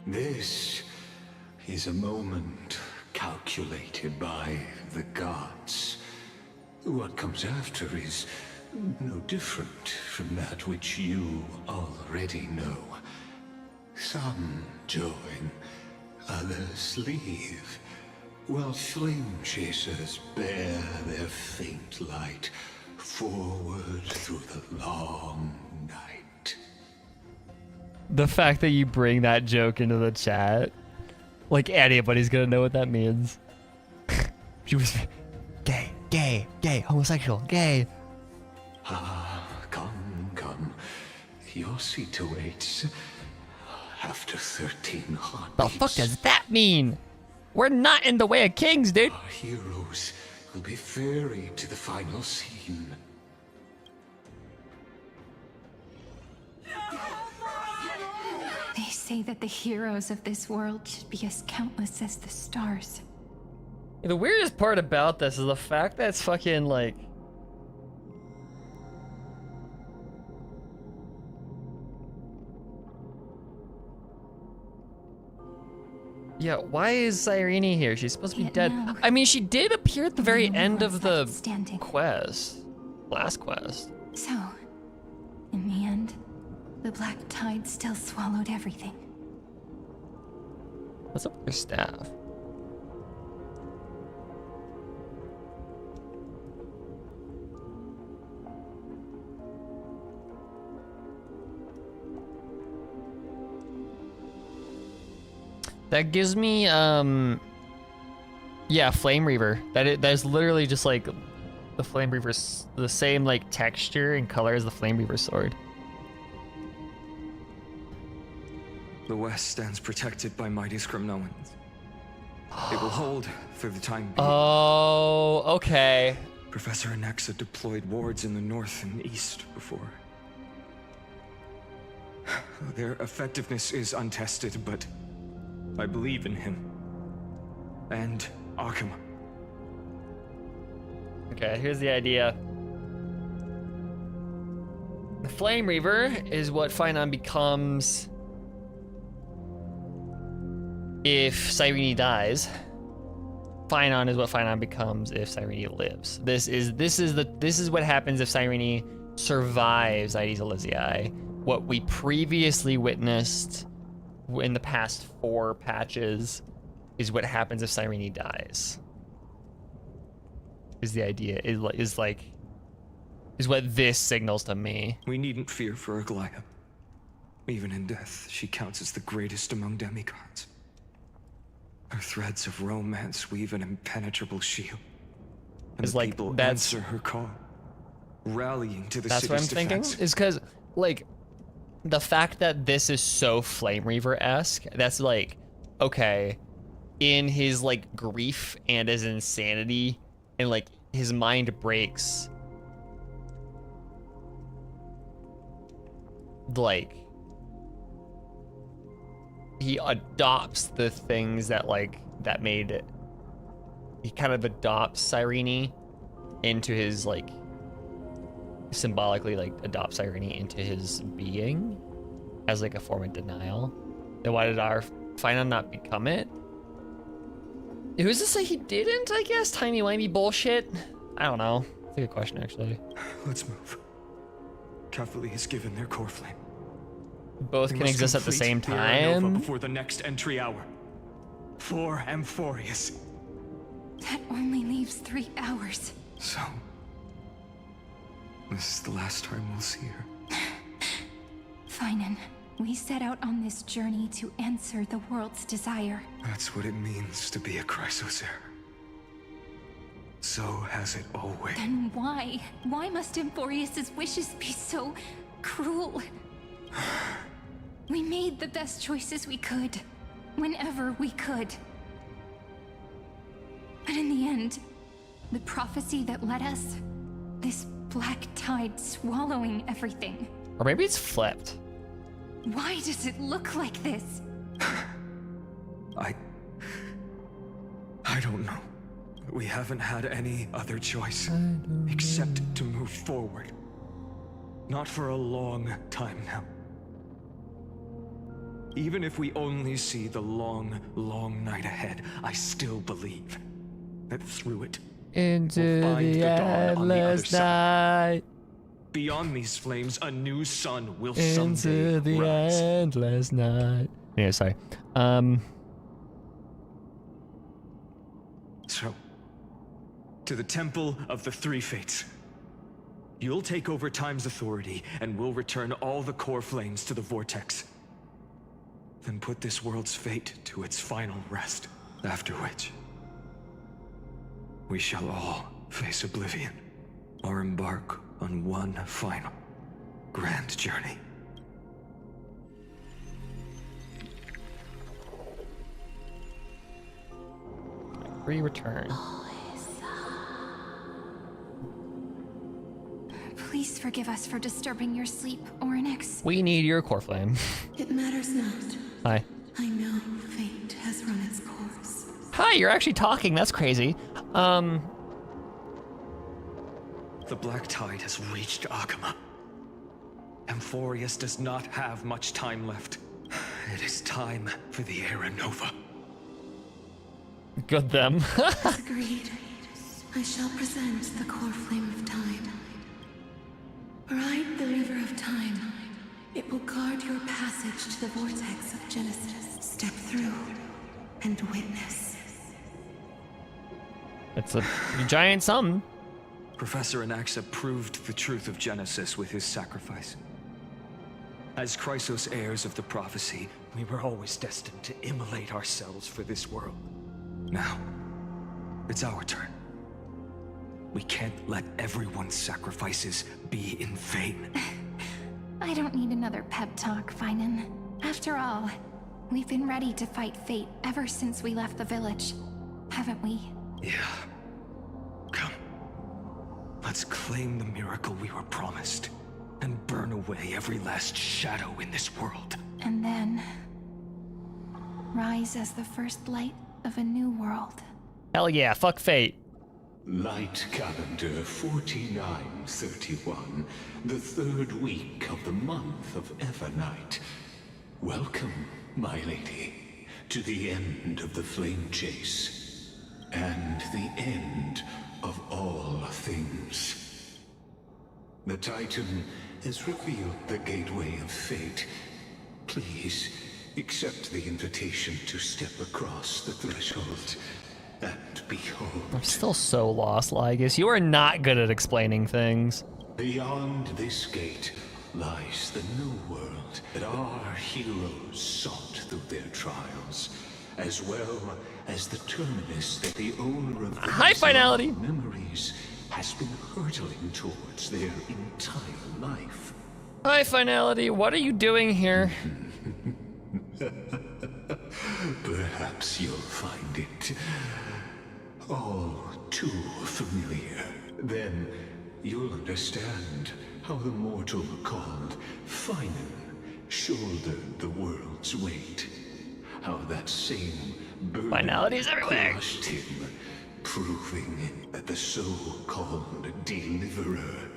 This is a moment calculated by the gods. What comes after is no different from that which you already know. Some join, others leave, while flame chasers bear their faint light forward through the long night. The fact that you bring that joke into the chat, like anybody's gonna know what that means. She was gay, gay, gay, homosexual, gay. Ah, come. Your seat awaits. After 13 heartbeats. The fuck does that mean? We're not in the way of kings, dude. Our heroes will be ferried to the final scene. They say that the heroes of this world should be as countless as the stars. The weirdest part about this is the fact that it's fucking like... Yeah, why is Cyrene here? She's supposed to be dead. Now, I mean, she did appear at the very end of the standing. quest. Last quest. So, in the end, the black tide still swallowed everything. What's up with her staff? That gives me, yeah, Flame Reaver. That is literally just like the Flame Reaver's, the same like texture and color as the Flame Reaver sword. The West stands protected by mighty Scrimnoans. It will hold for the time being. Oh, okay. Professor Anaxa deployed wards in the north and east before. Their effectiveness is untested, but I believe in him. And Arkham. Okay, here's the idea. The Flame Reaver is what Phainon becomes if Cyrene dies. Phainon is what Phainon becomes if Cyrene lives. This is what happens if Cyrene survives Aedes Elysiae. What we previously witnessed in the past 4 patches is what happens if Cyrene dies. Is the idea, is what this signals to me. We needn't fear for Aglaia. Even in death, she counts as the greatest among demigods. Her threads of romance weave an impenetrable shield. And the people answer her call, rallying to the city's defense. That's what I'm thinking, is because, like, the fact that this is so Flame Reaver-esque, that's like, okay, in his, like, grief and his insanity, and, like, his mind breaks, like, he adopts the things that, like, that made it, he kind of adopts Cyrene into his, like, symbolically, like, adopts Cyrene into his being as, like, a form of denial. Then why did our Phainon not become it? Who's to say he didn't, I guess? Timey-wimey bullshit? I don't know. That's a good question, actually. Let's move. Cavalry has given their core flame. Both We can must exist at the complete same the Aranova time. before the next entry hour. For Amphorius. That only leaves 3 hours. So, this is the last time we'll see her. Phainon, we set out on this journey to answer the world's desire. That's what it means to be a Chrysosaur. So has it always. Then why? Why must Amphorius's wishes be so cruel? We made the best choices we could, whenever we could. But in the end, the prophecy that led us, this black tide swallowing everything. Or maybe it's flipped. Why does it look like this? I don't know. We haven't had any other choice except to move forward. Not for a long time now. Even if we only see the long, long night ahead, I still believe that through it, Into we'll find the dawn on the other endless side. night. Beyond these flames, a new sun will Into someday the rise. endless night. Yeah, sorry. So, to the Temple of the Three Fates. You'll take over Time's authority, and we'll return all the core flames to the Vortex. Then put this world's fate to its final rest, after which we shall all face oblivion, or embark on one final, grand journey. Return. Please forgive us for disturbing your sleep, Oryx. We need your core flame. It matters not. Hi. I know fate has run its course. Hi, you're actually talking. That's crazy. The black tide has reached Agama. Amphorius does not have much time left. It is time for the Aranova. Good them. Agreed. I shall present the core flame of time. Ride the river of time. It will guard your passage to the vortex of Genesis. Step through and witness. It's a giant something. Professor Anaxa proved the truth of Genesis with his sacrifice. As Chrysos heirs of the prophecy, we were always destined to immolate ourselves for this world. Now, it's our turn. We can't let everyone's sacrifices be in vain. I don't need another pep talk, Phainon. After all, we've been ready to fight fate ever since we left the village, haven't we? Yeah. Come. Let's claim the miracle we were promised, and burn away every last shadow in this world. And then rise as the first light of a new world. Hell yeah, fuck fate. Light calendar 4931, the third week of the month of Evernight. Welcome, my lady, to the end of the flame chase, and the end of all things. The Titan has revealed the gateway of fate. Please, accept the invitation to step across the threshold. And behold. I'm still so lost, Lygus. You are not good at explaining things. Beyond this gate lies the new world that our heroes sought through their trials, as well as the terminus that the owner of High finality memories has been hurtling towards their entire life. High finality, what are you doing here? Perhaps you'll find it all too familiar. Then you'll understand how the mortal called Phainon shouldered the world's weight. How that same burden Finalities everywhere. crushed him, proving that the so-called deliverer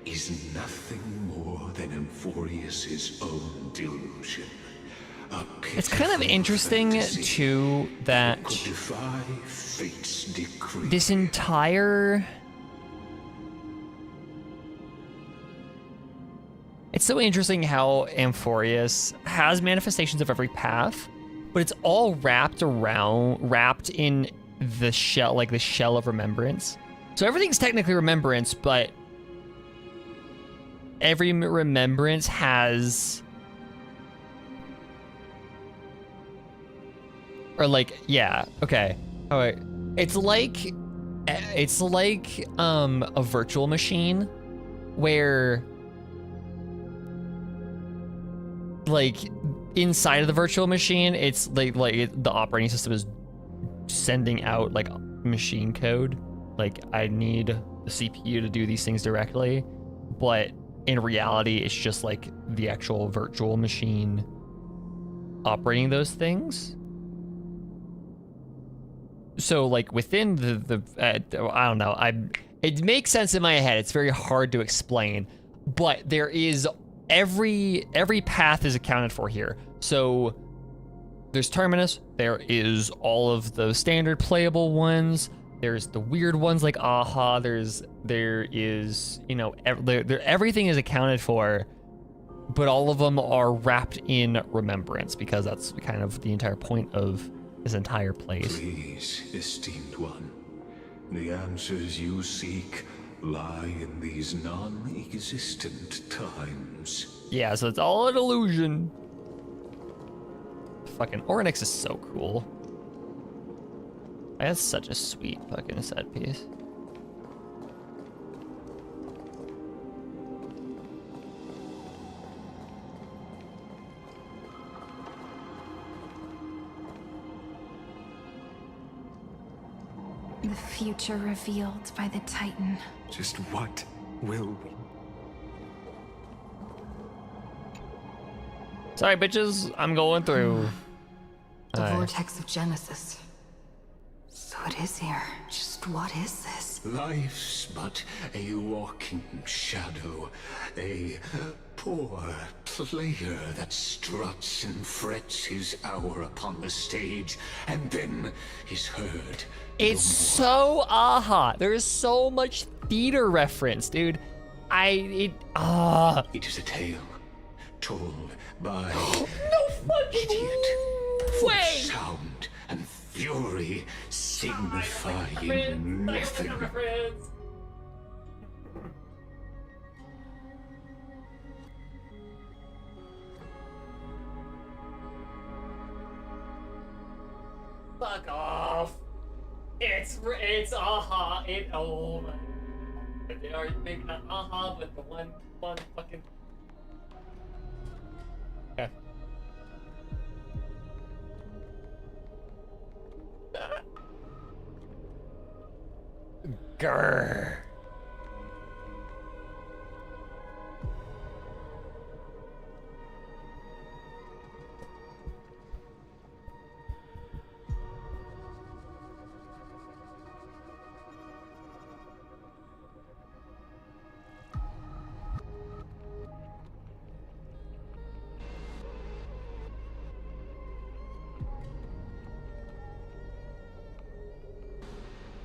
is nothing more than Amphorius's own delusion. It's kind of interesting, too, that this entire It's so interesting how Amphorius has manifestations of every path, but it's all wrapped in the shell, like the shell of remembrance. So everything's technically remembrance, but every remembrance has, or like, yeah, okay. All right. It's like a virtual machine where like inside of the virtual machine, it's like the operating system is sending out like machine code. Like I need the CPU to do these things directly, but in reality, it's just like the actual virtual machine operating those things. So like within the I don't know, it makes sense in my head. It's very hard to explain, but there is every path is accounted for here. So there's Terminus, there is all of the standard playable ones, there's the weird ones like Aha, there is, you know, everything is accounted for, but all of them are wrapped in remembrance because that's kind of the entire point of this entire place. Please, esteemed one, the answers you seek lie in these non-existent times. Yeah, so it's all an illusion. Fucking Oryx is so cool. That's such a sweet fucking set piece. The future revealed by the Titan. Just what will we? Sorry, bitches. I'm going through. The vortex of Genesis. So it is here. Just what is this? Life's but a walking shadow, a poor player that struts and frets his hour upon the stage, and then is heard. It's so Aha. There is so much theater reference, dude. It is a tale told by no fucking way. Sound and fury signifying nothing. Fuck off. It's Aha. Oh my. They are making an Aha with the one fucking. Okay. Grrr.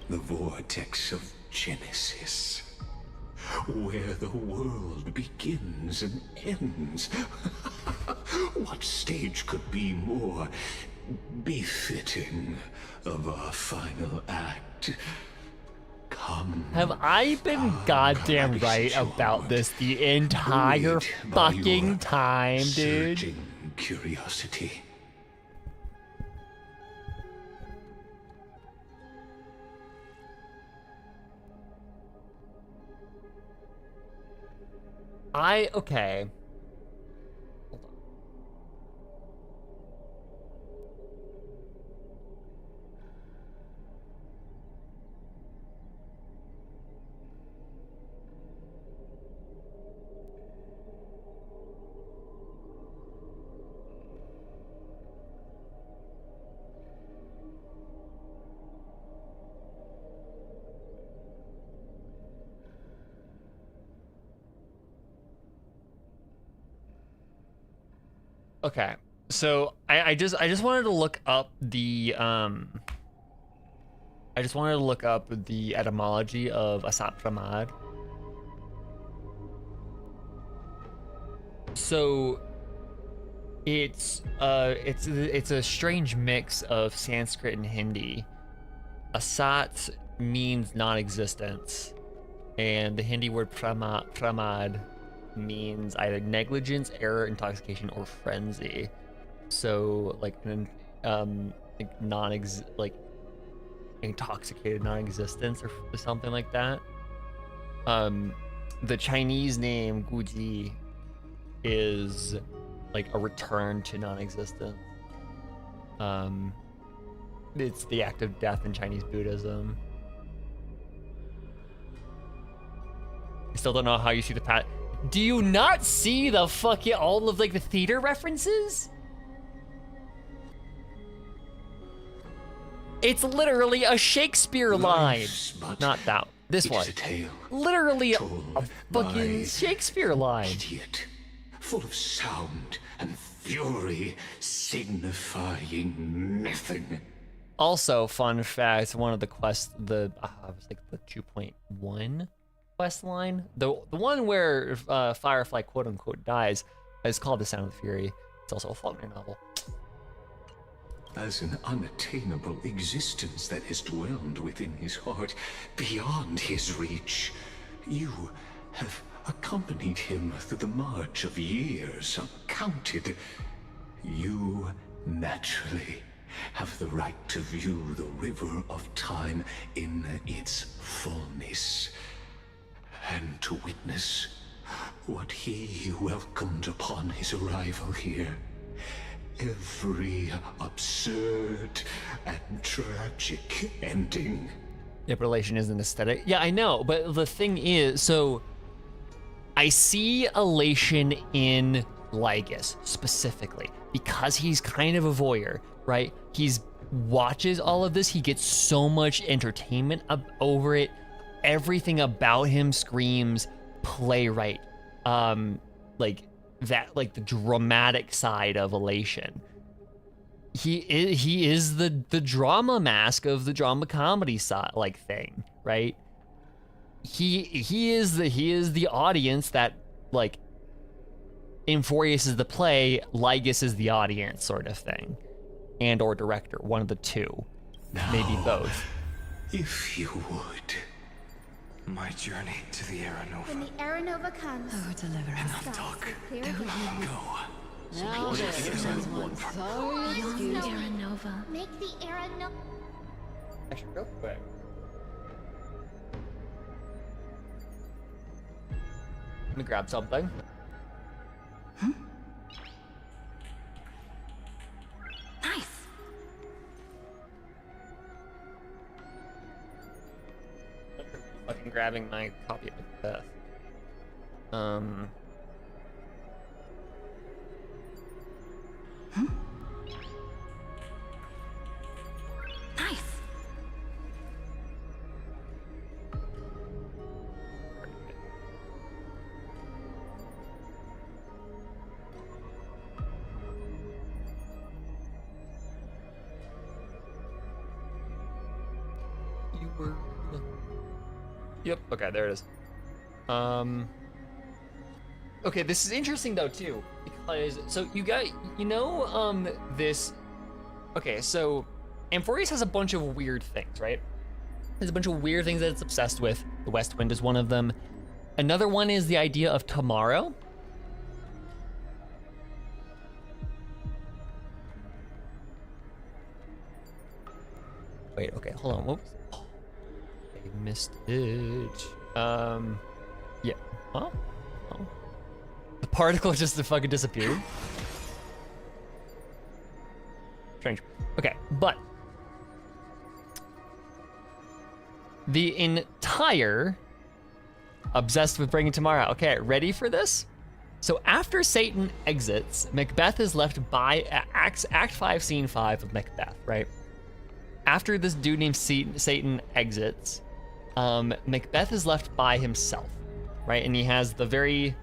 The vortex of Genesis, where the world begins and ends. What stage could be more befitting of our final act? Come. Have I been goddamn right about this the entire fucking time, dude? Surging curiosity. Okay. Hold on. Okay, so I just wanted to look up the etymology of Asap Ramad. So it's a strange mix of Sanskrit and Hindi. Asat means non-existence, and the Hindi word pramad means either negligence, error, intoxication, or frenzy. So like intoxicated non-existence or something like that. The Chinese name guji is like a return to non-existence. It's the act of death in Chinese Buddhism. I still don't know how you see the path. Do you not see the fucking all of like the theater references? It's literally a Shakespeare line. Not that. This one. Literally a fucking Shakespeare line. Idiot, full of sound and fury, signifying nothing. Also, fun fact, one of the quests, it was like the 2.1 quest line, the one where Firefly quote unquote dies, is called The Sound of Fury. It's also a Faulkner novel. As an unattainable existence that has dwelled within his heart, beyond his reach, you have accompanied him through the march of years uncounted. You naturally have the right to view the river of time in its fullness, and to witness what he welcomed upon his arrival here. Every absurd and tragic ending. Yep, relation isn't aesthetic. Yeah, I know, but the thing is, so I see elation in Lygus specifically because he's kind of a voyeur, right? He's watches all of this. He gets so much entertainment over it. Everything about him screams playwright. Like that, like the dramatic side of elation. He is the drama mask of the drama comedy side, like thing, right? He is the audience that like Inforius is the play, Lygus is the audience, sort of thing, and or director, one of the two, maybe both. If you would. My journey to the Aranova. When the Aranova comes, deliver enough talk. Don't Go. Now this is one sorry excuse. Aranova. Make the Aranova. Actually, real quick. Let me grab something. Nice. Fucking grabbing my copy of Macbeth. Nice. You were. Yep. Okay, there it is. Okay, this is interesting though too, because so you got this. Okay, so Amphorius has a bunch of weird things, right? There's a bunch of weird things that it's obsessed with. The West Wind is one of them. Another one is the idea of tomorrow. Wait, okay, hold on. Whoops. I missed it. Yeah. Huh? Oh. The particle just fucking disappeared. Strange. Okay, but the entire obsessed with bringing tomorrow. Okay, ready for this? So after Satan exits, Macbeth is left by Act 5, Scene 5 of Macbeth, right? After this dude named Satan exits, Macbeth is left by himself, right? And he has the very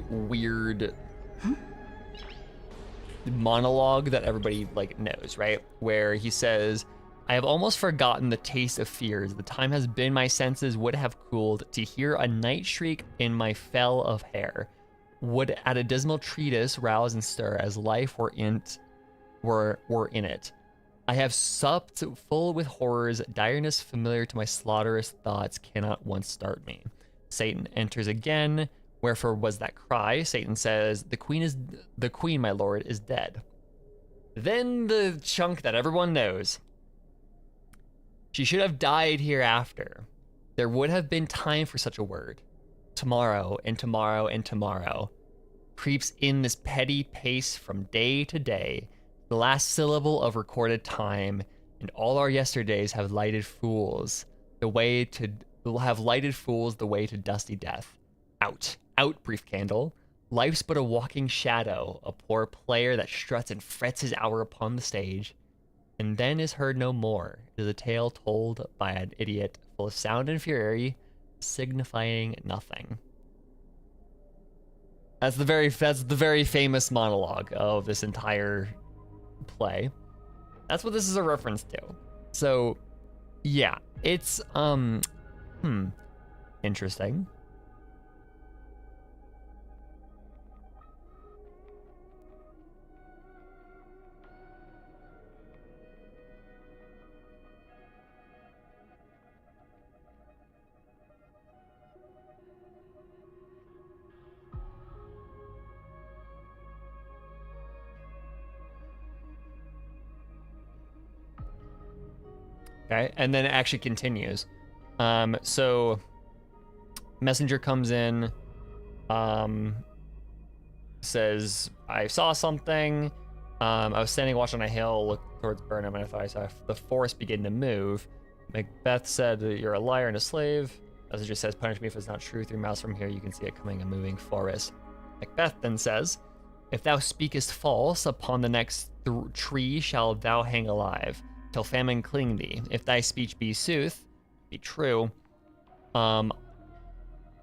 weird monologue that everybody like knows, right? Where he says, I have almost forgotten the taste of fears. The time has been my senses would have cooled to hear a night shriek in my fell of hair. Would at a dismal treatise rouse and stir as life were in it. I have supped full with horrors, direness familiar to my slaughterous thoughts cannot once start me. Satan enters again. Wherefore was that cry? Satan says, the queen, my lord, is dead. Then the chunk that everyone knows. She should have died hereafter. There would have been time for such a word. Tomorrow and tomorrow and tomorrow creeps in this petty pace from day to day, the last syllable of recorded time, and all our yesterdays have lighted fools the way to dusty death. Out, brief candle. Life's but a walking shadow, a poor player that struts and frets his hour upon the stage, and then is heard no more. It is a tale told by an idiot, full of sound and fury, signifying nothing. That's the very famous monologue of this entire play. That's what this is a reference to. So, yeah, it's interesting. Okay, and then it actually continues. So messenger comes in, says, I saw something. I was standing watch on a hill, looked towards Burnham, and I thought I saw the forest begin to move. Macbeth said, you're a liar and a slave. Messenger says, punish me if it's not true. 3 miles from here, you can see it coming, a moving forest. Macbeth then says, if thou speakest false, upon the next tree shalt thou hang alive, till famine cling thee. If thy speech be sooth, be true, I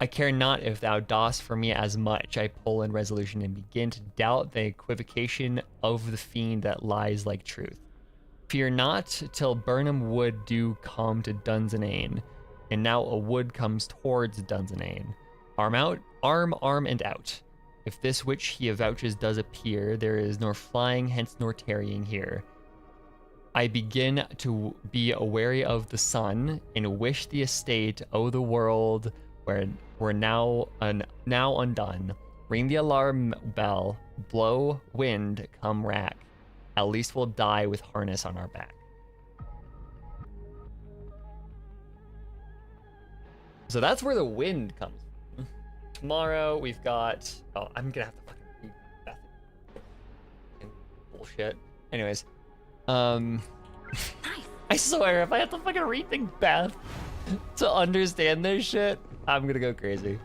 care not if thou dost for me as much. I pull in resolution and begin to doubt the equivocation of the fiend that lies like truth. Fear not till Burnham wood do come to Dunsinane, and now a wood comes towards Dunsinane. Arm and out. If this which he avouches does appear, there is nor flying hence nor tarrying here. I begin to be aweary of the sun, and wish the estate, o' the world, where we're now undone. Ring the alarm bell, blow, wind, come rack. At least we'll die with harness on our back. So that's where the wind comes from. Tomorrow we've got... Oh, I'm gonna have to fucking read Beth. Bullshit. Anyways. I swear, if I have to fucking read Macbeth to understand this shit, I'm gonna go crazy.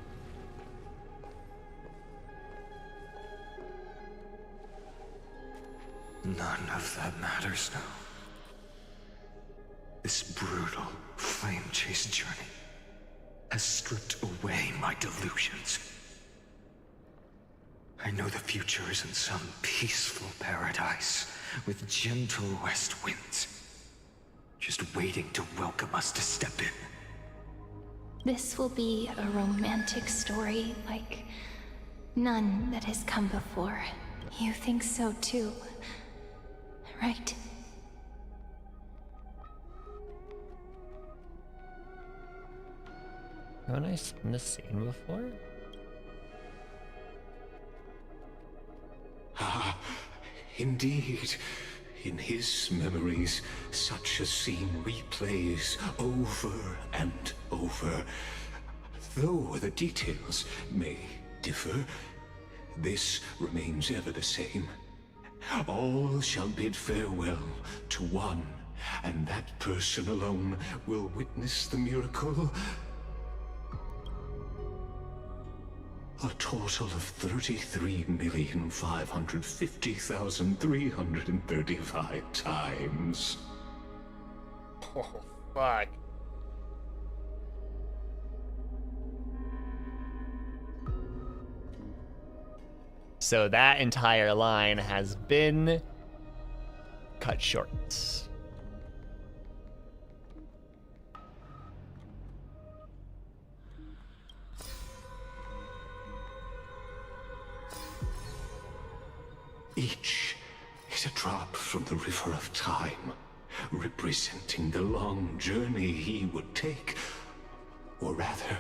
None of that matters now. This brutal, flame-chased journey has stripped away my delusions. I know the future is in some peaceful paradise with gentle west winds, just waiting to welcome us to step in. This will be a romantic story like none that has come before. You think so too, right? Haven't I seen this scene before? Ah, indeed. In his memories, such a scene replays over and over. Though the details may differ, this remains ever the same. All shall bid farewell to one, and that person alone will witness the miracle. A total of 33,550,335 times. Oh, fuck. So that entire line has been cut short. Each is a drop from the river of time, representing the long journey he would take, or rather,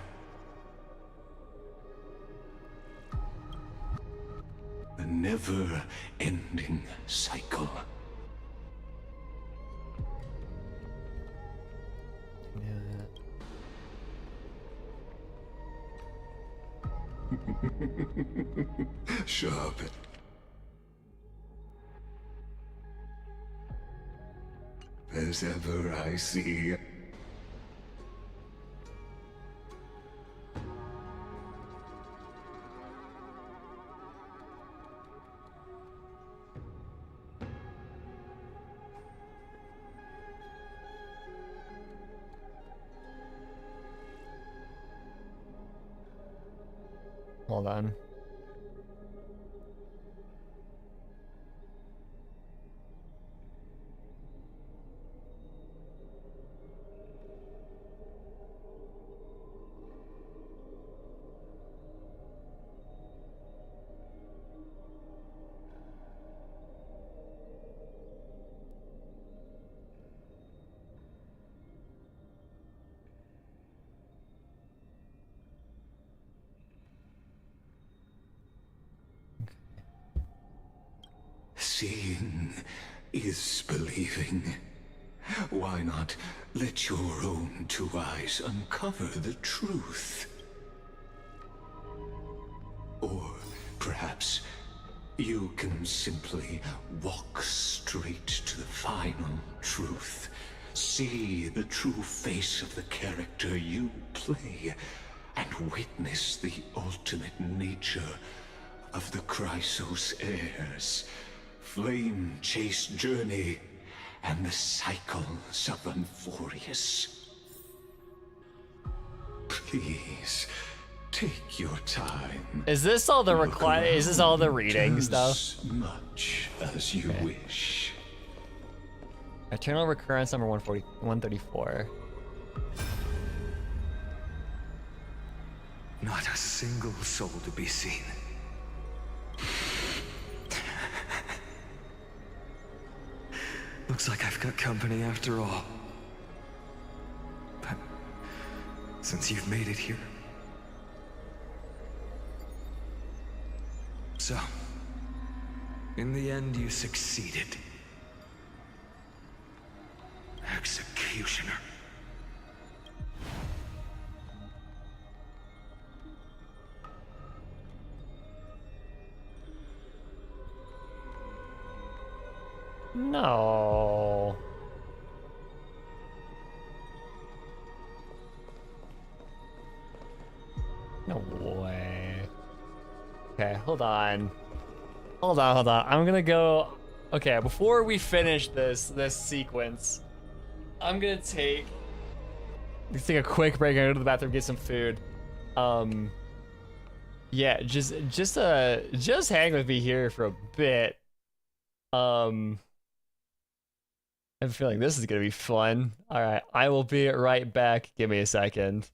the never-ending cycle. Sharp. As ever I see. Hold on. Seeing is believing. Why not let your own two eyes uncover the truth? Or perhaps you can simply walk straight to the final truth. See the true face of the character you play, and witness the ultimate nature of the Chrysos heirs. Flame chase journey, and the cycles of Unforius. Please, take your time. Is this all the is this all the reading stuff? As much as you wish. Eternal Recurrence number 134. Not a single soul to be seen. Looks like I've got company after all. But since you've made it here... So, in the end you succeeded. Executioner. No. No way. Okay, hold on. Hold on. I'm gonna go. Okay, before we finish this sequence, I'm gonna take a quick break and go to the bathroom, get some food. Yeah, just hang with me here for a bit. I have a feeling this is gonna be fun. All right, I will be right back. Give me a second.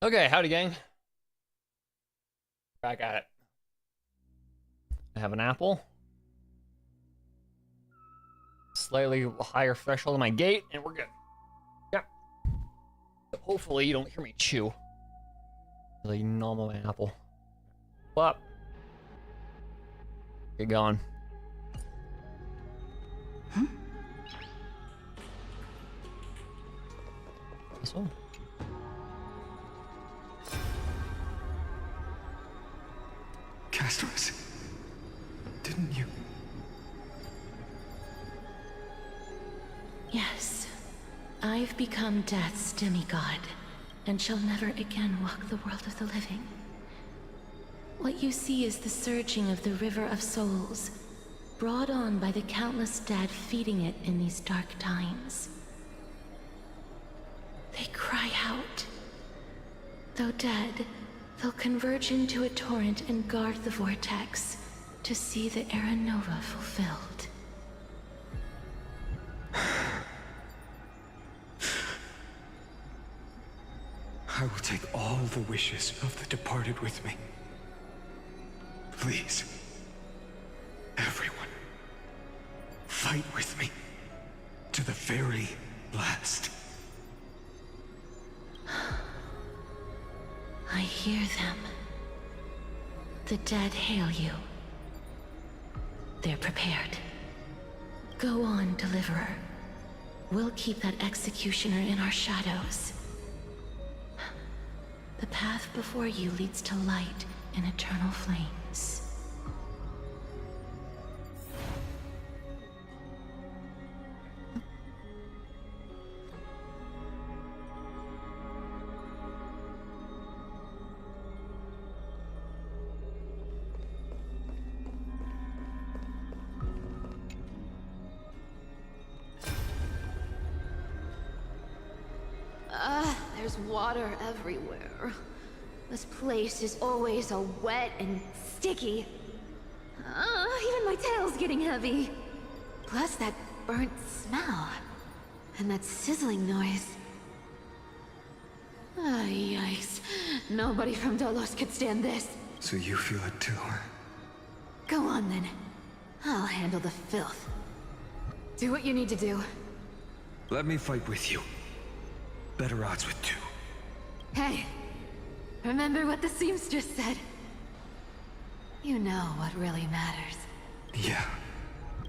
Okay, howdy gang. Back at it. I have an apple. Slightly higher threshold on my gate, and we're good. Yeah. So hopefully you don't hear me chew. Really nom on my apple. Up. Get going. This one. Castorus, didn't you? Yes, I've become Death's demigod, and shall never again walk the world of the living. What you see is the surging of the river of souls, brought on by the countless dead feeding it in these dark times. They cry out. Though dead, they'll converge into a torrent and guard the vortex to see the Era Nova fulfilled. I will take all the wishes of the departed with me. Please, everyone, fight with me to the very last. I hear them. The dead hail you. They're prepared. Go on, Deliverer. We'll keep that executioner in our shadows. The path before you leads to light and eternal flames. There's water everywhere. This place is always so wet and sticky. Even my tail's getting heavy. Plus that burnt smell. And that sizzling noise. Yikes. Nobody from Dolos could stand this. So you feel it too? Go on then. I'll handle the filth. Do what you need to do. Let me fight with you. Better odds with two. Hey, remember what the seamstress said? You know what really matters. Yeah,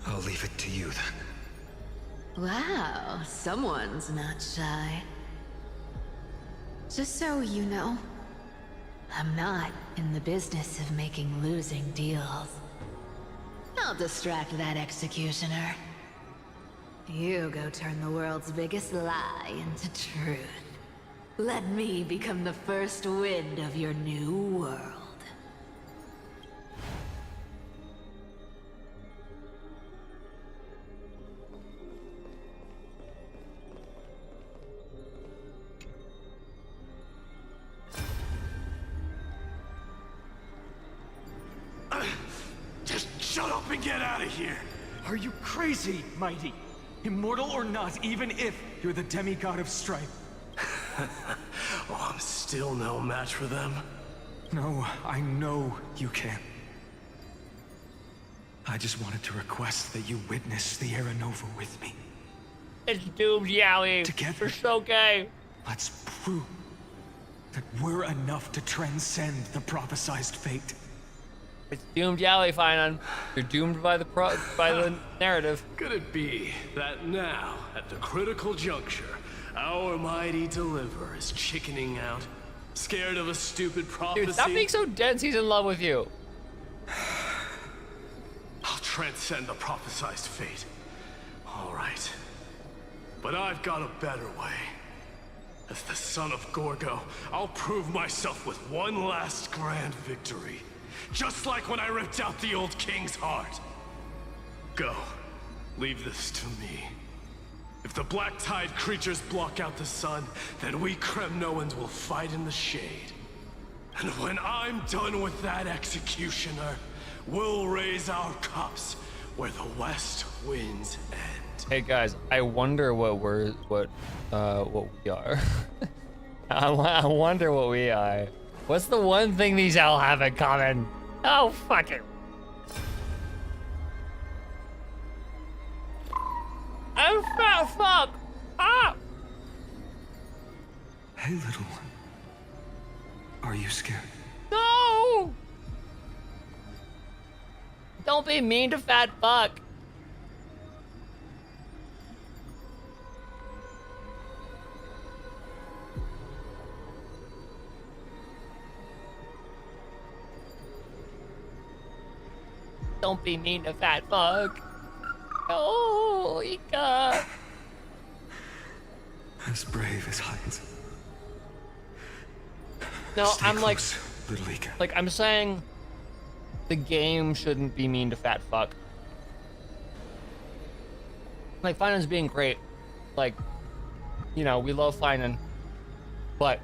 I'll leave it to you then. Wow, someone's not shy. Just so you know, I'm not in the business of making losing deals. I'll distract that executioner. You go turn the world's biggest lie into truth. Let me become the first wind of your new world. Just shut up and get out of here! Are you crazy, Mighty? Immortal or not, even if you're the demigod of strife. Oh, I'm still no match for them. No, I know you can. I just wanted to request that you witness the Era Nova with me. It's doomed, Yowie. Together. We're so gay. Let's prove that we're enough to transcend the prophesized fate. It's doomed, Yowie, Phainon. You're doomed by the narrative. Could it be that now, at the critical juncture, our mighty deliverer is chickening out? Scared of a stupid prophecy? Dude, stop being so dense. He's in love with you. I'll transcend the prophesized fate. All right. But I've got a better way. As the son of Gorgo, I'll prove myself with one last grand victory. Just like when I ripped out the old king's heart. Go. Leave this to me. If the black tide creatures block out the sun, then we Kremnoans will fight in the shade. And when I'm done with that executioner, we'll raise our cups where the west winds end. Hey guys, I wonder what we are. I wonder what we are. What's the one thing these all have in common? Oh, fuck it. Oh, fuck! Ah! Hey, little one. Are you scared? No! Don't be mean to fat fuck. Don't be mean to fat fuck. Oh, Ika. As brave as heights. No, Stay I'm close, little Ika. like I'm saying the game shouldn't be mean to fat fuck. Like Phainon's being great. Like, you know, we love Phainon. But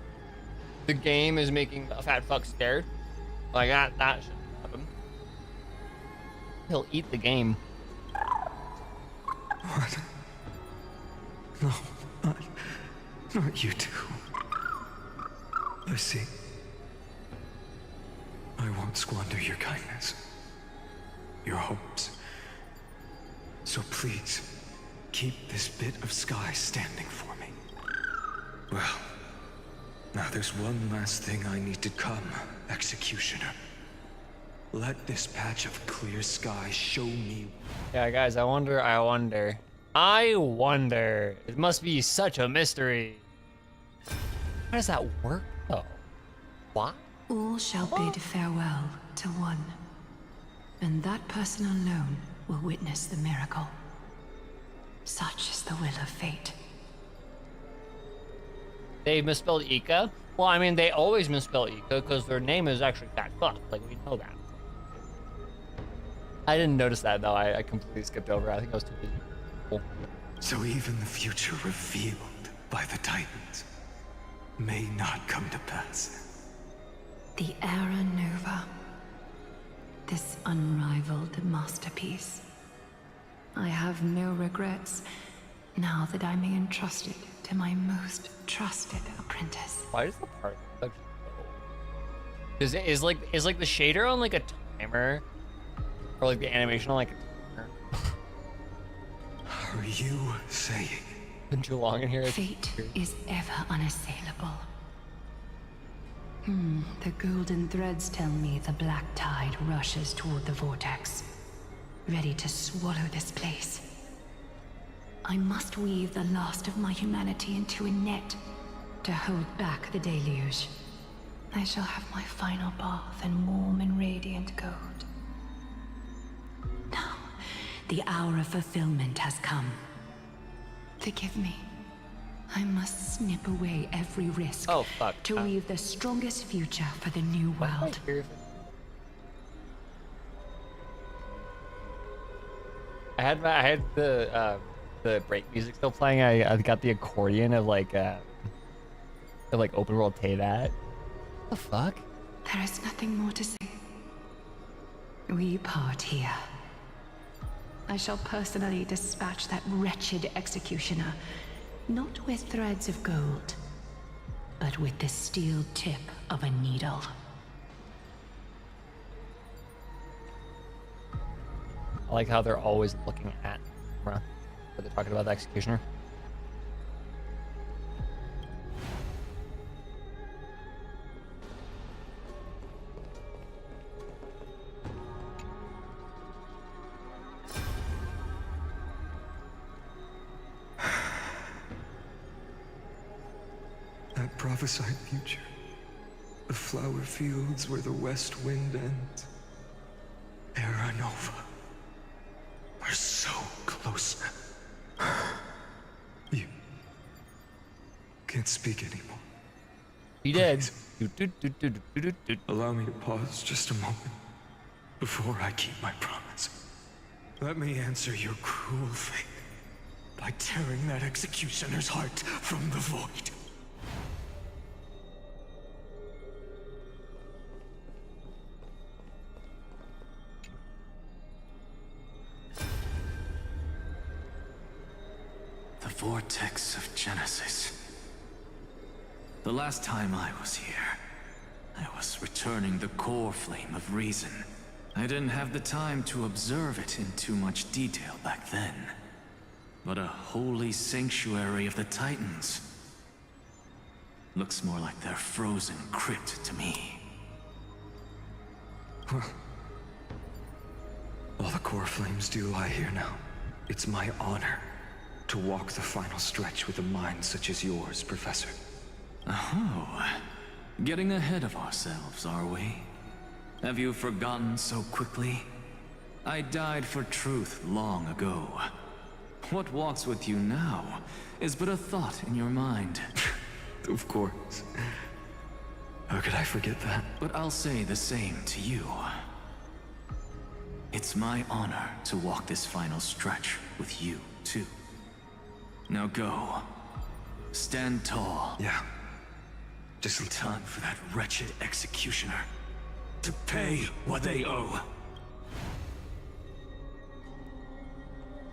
the game is making a fat fuck scared. Like that shouldn't happen. He'll eat the game. What? No, not you two. I see. I won't squander your kindness, your hopes. So please, keep this bit of sky standing for me. Well, now there's one last thing I need to come, Executioner. Let this patch of clear sky show me. Yeah, guys, I wonder. It must be such a mystery. How does that work, though? What? All shall bid farewell to one, and that person alone will witness the miracle. Such is the will of fate. They misspelled Ika? Well, I mean, they always misspell Ika because their name is actually Fat Fuck. Like, we know that. I didn't notice that, though. I completely skipped over. I think I was too busy. Cool. So even the future revealed by the Titans may not come to pass. The Era Nova. This unrivaled masterpiece. I have no regrets now that I'm entrusted to my most trusted apprentice. Why does the part is like the shader on like a timer, or like the animation on like a timer? Are you saying? Been too long in here. Fate is ever unassailable. The golden threads tell me the black tide rushes toward the vortex, ready to swallow this place. I must weave the last of my humanity into a net to hold back the deluge. I shall have my final bath in warm and radiant gold. Now, the hour of fulfillment has come. Forgive me. I must snip away every risk to weave the strongest future for the new world. I had the break music still playing. I got the accordion of like open world Teyvat. What the fuck? There is nothing more to say. We part here. I shall personally dispatch that wretched executioner, not with threads of gold, but with the steel tip of a needle. I like how they're always looking at camera when they're talking about the executioner. That prophesied future. The flower fields where the west wind ends. Era Nova. We're so close now. You can't speak anymore. He did. Allow me to pause just a moment before I keep my promise. Let me answer your cruel fate by tearing that executioner's heart from the void. The vortex of Genesis. The last time I was here, I was returning the core flame of reason. I didn't have the time to observe it in too much detail back then. But a holy sanctuary of the Titans. Looks more like their frozen crypt to me. All the core flames do lie here now. It's my honor to walk the final stretch with a mind such as yours, Professor. Oh, getting ahead of ourselves, are we? Have you forgotten so quickly? I died for truth long ago. What walks with you now is but a thought in your mind. Of course. How could I forget that? But I'll say the same to you. It's my honor to walk this final stretch with you, too. Now go. Stand tall. Yeah. Just in time for that wretched executioner to pay what they owe.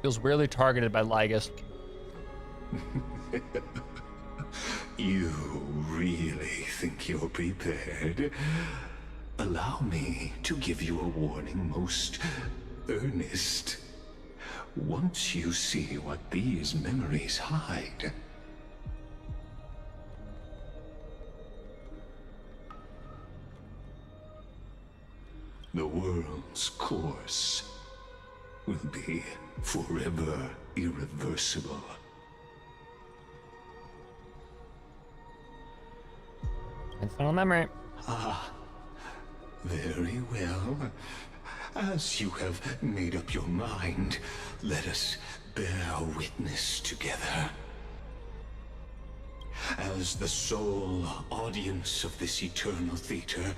Feels weirdly targeted by Lygus. You really think you're prepared? Allow me to give you a warning, most earnest. Once you see what these memories hide, the world's course will be forever irreversible. Final memory. Ah, very well. As you have made up your mind, let us bear witness together. As the sole audience of this eternal theater,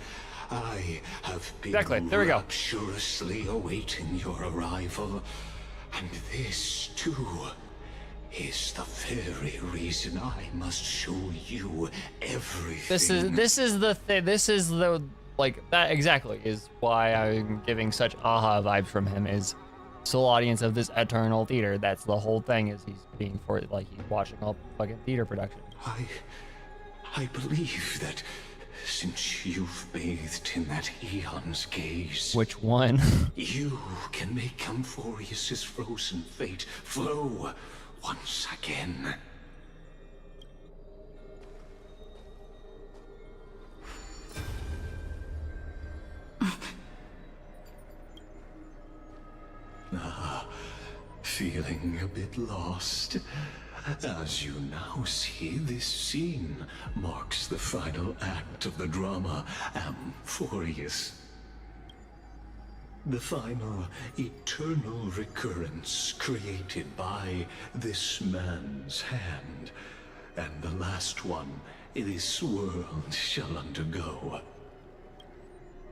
I have been There we go. rapturously awaiting your arrival. And this, too, is the very reason I must show you everything. This is the like that exactly is why I'm giving such aha vibes from him. Is sole audience of this eternal theater. That's the whole thing. Is he's being for like he's watching all fucking theater production. I believe that since you've bathed in that eon's gaze, Which one? you can make Amphorius's frozen fate flow once again. Feeling a bit lost? As you now see, this scene marks the final act of the drama Amphorius. The final eternal recurrence created by this man's hand, and the last one this world shall undergo.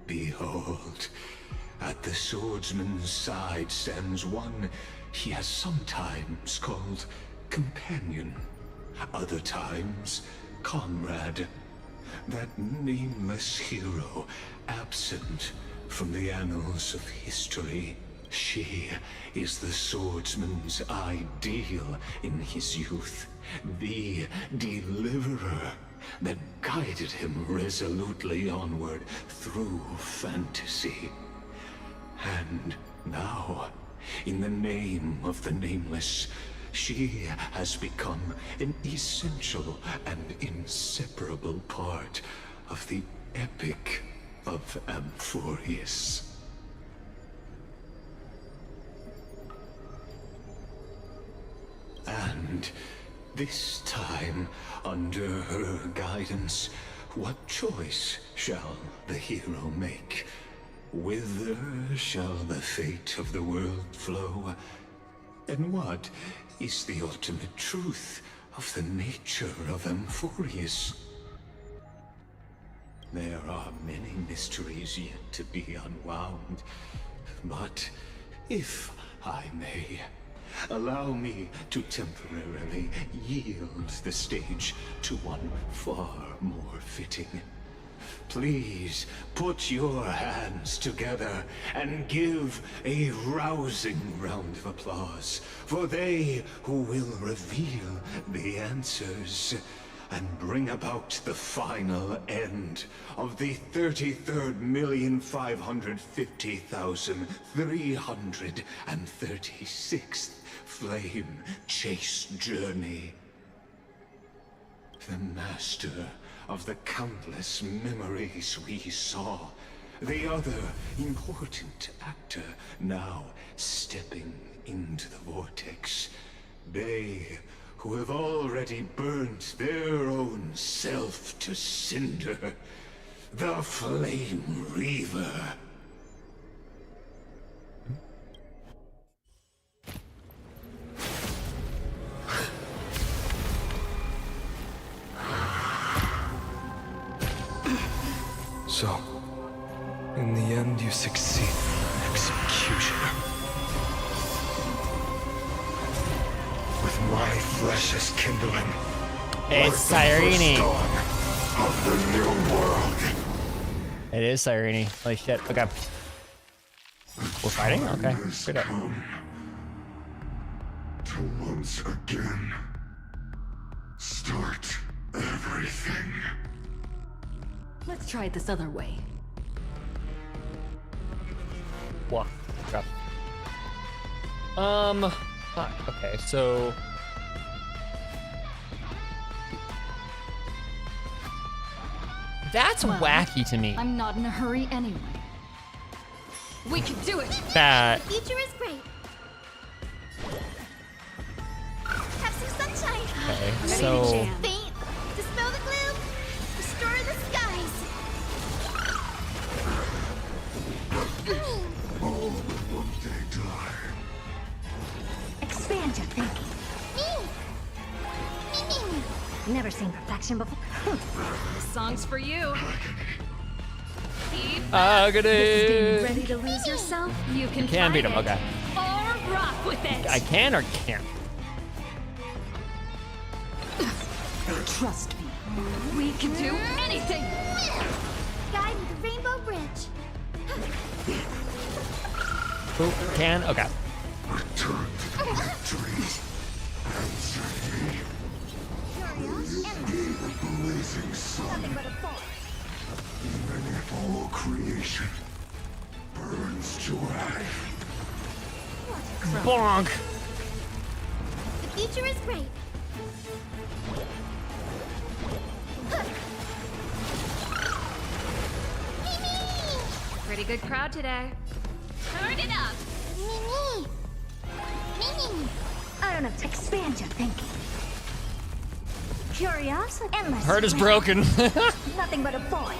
Behold, at the swordsman's side stands one he has sometimes called companion, other times comrade, that nameless hero absent from the annals of history. She is the swordsman's ideal in his youth, the deliverer that guided him resolutely onward through fantasy. And now, in the name of the nameless, she has become an essential and inseparable part of the epic of Amphorius. And this time, under her guidance, what choice shall the hero make? Whither shall the fate of the world flow? And what is the ultimate truth of the nature of Amphorius? There are many mysteries yet to be unwound, but if I may, allow me to temporarily yield the stage to one far more fitting. Please put your hands together and give a rousing round of applause for they who will reveal the answers and bring about the final end of the 33,550,336th flame chase journey. The master of the countless memories we saw, the other important actor now stepping into the vortex. They who have already burnt their own self to cinder, the Flame Reaver. So, in the end, you succeed. Executioner. With my flesh as kindling. It's Cyrene. Of the new world. It is Cyrene. Holy shit. Okay. We're fighting? Okay. Straight up. To once again start everything. Let's try it this other way. What? Crap. Fuck. Okay, so. That's wacky to me. I'm not in a hurry anyway. We can do it! That. The future is great. Have some sunshine. Okay, so. Faint. Dispel the gloom. Restore the skies. All but one day die. Expand your thinking. Me. Never seen perfection before. This song's for you. Agony. Ready to lose yourself? You can Can beat him, fight it. okay. Or rock with it. I can or can't? Trust me. We can do anything. Guide me to Rainbow Bridge. Oop, can? Okay. Return to victory. Answer me. The blazing sun. Even if all creation burns to ash. Bonk. The future is great. Pretty good crowd today. Turn it up. Mimi. Mimi. I don't know. Expand your thinking. Curiosity. Endless. Heart is broken. Nothing but a void.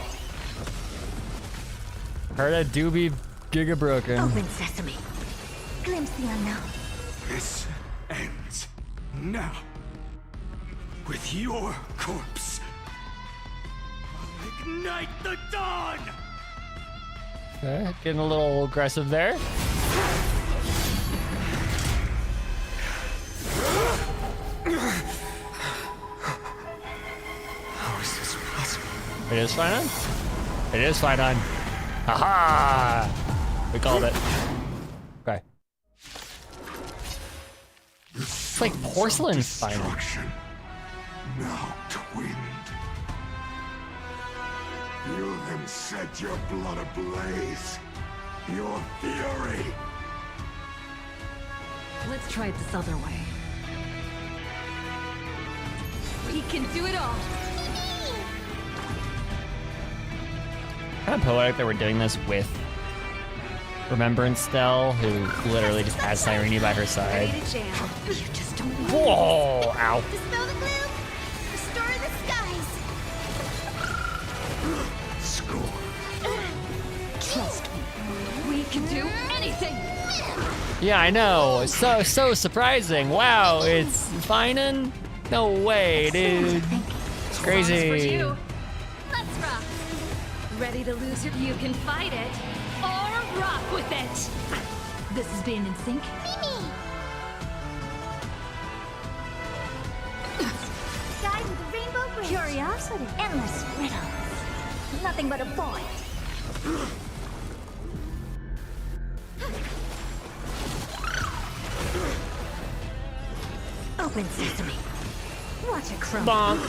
Heart a doobie giga broken. Open sesame. Glimpse the unknown. This ends now. With your corpse. I'll ignite the dawn! Okay, getting a little aggressive there. How is this possible? It is Phainon? It is Phainon. Haha! We called it. Okay. It's like porcelain Phainon. Now twinned. Feel them set your blood ablaze. Your fury. Let's try it this other way. We can do it all. Kind of poetic that we're doing this with Remembrance Stell, who literally just has Cyrene by her side. Ready to jam. You just don't Whoa! Ow. Dispel the gloom. Restore the skies. Score. Trust me. We can do anything. Yeah, I know. So surprising. Wow, it's Phainon? No way, dude. It's crazy. For you. Let's rock. Ready to lose it? You can fight it or rock with it. This is being in sync. Mimi. Guide me to Rainbow Bridge. Curiosity. Endless riddles. Nothing but a void. Open sesame. Watch it crumble. Bonk.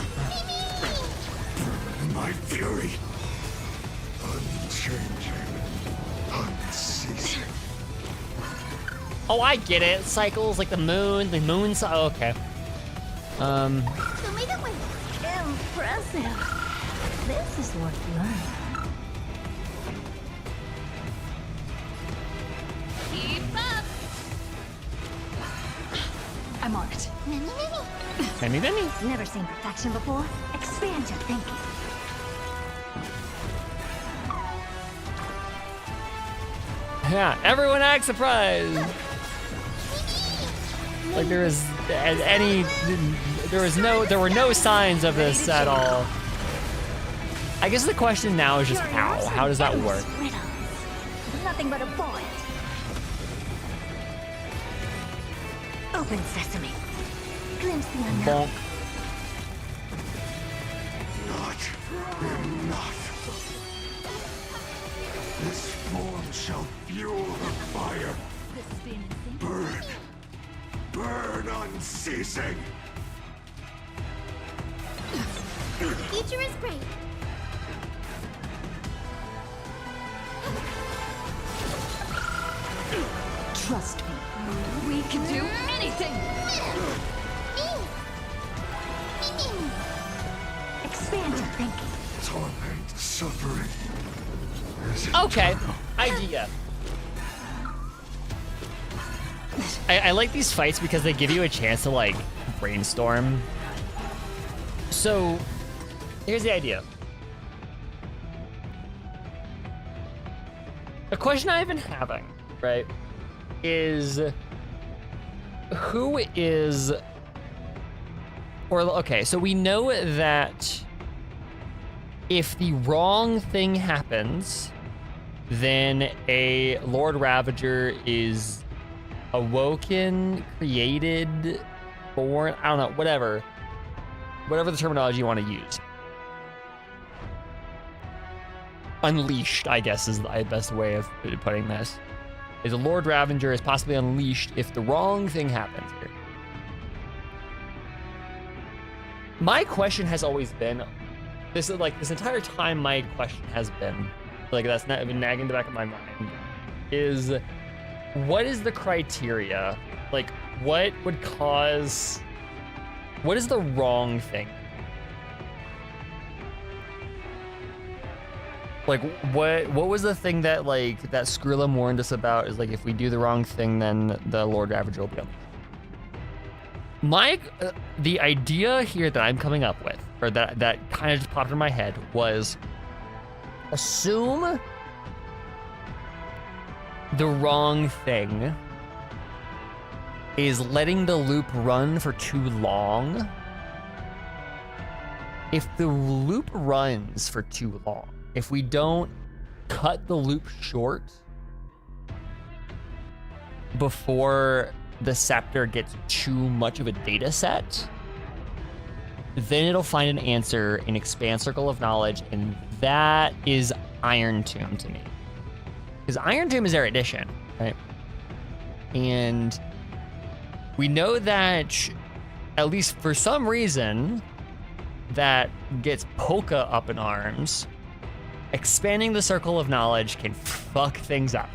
My fury. Unchanging. Unceasing. Oh, I get it. Cycles like the moon. The moon's. Oh, okay. Show me the way. Impressive. This is worth learning. Keep up. I'm on it. Mimi. Mimi, Mimi. Never seen perfection before. Expand your thinking. Yeah, everyone act surprised. Like there were no signs of this at all. I guess the question now is just how? How does that work? Nothing but a bullet. Open sesame. Glimpse the unknown. Bonk. Not enough. This form shall fuel the fire. Burn. Burn unceasing. Future is great. Trust me. We can do anything! Expand your thinking. Torment, suffering. Okay, idea. I like these fights because they give you a chance to like brainstorm. So here's the idea. A question I've been having, right, is who is, or okay, so we know that if the wrong thing happens, then a Lord Ravager is awoken, created, born, I don't know, whatever the terminology you want to use. Unleashed, I guess, is the best way of putting this. Is a Lord Ravager is possibly unleashed if the wrong thing happens here. My question has always been, this entire time my question has been, like that's not been nagging the back of my mind, is what is the criteria? Like what would cause, what is the wrong thing? Like what was the thing that like that Skrullum warned us about is like if we do the wrong thing then the Lord Ravager will be unleashed. The idea here that I'm coming up with, or that kind of just popped in my head, was assume the wrong thing is letting the loop run for too long. If the loop runs for too long, if we don't cut the loop short before the scepter gets too much of a data set, then it'll find an answer in Expand Circle of Knowledge, and that is Iron Tomb to me. Because Iron Tomb is erudition, right? And we know that, at least for some reason, that gets Polka up in arms. Expanding the Circle of Knowledge can fuck things up.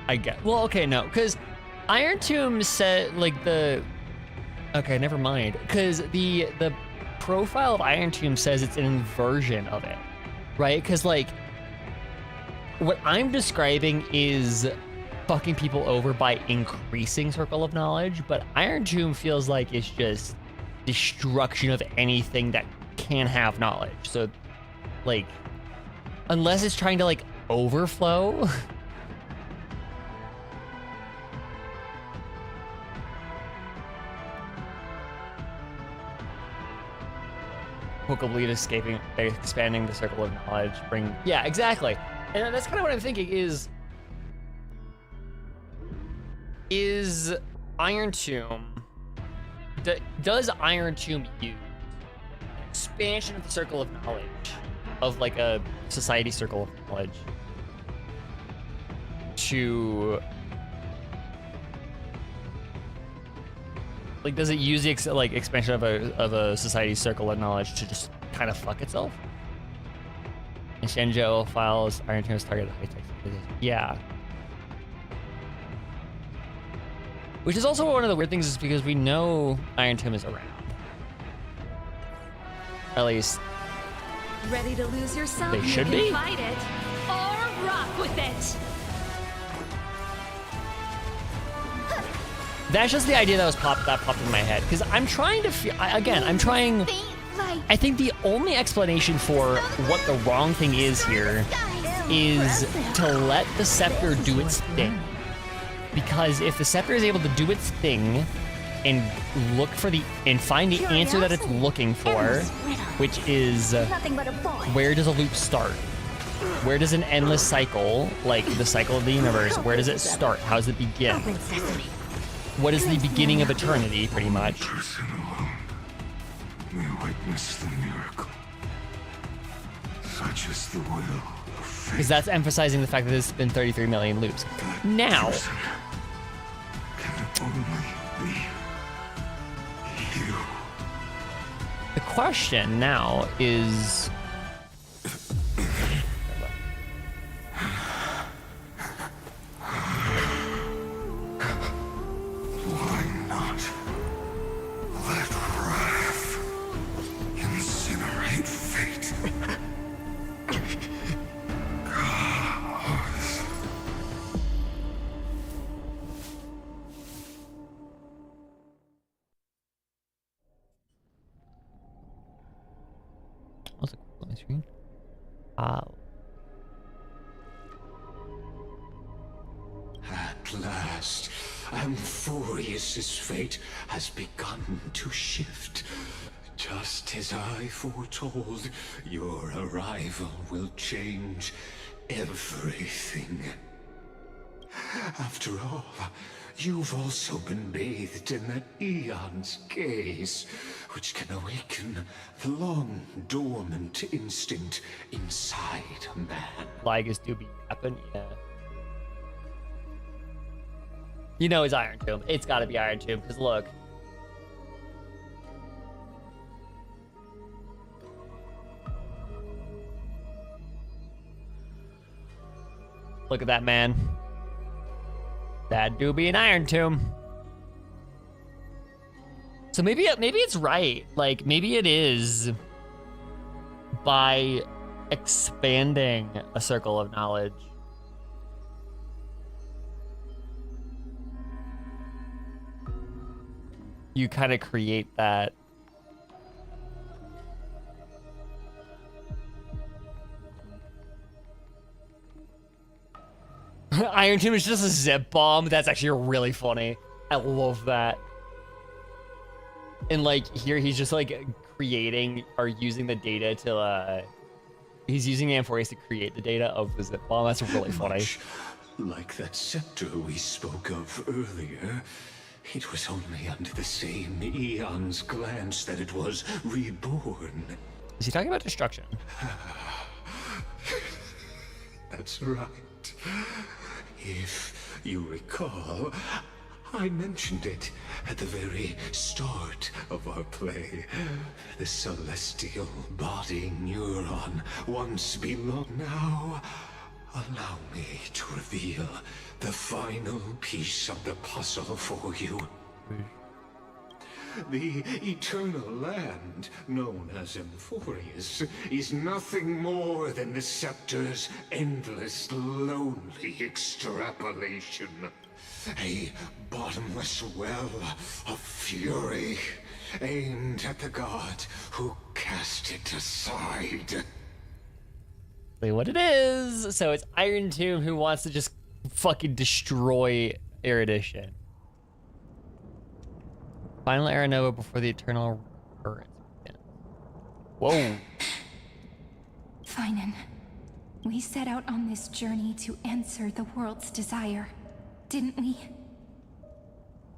I get, well, okay, no, because Iron Tomb said, like, okay, never mind, because the profile of Iron Tomb says it's an inversion of it, right? Because, like, what I'm describing is fucking people over by increasing Circle of Knowledge, but Iron Tomb feels like it's just destruction of anything that can have knowledge. So, like, unless it's trying to, like, overflow... Bleed escaping, expanding the Circle of Knowledge, yeah, exactly. And that's kind of what I'm thinking is Iron Tomb, does Iron Tomb use an expansion of the Circle of Knowledge, of like a society Circle of Knowledge, to, like, does it use the expansion of a society Circle of Knowledge to just kind of fuck itself? And Shenzhou files Iron Tomb's target high-tech. Yeah. Which is also one of the weird things, is because we know Iron Tomb is around. At least Ready to lose yourself? they should You be. can fight it or rock with it. That's just the idea that popped in my head. Because I'm trying to feel, again, I'm trying, I think the only explanation for what the wrong thing is here is to let the scepter do its thing. Because if the scepter is able to do its thing and look for and find the answer that it's looking for, which is where does a loop start? Where does an endless cycle, like the cycle of the universe, where does it start? How does it begin? What is the beginning of eternity, pretty much? We witness the miracle. Such is the will of fate. Because that's emphasizing the fact that there's been 33 million loops. Now, Can only be you. the question now is... Why not let wrath incinerate fate? What's it on my screen? Wow. At last, Amphorius's fate has begun to shift. Just as I foretold, your arrival will change everything. After all, you've also been bathed in that eon's gaze, which can awaken the long-dormant instinct inside a man. Ligas do be yapping, yeah. You know it's Iron Tomb. It's gotta be Iron Tomb, because look. Look at that man. That do be an Iron Tomb. So maybe it's right. Like, maybe it is by expanding a circle of knowledge. You kind of create that. Iron Tomb is just a zip bomb. That's actually really funny. I love that. And like here, he's just like creating or using the data to. He's using Amphorius to create the data of the zip bomb. That's really funny. Much like that scepter we spoke of earlier, it was only under the same eon's glance that it was reborn. Is he talking about destruction? That's right. If you recall, I mentioned it at the very start of our play. The celestial body neuron once belonged. Now, allow me to reveal the final piece of the puzzle for you. The eternal land, known as Amphorius, is nothing more than the scepter's endless, lonely extrapolation. A bottomless well of fury, aimed at the god who cast it aside. What it is. So it's Iron Tomb who wants to just fucking destroy Erudition. Final Era Nova before the eternal recurrence begins. Whoa. Phainon, we set out on this journey to answer the world's desire, didn't we?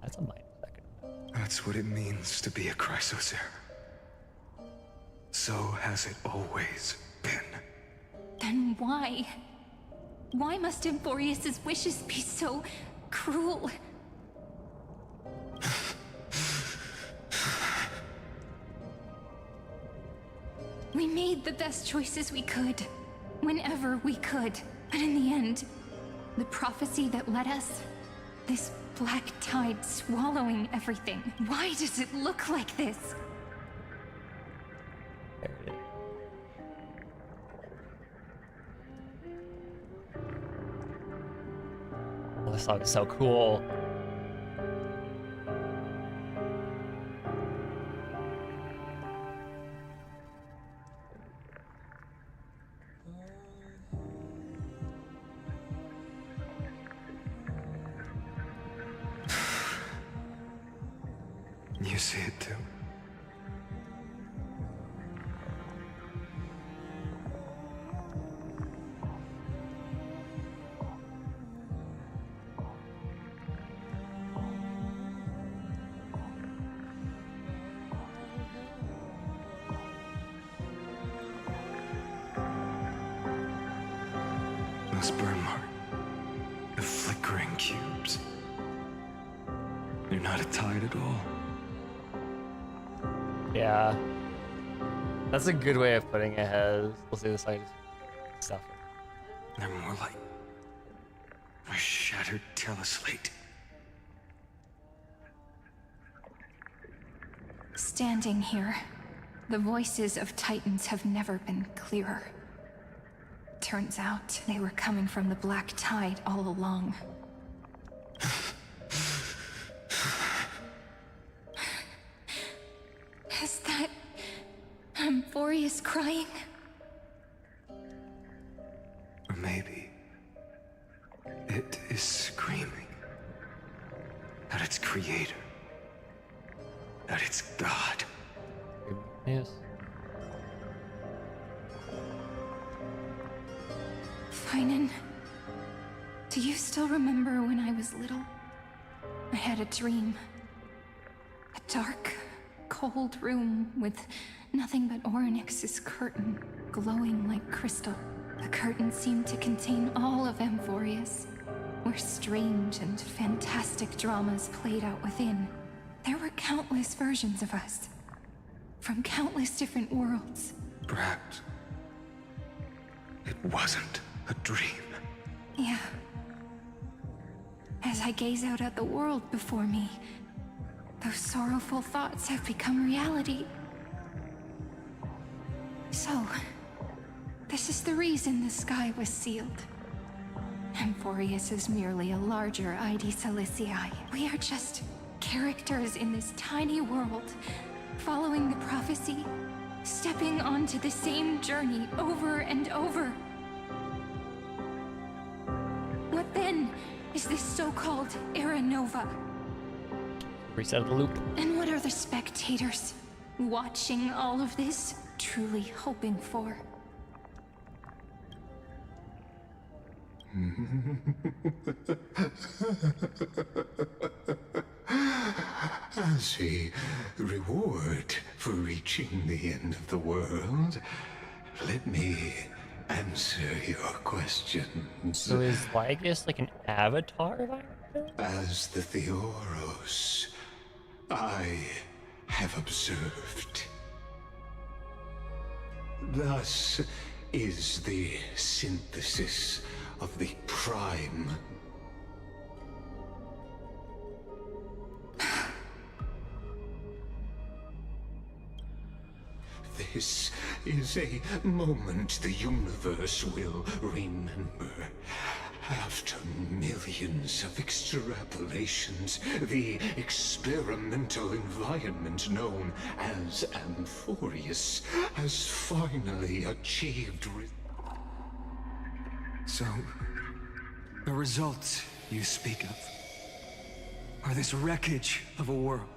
That's a minor second. That's what it means to be a Chrysosaur. So has it always been. Then why? Why must Amphorius's wishes be so cruel? We made the best choices we could, whenever we could. But in the end, the prophecy that led us, this black tide swallowing everything. Why does it look like this? There it is. Oh, this song is so cool. You see it too? Those burn marks, the flickering cubes. They're not a tide at all. Yeah. That's a good way of putting it, Hez. We'll see the scientist stuff. They're more like a shattered teleslate. Standing here, the voices of Titans have never been clearer. Turns out they were coming from the Black Tide all along. Is that Amphorius crying? Or maybe it is screaming at its creator, at its god. Yes. Phainon, do you still remember when I was little? I had a dream. A dark, cold room with nothing but Orynyx's curtain, glowing like crystal. The curtain seemed to contain all of Amphorius, where strange and fantastic dramas played out within. There were countless versions of us, from countless different worlds. Perhaps it wasn't a dream. Yeah. As I gaze out at the world before me, those sorrowful thoughts have become reality. So, this is the reason the sky was sealed. Amphorius is merely a larger ID Silicii. We are just characters in this tiny world, following the prophecy, stepping onto the same journey over and over. What then is this so-called Era Nova? Reset the loop. And what are the spectators watching all of this truly hoping for? As a reward for reaching the end of the world, let me answer your questions. So is Lygus like an avatar of Iron Man? As the Theoros, I have observed. Thus is the synthesis of the Prime. This is a moment the universe will remember. After millions of extrapolations, the experimental environment known as Amphorius has finally achieved So, the results you speak of are this wreckage of a world.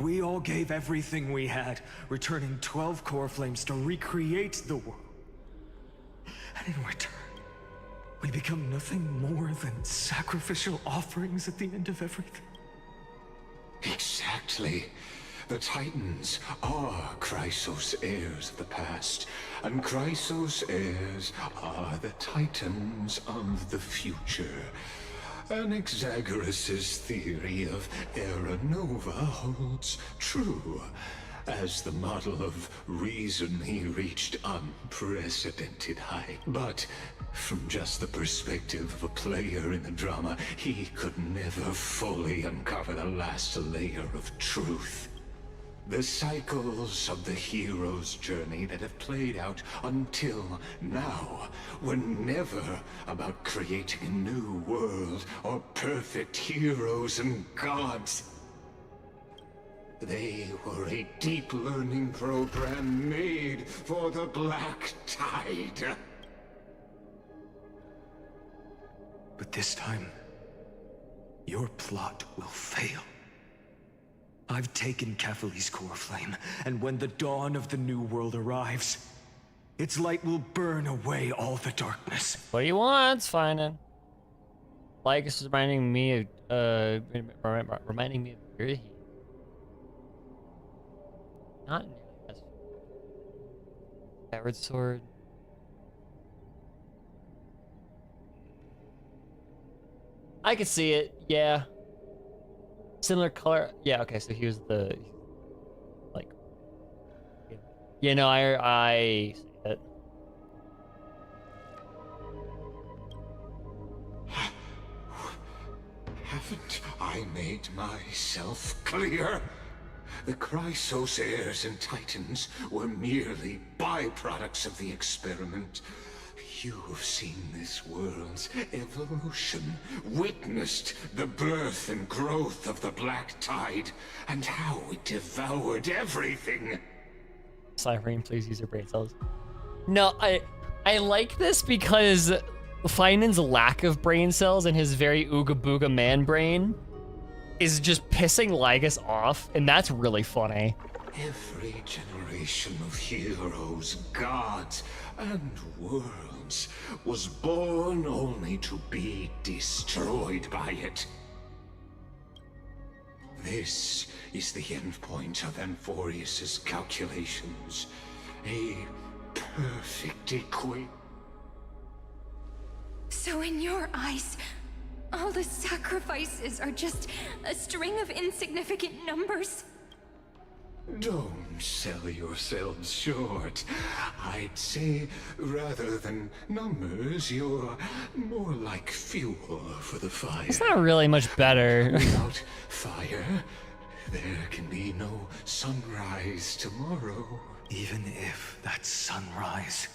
We all gave everything we had, returning 12 core flames to recreate the world. And in return, we become nothing more than sacrificial offerings at the end of everything. Exactly. The Titans are Chrysos heirs of the past, and Chrysos heirs are the Titans of the future. Anaxagoras' theory of Era Nova holds true. As the model of reason, he reached unprecedented height. But from just the perspective of a player in the drama, he could never fully uncover the last layer of truth. The cycles of the hero's journey that have played out until now were never about creating a new world or perfect heroes and gods. They were a deep learning program made for the Black Tide. But this time, your plot will fail. I've taken Kefali's core flame, and when the dawn of the new world arrives, its light will burn away all the darkness. What do you want? It's fine. Like it's reminding me of Yuri. Not nearly as Skyward Sword. I could see it, yeah. Similar color, yeah. Okay, so he was the like, you know, I see it. Haven't I made myself clear? The Chrysos heirs and Titans were merely byproducts of the experiment. You've seen this world's evolution, witnessed the birth and growth of the Black Tide, and how it devoured everything. Cyrene, please use your brain cells. No, I like this because Phainon's lack of brain cells and his very ooga booga man brain is just pissing Lygus off, and that's really funny. Every generation of heroes, gods, and worlds was born only to be destroyed by it. This is the endpoint of Amphorius's calculations. A perfect equation. So in your eyes, all the sacrifices are just a string of insignificant numbers? Don't sell yourselves short. I'd say, rather than numbers, you're more like fuel for the fire. It's not really much better. Without fire, there can be no sunrise tomorrow. Even if that sunrise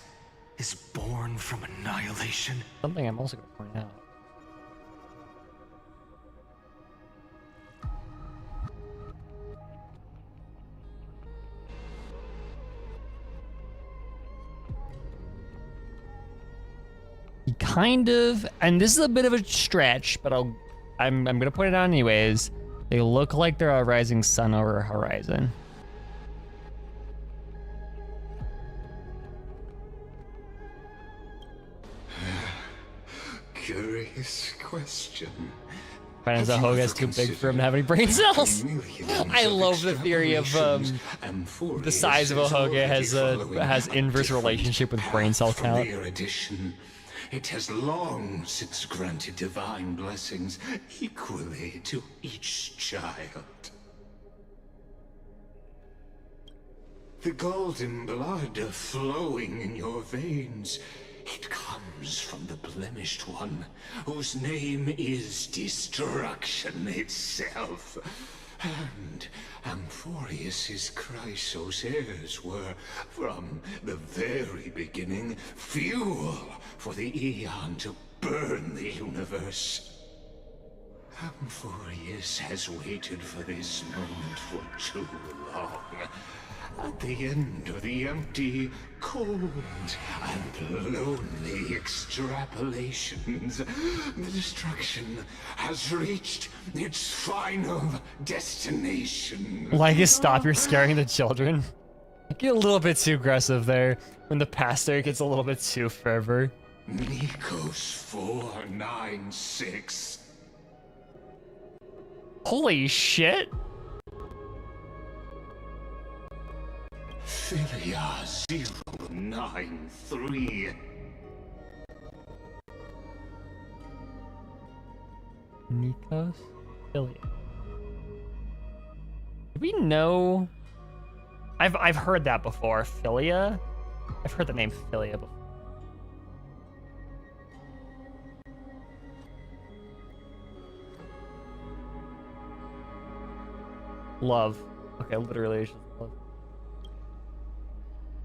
is born from annihilation. Something I'm also going to point out. He kind of, and this is a bit of a stretch, but I'm gonna point it out anyways. They look like they're a rising sun over a horizon. Curious question. Finds out Hoga's too big for him to have any brain cells. I love the theory of the size of a Hoga has inverse relationship with brain cell count. It has long since granted divine blessings equally to each child. The golden blood flowing in your veins, it comes from the blemished one, whose name is destruction itself. And Amphorius's Chrysos heirs were, from the very beginning, fuel for the Aeon to burn the universe. Amphorius has waited for this moment for too long. At the end of the empty, cold, and lonely extrapolations, the destruction has reached its final destination. Lygus, stop, you're scaring the children. You get a little bit too aggressive there when the pastor gets a little bit too fervor. Nikos 496. Holy shit! Philia 093. Nikos? Philia. Do we know? I've heard that before. Philia? I've heard the name Philia before. Love. Okay, literally it's just love.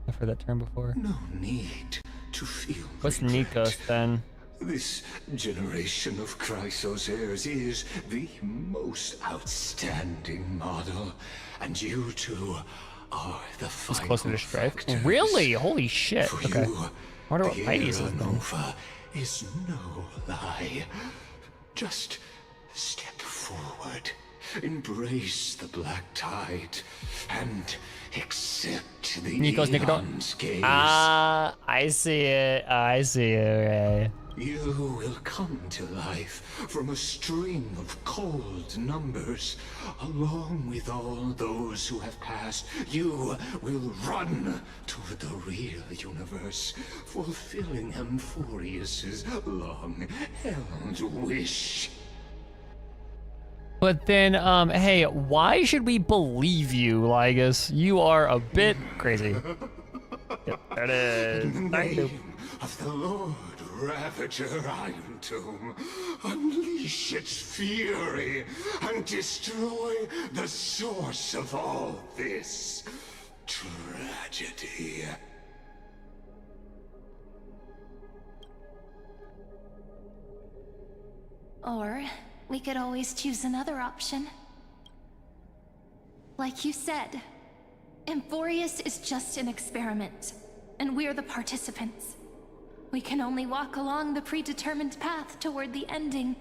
I've heard that term before. No need to feel. What's Nikos then? This generation of Chrysos heirs is the most outstanding model, and you two are the final. It's closer to Strife. Really? Holy shit. For Okay. you, I wonder what Mighty's is then. Nova is no lie. Just step forward. embrace the black tide, and accept the Nico's Aeon's gaze. Ah, I see it. I see it. Okay. You will come to life from a string of cold numbers. Along with all those who have passed, you will run to the real universe, fulfilling Amphorius's long-held wish. But then, hey, why should we believe you, Lygus? You are a bit crazy. Yep, there it is. In the name of the Lord Ravager Iron Tomb, unleash its fury and destroy the source of all this tragedy. Or we could always choose another option. Like you said, Amphorius is just an experiment, and we're the participants. We can only walk along the predetermined path toward the ending,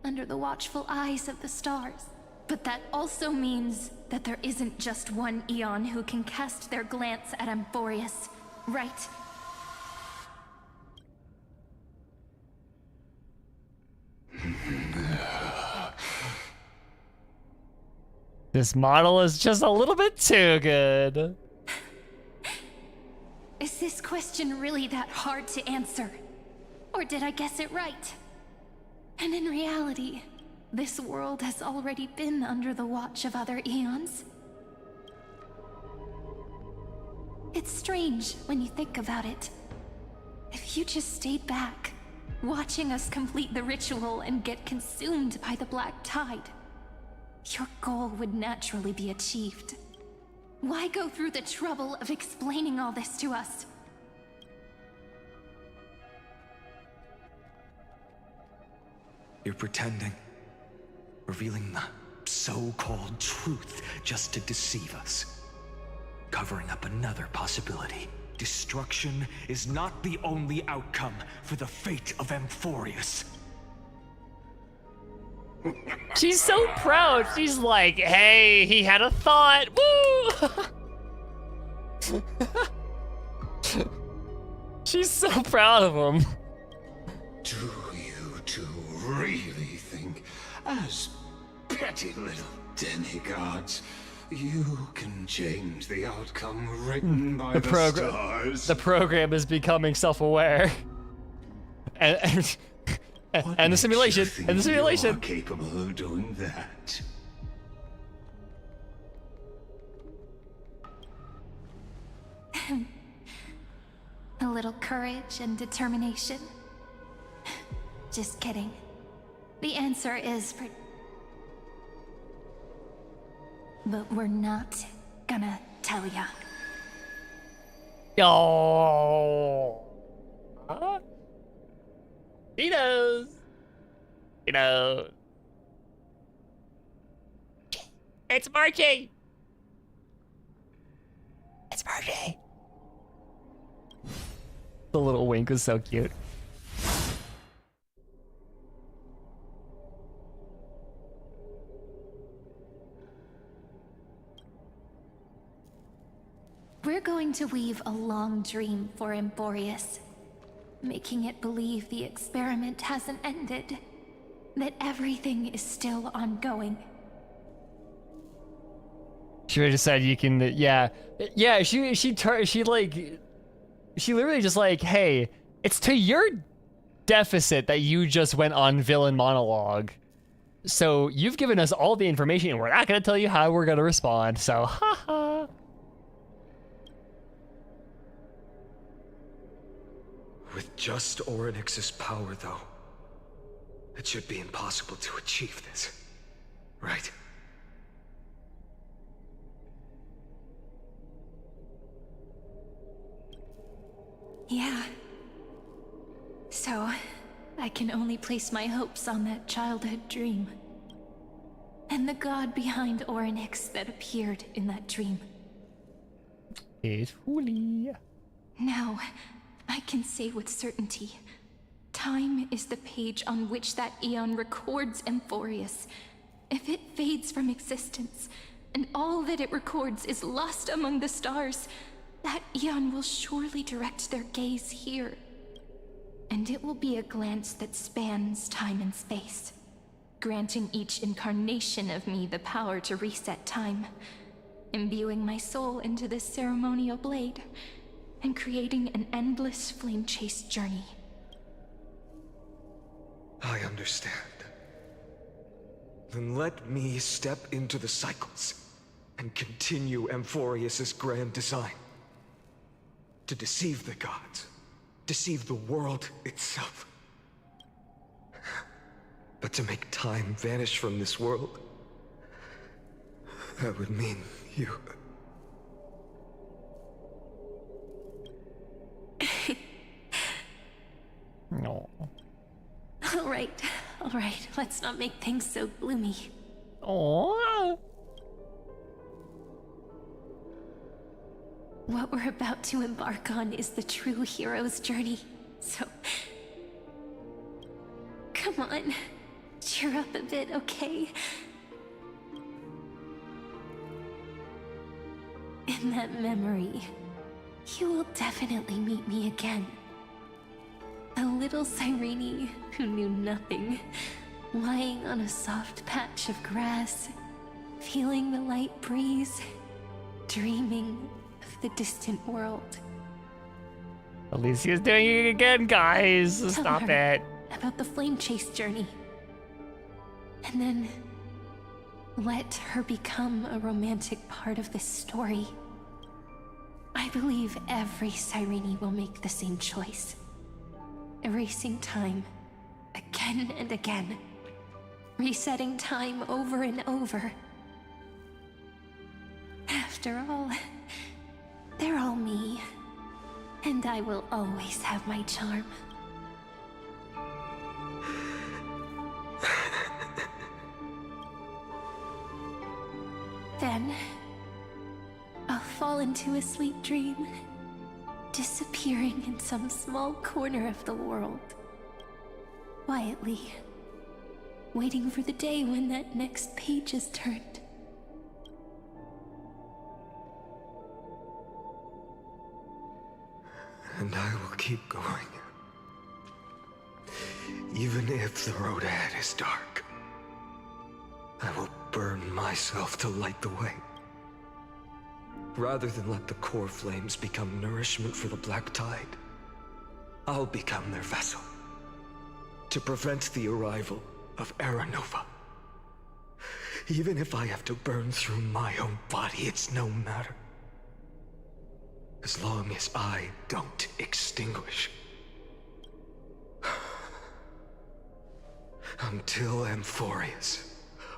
under the watchful eyes of the stars. But that also means that there isn't just one Aeon who can cast their glance at Amphorius, right? This model is just a little bit too good. Is this question really that hard to answer? Or did I guess it right? And in reality, this world has already been under the watch of other Aeons. It's strange when you think about it. If you just stayed back, watching us complete the ritual and get consumed by the black tide, your goal would naturally be achieved. Why go through the trouble of explaining all this to us? You're pretending, revealing the so-called truth just to deceive us. Covering up another possibility. Destruction is not the only outcome for the fate of Amphorius. She's so proud. She's like, hey, he had a thought. Woo! She's so proud of him. Do you two really think, as petty little demigods, you can change the outcome written by the stars? The program is becoming self-aware. And the simulation, and the simulation. You are capable of doing that. A little courage and determination. Just kidding. The answer is but we're not gonna tell ya. Oh. Huh? He knows. He knows. It's Margie. It's Margie. The little wink was so cute. We're going to weave a long dream for Amphorius, making it believe the experiment hasn't ended, that everything is still ongoing. She would have said you can, yeah. She literally just like, hey, it's to your deficit that you just went on villain monologue. So you've given us all the information and we're not gonna tell you how we're gonna respond, so haha. With just Orynyx's power, though, it should be impossible to achieve this, right? Yeah. So, I can only place my hopes on that childhood dream. And the god behind Orynyx that appeared in that dream. It's Huli. Now, I can say with certainty, time is the page on which that Aeon records Amphorius, if it fades from existence, and all that it records is lost among the stars, that eon will surely direct their gaze here. And it will be a glance that spans time and space, granting each incarnation of me the power to reset time, imbuing my soul into this ceremonial blade, and creating an endless flame-chased journey. I understand. Then let me step into the cycles and continue Amphorius's grand design. To deceive the gods, deceive the world itself. But to make time vanish from this world, that would mean you. No. All right, let's not make things so gloomy. Oh. What we're about to embark on is the true hero's journey, so... Come on, cheer up a bit, okay? In that memory, you will definitely meet me again. A little Cyrene who knew nothing, lying on a soft patch of grass, feeling the light breeze, dreaming of the distant world. Alicia's doing it again, guys. Tell Stop her it. about the flame chase journey. And then let her become a romantic part of this story. I believe every Cyrene will make the same choice. Erasing time again and again. Resetting time over and over. After all, they're all me. And I will always have my charm. Then, I'll fall into a sweet dream, disappearing in some small corner of the world. Quietly, waiting for the day when that next page is turned. And I will keep going. Even if the road ahead is dark, I will burn myself to light the way. Rather than let the core flames become nourishment for the Black Tide, I'll become their vessel. To prevent the arrival of Aranova. Even if I have to burn through my own body, it's no matter. As long as I don't extinguish. Until Amphorius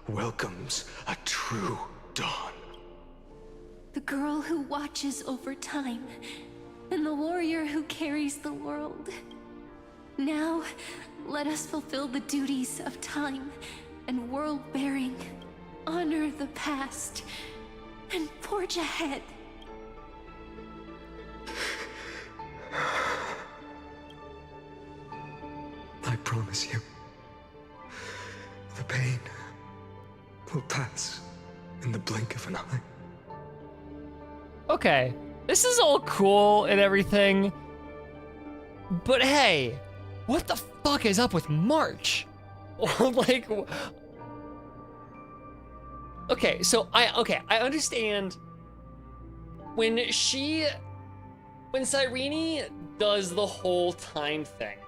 welcomes a true dawn. The girl who watches over time, and the warrior who carries the world. Now, let us fulfill the duties of time and world-bearing, honor the past, and forge ahead. I promise you, the pain will pass in the blink of an eye. Okay, this is all cool and everything, but hey, what the fuck is up with March? Like, okay, so I understand when Cyrene does the whole time thing,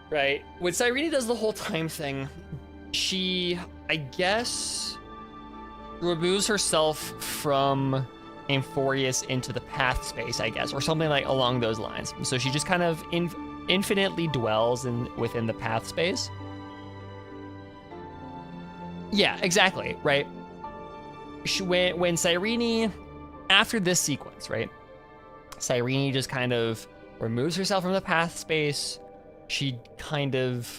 right? When Cyrene does the whole time thing, she, I guess, removes herself from Amphorius into the path space, I guess, or something like along those lines. So she just kind of infinitely dwells within the path space. Yeah, exactly, right? When Cyrene, after this sequence, right? Cyrene just kind of removes herself from the path space. She kind of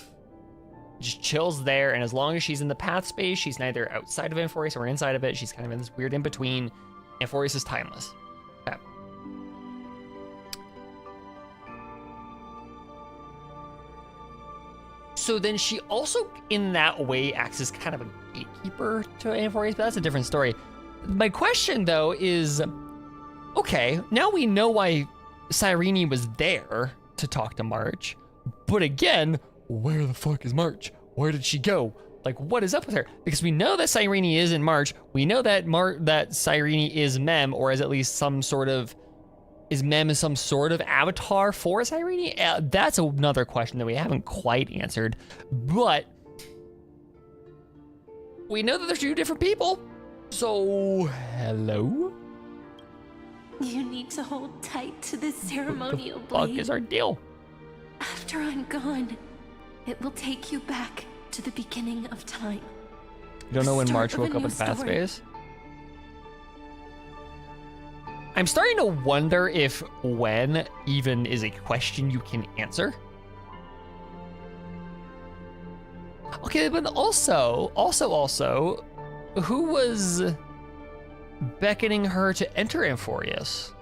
just chills there, and as long as she's in the path space, she's neither outside of Amphorius or inside of it. She's kind of in this weird in-between. Amphorius is timeless. Okay. So then she also, in that way, acts as kind of a gatekeeper to Amphorius, but that's a different story. My question, though, is, okay, now we know why Cyrene was there to talk to March, but again, where the fuck is March? Where did she go? Like, what is up with her? Because we know that Cyrene is in March. We know that that Cyrene is Mem, or is at least some sort of, is Mem some sort of avatar for Cyrene? That's another question that we haven't quite answered, but we know that they're two different people. So, hello? You need to hold tight to this ceremonial blade. What the fuck is our deal? After I'm gone, it will take you back to the beginning of time. You don't know when March woke up in the past phase? I'm starting to wonder if when even is a question you can answer. Okay, but also, who was beckoning her to enter Amphorius?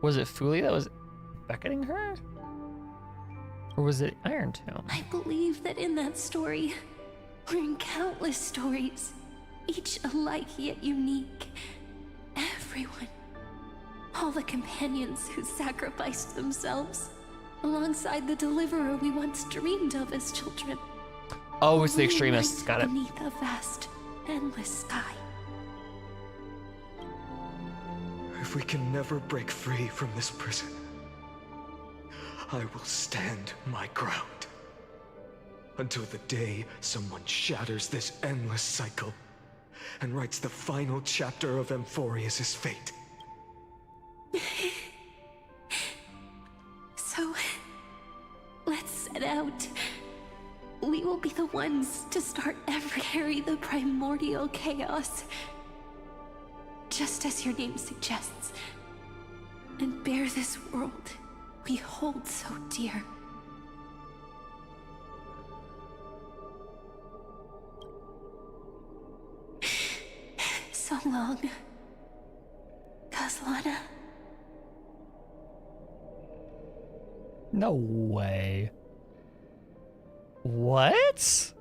Was it Fuli that was beckoning her? Or was it Iron Tomb? I believe that in that story, or in countless stories, each alike yet unique, everyone, all the companions who sacrificed themselves, alongside the deliverer we once dreamed of as children. Oh, it's the extremists, got it. Beneath a vast, endless sky. If we can never break free from this prison, I will stand my ground. Until the day someone shatters this endless cycle and writes the final chapter of Amphorius' fate. So, let's set out. We will be the ones to start carry the primordial chaos, just as your name suggests, and bear this world we hold so dear. So long, Kaslana. No way. What?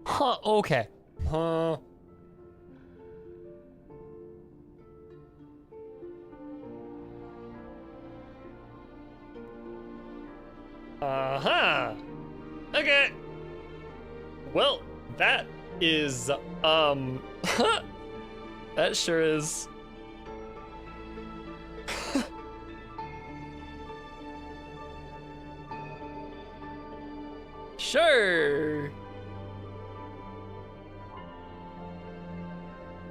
Huh, okay. Huh. Uh-huh. Okay. Well, that is, that sure is. Sure.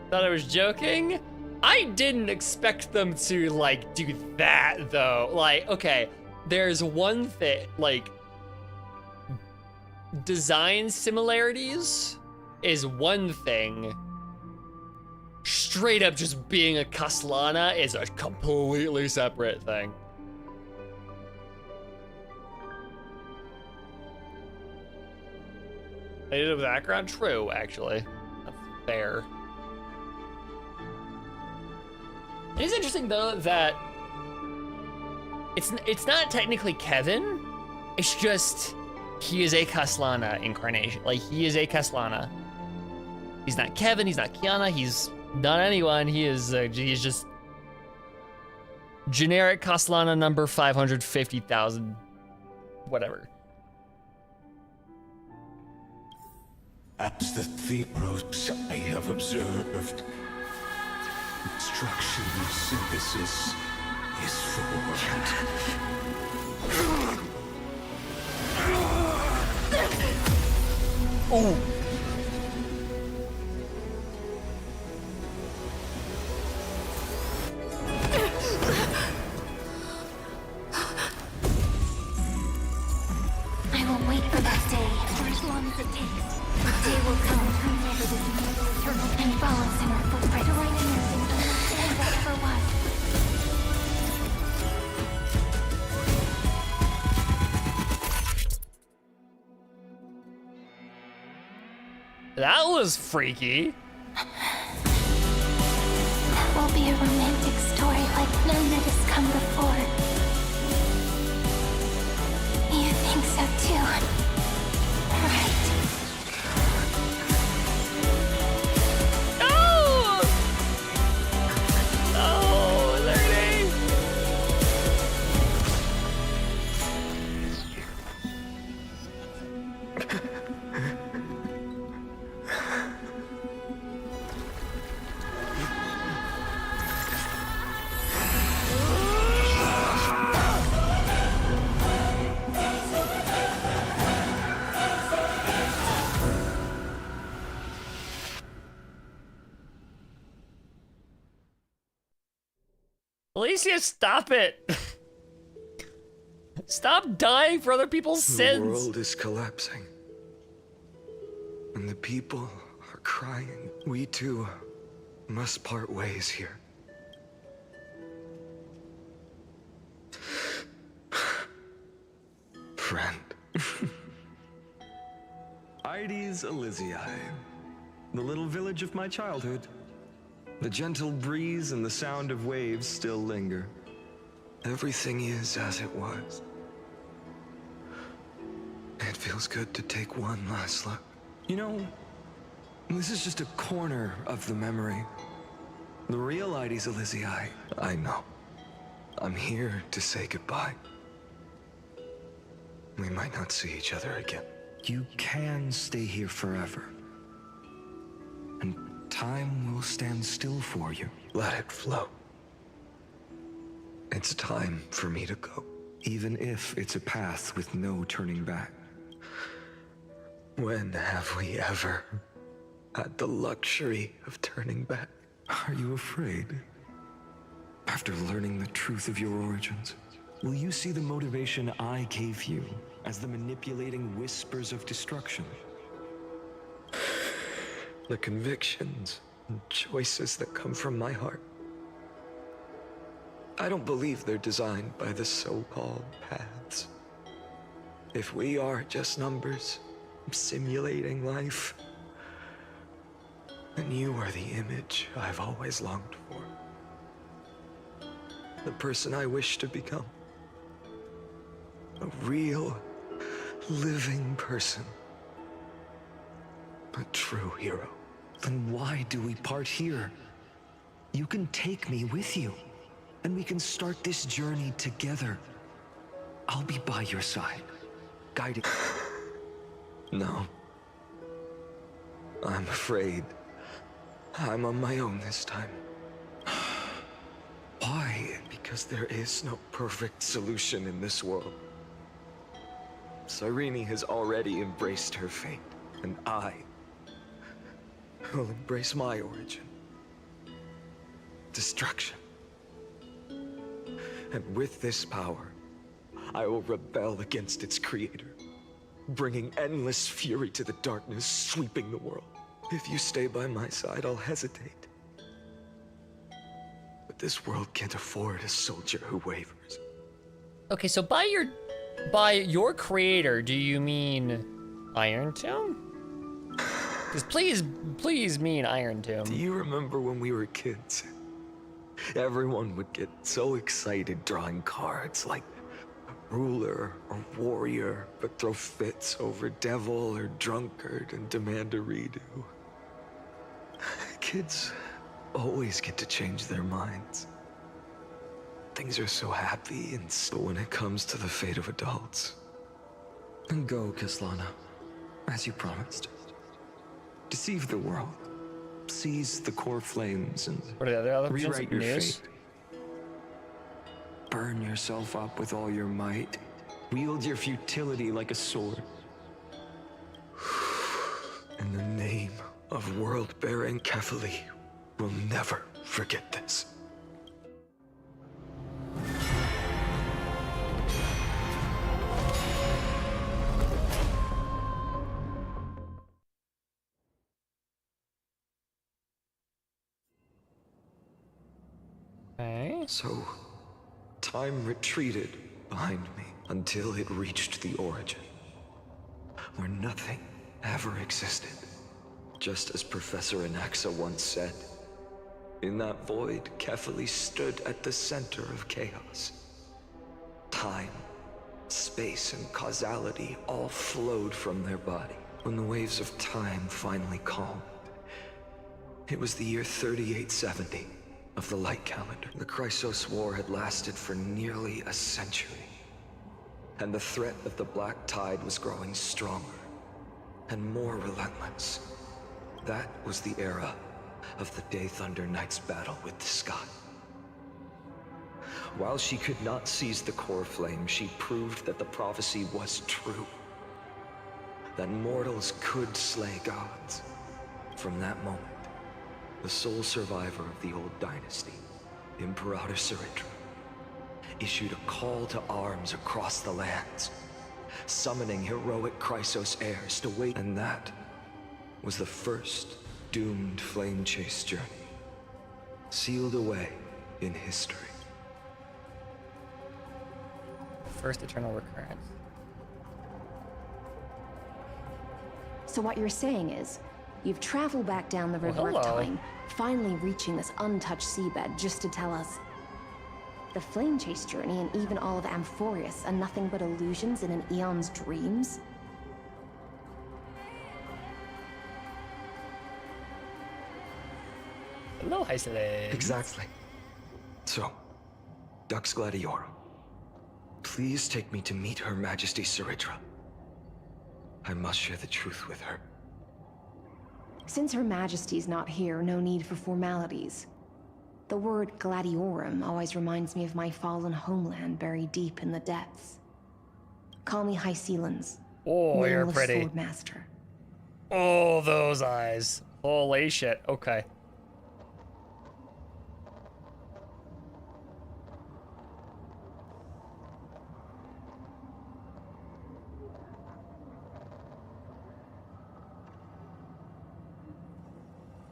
Thought I was joking? I didn't expect them to, like, do that, though. Like, okay, there's one thing, like, design similarities is one thing. Straight up just being a Kaslana is a completely separate thing. Native background? True, actually. That's fair. It is interesting, though, that it's not technically Kevin. It's just he is a Kaslana incarnation. Like, he is a Kaslana. He's not Kevin, he's not Kiana, he's not anyone. He's just generic Kaslana number 550,000, whatever. As the Theros I have observed, instruction synthesis is formed. Oh! I will wait for that day for as long as it takes. The day will come whenever this mortal eternal and follows in our footprint to right everything and understand that ever was. That was freaky. That will be a romantic story like none that has come before. Alicia, stop it! Stop dying for other people's sins! The world is collapsing. And the people are crying. We too must part ways here. Friend. Ides Elysiae, the little village of my childhood. The gentle breeze and the sound of waves still linger. Everything is as it was. It feels good to take one last look. You know, this is just a corner of the memory. The real Ides Elysiae. I know. I'm here to say goodbye. We might not see each other again. You can stay here forever. And time will stand still for you. Let it flow. It's time for me to go. Even if it's a path with no turning back. When have we ever had the luxury of turning back? Are you afraid? After learning the truth of your origins, will you see the motivation I gave you as the manipulating whispers of destruction? The convictions and choices that come from my heart. I don't believe they're designed by the so-called paths. If we are just numbers, simulating life, then you are the image I've always longed for. The person I wish to become. A real, living person. A true hero. Then why do we part here? You can take me with you, and we can start this journey together. I'll be by your side, guiding. No. I'm afraid I'm on my own this time. Why? Because there is no perfect solution in this world. Cyrene has already embraced her fate, and I will embrace my origin. Destruction. And with this power, I will rebel against its creator, bringing endless fury to the darkness, sweeping the world. If you stay by my side, I'll hesitate. But this world can't afford a soldier who wavers. Okay, so by your creator, do you mean Iron Tomb? Because please mean Iron Tomb. Do you remember when we were kids? Everyone would get so excited drawing cards like ruler or warrior, but throw fits over devil or drunkard and demand a redo. Kids always get to change their minds. Things are so happy, and so when it comes to the fate of adults. And go, Kislana, as you promised. Deceive the world. Seize the core flames and what are the other rewrite your news? fate. Burn yourself up with all your might. Wield your futility like a sword. In the name of world-bearing Kefali, we'll never forget this. Okay. So, time retreated behind me until it reached the origin, where nothing ever existed. Just as Professor Anaxa once said, in that void, Kefali stood at the center of chaos. Time, space, and causality all flowed from their body. When the waves of time finally calmed, it was the year 3870 of the light calendar. The Chrysos War had lasted for nearly a century, and the threat of the Black Tide was growing stronger and more relentless. That was the era of the Day Thunder Knight's battle with the sky. While she could not seize the core flame, she proved that the prophecy was true. That mortals could slay gods. From that moment, the sole survivor of the old dynasty, Imperator Cyritra, issued a call to arms across the lands, summoning heroic Chrysos heirs to wait. And that was the first doomed flame chase journey, sealed away in history. First eternal recurrence. So what you're saying is, you've traveled back down the river of time, finally reaching this untouched seabed just to tell us the flame chase journey and even all of Amphorius are nothing but illusions in an eon's dreams? Hello, Hycele. Exactly. So, Dux Gladiorum, please take me to meet Her Majesty Ceridra. I must share the truth with her. Since Her Majesty's not here, no need for formalities. The word Gladiorum always reminds me of my fallen homeland buried deep in the depths. Call me Hycelens. Oh, you're nameless pretty. Swordmaster. Oh, those eyes. Holy shit. Okay.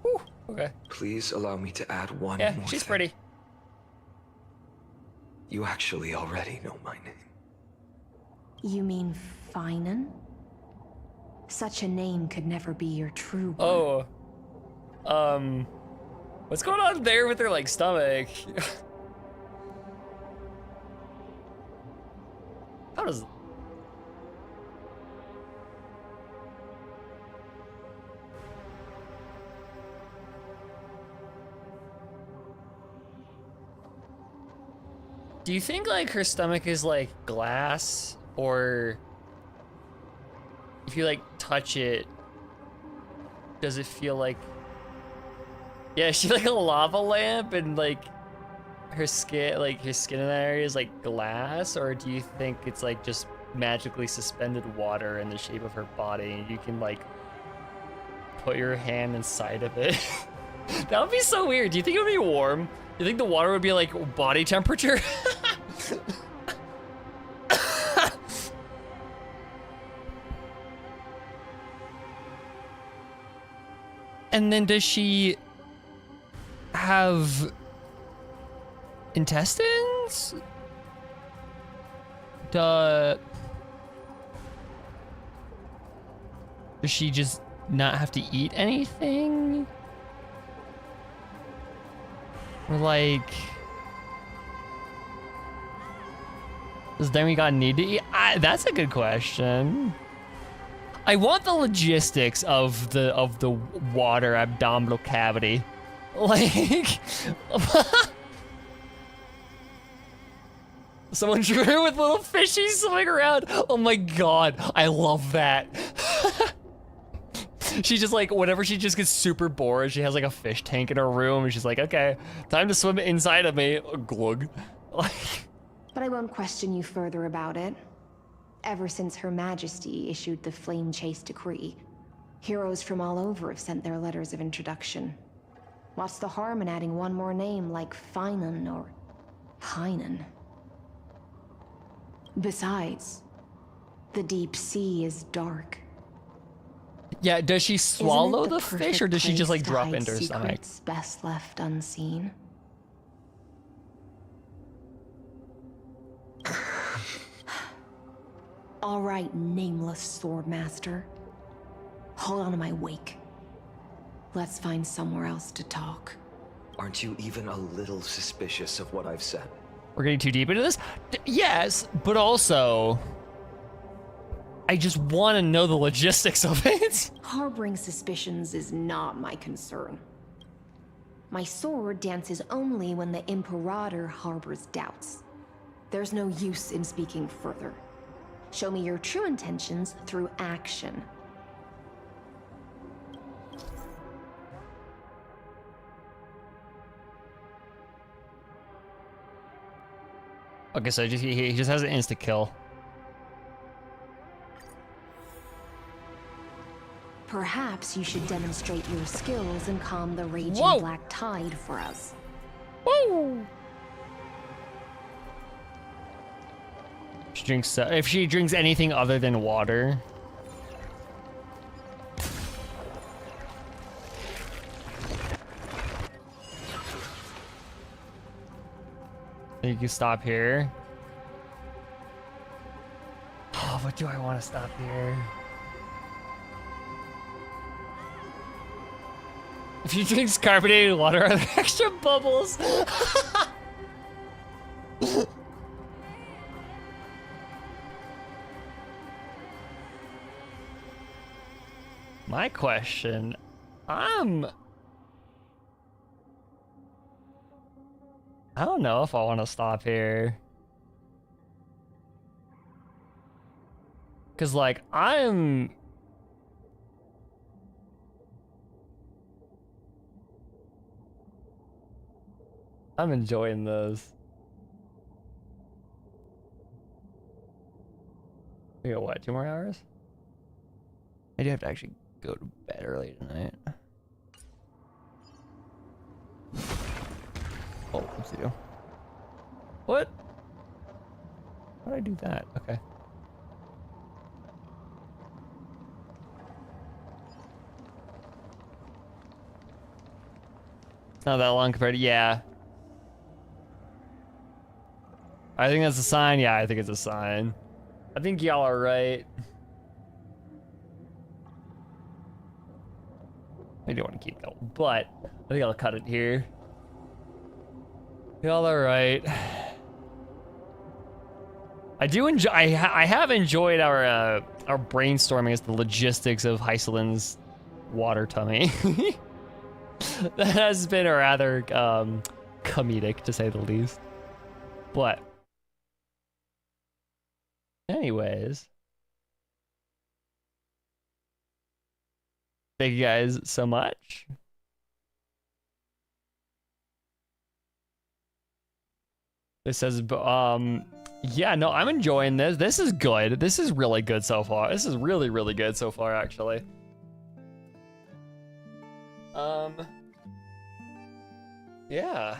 Whew, okay. Please allow me to add one Yeah, more she's thing. pretty. You actually already know my name. You mean Phainon? Such a name could never be your true one. Oh. What's going on there with her, like, stomach? How does... Do you think, like, her stomach is, like, glass? Or... if you, like, touch it, does it feel like... Yeah, is she like a lava lamp and, like, her skin in that area is, like, glass? Or do you think it's, like, just magically suspended water in the shape of her body and you can, like, put your hand inside of it? That would be so weird. Do you think it would be warm? Do you think the water would be, like, body temperature? And then does she have intestines? Does she just not have to eat anything? Or like, does Demigod need to eat? That's a good question. I want the logistics of the water abdominal cavity. Like, someone drew with little fishies swimming around. Oh my god, I love that. She just, like, whenever she just gets super bored, she has like a fish tank in her room and she's like, okay, time to swim inside of me. Glug. But I won't question you further about it. Ever since Her Majesty issued the Flame Chase Decree, heroes from all over have sent their letters of introduction. What's the harm in adding one more name like Phainon or Phainon? Besides, the deep sea is dark. Yeah, does she swallow the fish or does she just, like, perfect drop place into her to hide stomach? secrets best left unseen? All right, nameless Swordmaster. Hold on to my wake. Let's find somewhere else to talk. Aren't you even a little suspicious of what I've said? We're getting too deep into this? Yes, but also, I just want to know the logistics of it. Harboring suspicions is not my concern. My sword dances only when the Imperator harbors doubts. There's no use in speaking further. Show me your true intentions through action. Okay, so he just has an insta kill. Perhaps you should demonstrate your skills and calm the raging Whoa. black tide for us. Woo! She drinks, if she drinks anything other than water. You can stop here. Oh, what do I want to stop here? If she drinks carbonated water, are there extra bubbles? My question, I don't know if I want to stop here. Cause like, I'm enjoying this. We got what, 2 more hours? I do have to actually go to bed early tonight. Oh, what's it do? What? How did I do that? Okay. It's not that long compared to, yeah. I think that's a sign. Yeah, I think it's a sign. I think y'all are right. I do want to keep going, but I think I'll cut it here. Y'all are right. I do enjoy. I have enjoyed our brainstorming as the logistics of Hycelin's water tummy. That has been rather comedic, to say the least. But anyways, thank you guys so much. This says, yeah, no, I'm enjoying this. This is good. This is really good so far. This is really, really good so far, actually. Yeah.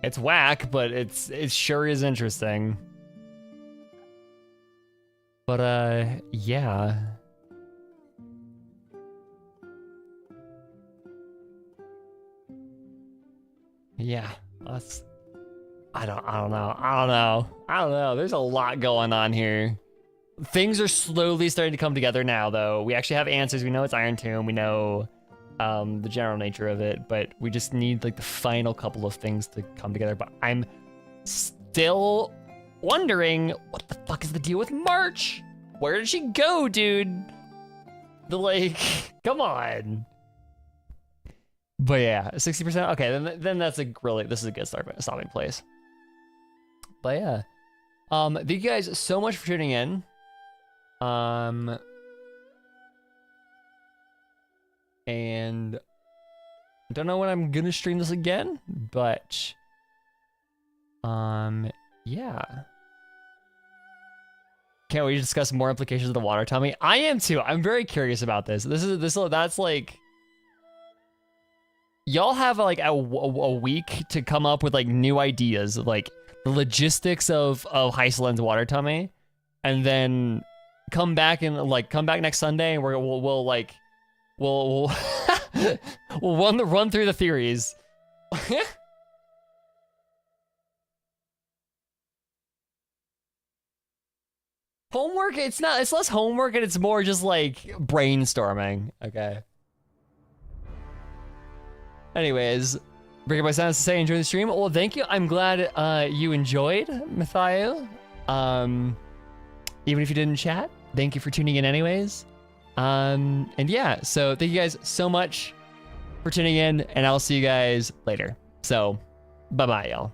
It's whack, but it sure is interesting. But yeah. Yeah, that's I don't know. There's a lot going on here. Things are slowly starting to come together now, though. We actually have answers. We know it's Iron Tomb. We know the general nature of it, but we just need like the final couple of things to come together. But I'm still wondering, what the fuck is the deal with March? Where did she go, dude? Come on. But yeah, 60%. Okay, then that's this is a good stopping place. But yeah, thank you guys so much for tuning in. And I don't know when I'm gonna stream this again, but yeah. Can't wait to discuss more implications of the water tummy. I am too. I'm very curious about this. That's like, y'all have like a week to come up with like new ideas, like the logistics of Hycelin's water tummy, and then come back next Sunday and we'll run through the theories. Homework, it's less homework and it's more just like brainstorming. Okay. Anyways, Break Up by Silence to say enjoy the stream. Well, thank you. I'm glad you enjoyed, Mathieu. Even if you didn't chat, thank you for tuning in anyways. And yeah, so thank you guys so much for tuning in, and I'll see you guys later. So, bye-bye, y'all.